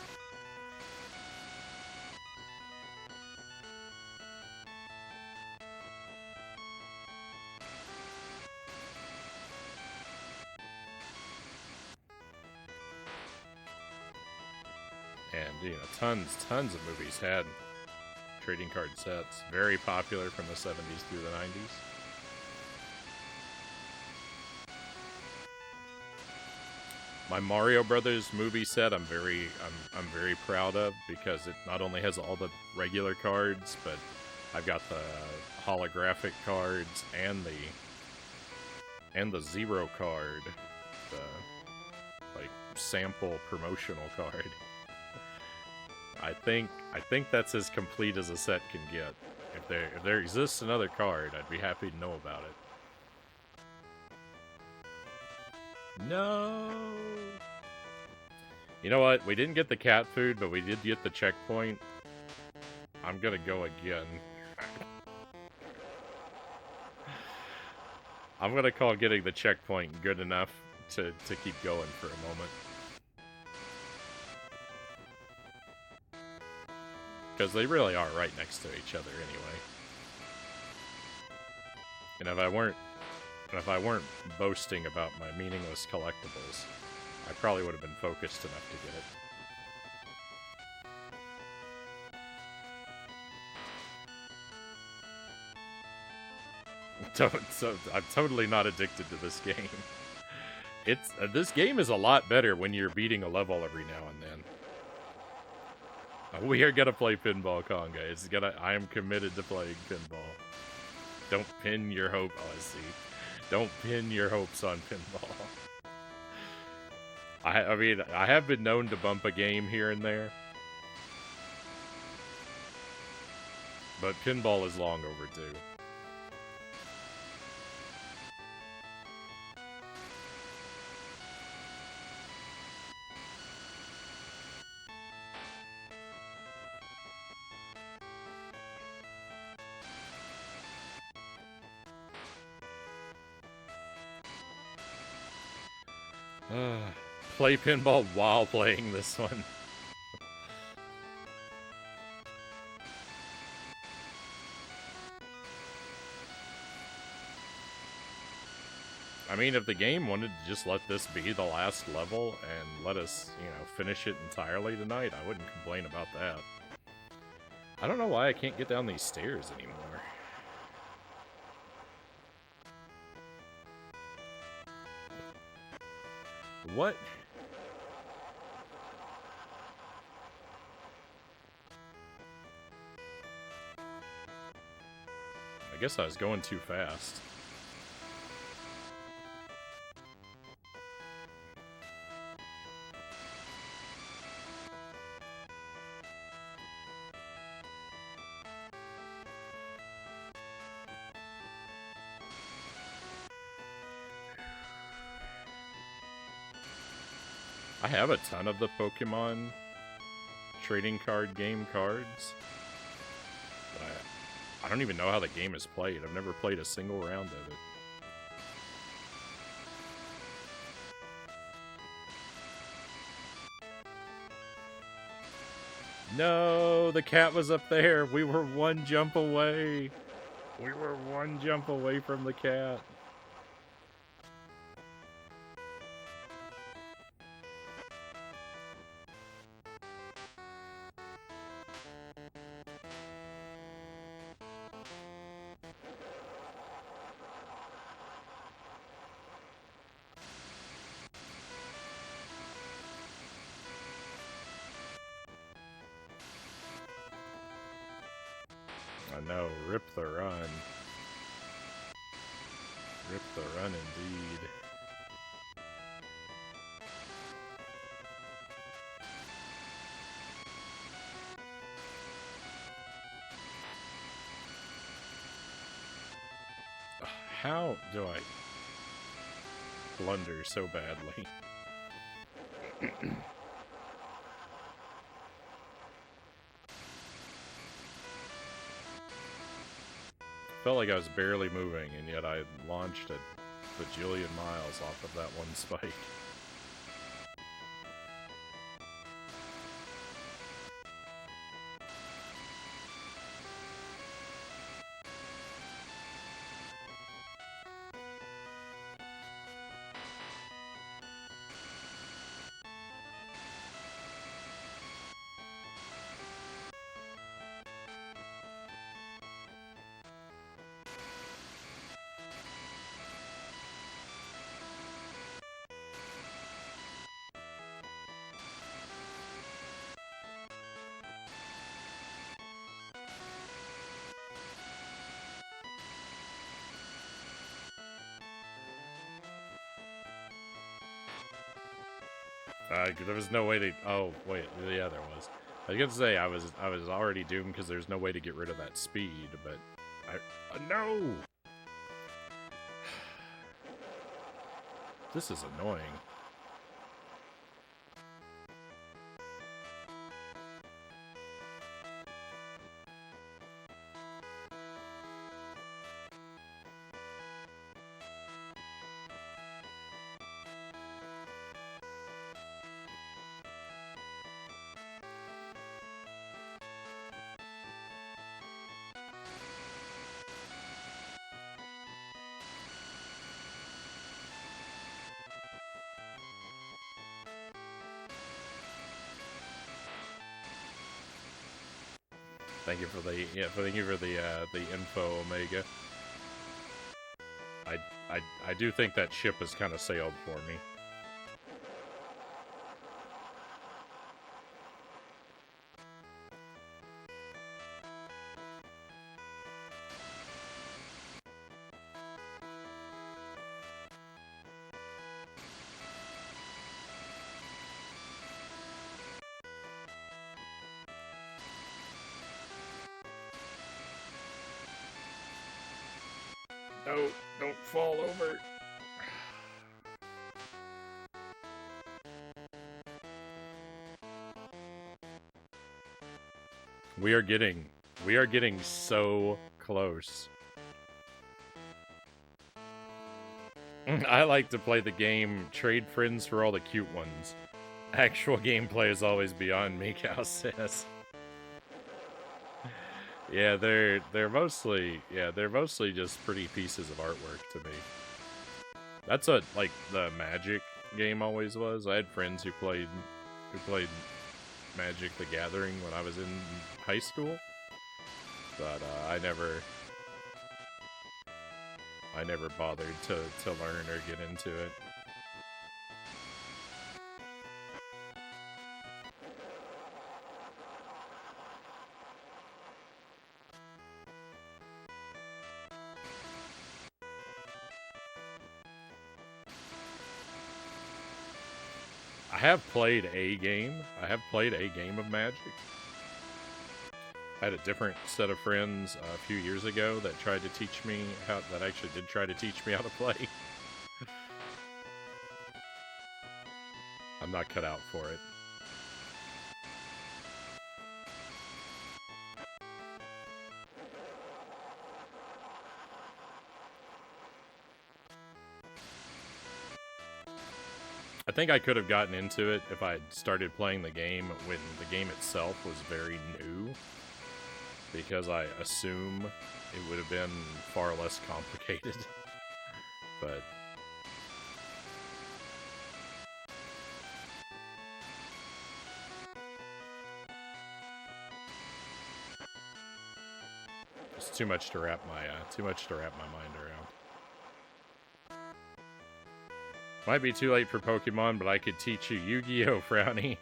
And, you know, tons of movies had trading card sets. Very popular from the 70s through the 90s. My Mario Brothers movie set I'm very proud of, because it not only has all the regular cards, but I've got the holographic cards and the Zero card, the like sample promotional card. I think that's as complete as a set can get. If there exists another card, I'd be happy to know about it. No. You know what? We didn't get the cat food, but we did get the checkpoint. I'm gonna go again. I'm gonna call getting the checkpoint good enough to keep going for a moment. Because they really are right next to each other anyway. And if I weren't boasting about my meaningless collectibles, I probably would have been focused enough to get it. I'm totally not addicted to this game. This game is a lot better when you're beating a level every now and then. We are gonna play Pinball Conga. I am committed to playing pinball. Don't pin your hope. Oh, I see. Don't pin your hopes on pinball. I mean, I have been known to bump a game here and there, but pinball is long overdue. Play pinball while playing this one. I mean, if the game wanted to just let this be the last level and let us, you know, finish it entirely tonight, I wouldn't complain about that. I don't know why I can't get down these stairs anymore. What? I guess I was going too fast. I have a ton of the Pokemon trading card game cards, but I don't even know how the game is played. I've never played a single round of it. No, the cat was up there. We were one jump away. We were one jump away from the cat. I know, rip the run. Rip the run indeed. How do I blunder so badly? Felt like I was barely moving, and yet I launched a bajillion miles off of that one spike. There was no way to. Oh wait, yeah, there was. I was gonna say I was already doomed because there's no way to get rid of that speed, but no. This is annoying. Thank you for the thank you for the info, Omega. I do think that ship has kind of sailed for me. No, don't fall over. We are getting so close. I like to play the game, trade friends for all the cute ones. Actual gameplay is always beyond me, Cal says. Yeah, they're mostly just pretty pieces of artwork to me. That's what like the Magic game always was. I had friends who played Magic the Gathering when I was in high school, but I never bothered to learn or get into it. I have played a game. I have played a game of Magic. I had a different set of friends a few years ago that tried to teach me how. That actually did try to teach me how to play. I'm not cut out for it. I think I could have gotten into it if I had started playing the game when the game itself was very new, because I assume it would have been far less complicated. But it's too much to wrap my mind around. Might be too late for Pokemon, but I could teach you Yu-Gi-Oh! Frownie.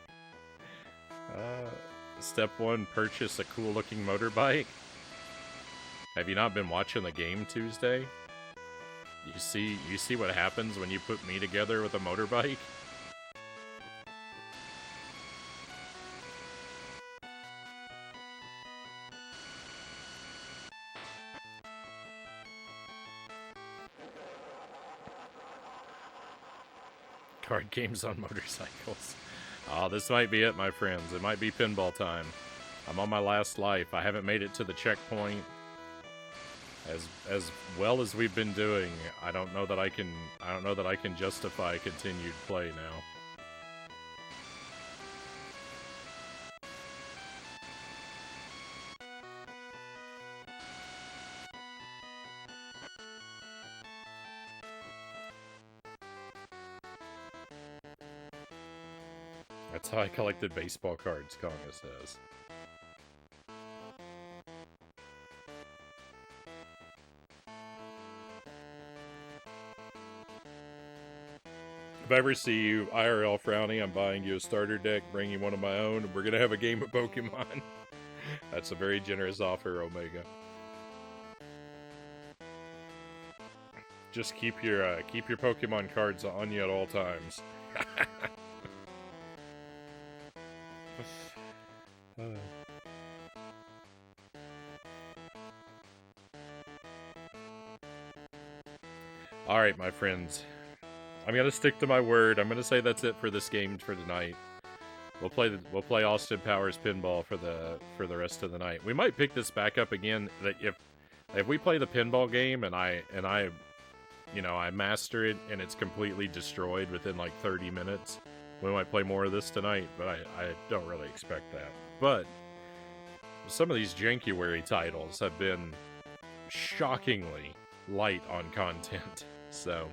Step 1, purchase a cool-looking motorbike. Have you not been watching the game Tuesday? You see what happens when you put me together with a motorbike? Card games on motorcycles. Oh, this might be it, my friends. It might be pinball time. I'm on my last life. I haven't made it to the checkpoint. As well as we've been doing, I don't know that I can justify continued play now. That's how I collected baseball cards, Konga says. If I ever see you IRL Frownie, I'm buying you a starter deck, bringing one of my own, and we're gonna have a game of Pokemon. That's a very generous offer, Omega. Just keep your Pokemon cards on you at all times. Alright, my friends. I'm gonna stick to my word. I'm gonna say that's it for this game for tonight. We'll play Austin Powers Pinball for the rest of the night. We might pick this back up again. That if we play the pinball game and I master it and it's completely destroyed within like 30 minutes, we might play more of this tonight. But I don't really expect that. But some of these Jankuary titles have been shockingly light on content, so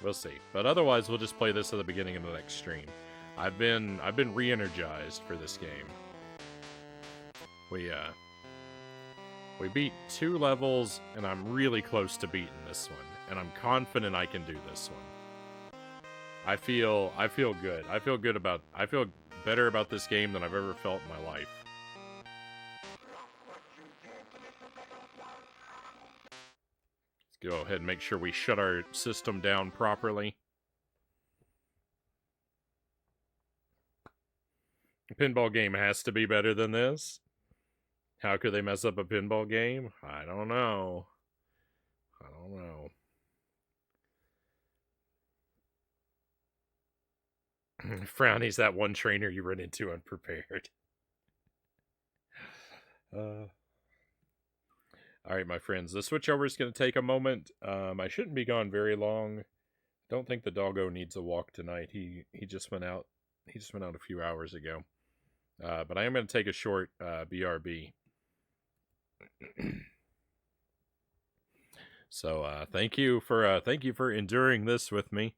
we'll see. But otherwise, we'll just play this at the beginning of the next stream. I've been re-energized for this game. We beat 2 levels, and I'm really close to beating this one, and I'm confident I can do this one. I feel good. I feel better about this game than I've ever felt in my life. Let's go ahead and make sure we shut our system down properly. A pinball game has to be better than this. How could they mess up a pinball game? I don't know. Frownie's that one trainer you run into unprepared. Alright, my friends. The switchover is going to take a moment. I shouldn't be gone very long. Don't think the doggo needs a walk tonight. He just went out. He just went out a few hours ago. But I am going to take a short BRB. So thank you for enduring this with me.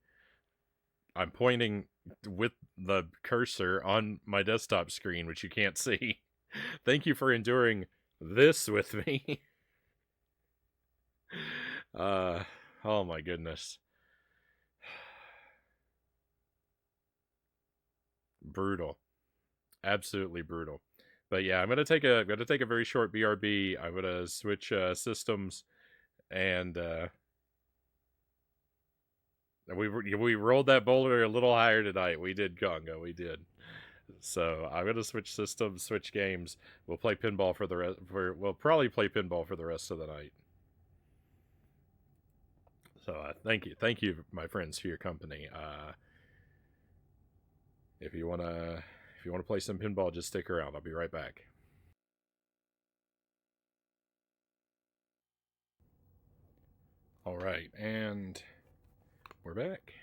I'm pointing with the cursor on my desktop screen, which you can't see. Thank you for enduring this with me. Oh my goodness. Brutal. Absolutely brutal. But yeah, I'm gonna take a very short BRB. I'm gonna switch systems, and we rolled that boulder a little higher tonight. We did, Congo. We did. So I'm gonna switch systems, switch games. We'll play pinball for the rest. We'll probably play pinball for the rest of the night. So thank you, my friends, for your company. If you wanna play some pinball, just stick around. I'll be right back. All right, and we're back.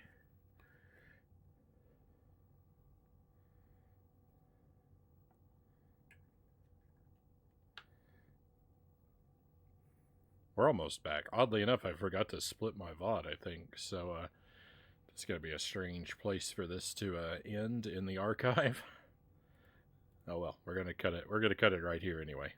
We're almost back. Oddly enough, I forgot to split my VOD, I think. So, it's going to be a strange place for this to end in the archive. Oh well, we're going to cut it. We're going to cut it right here anyway.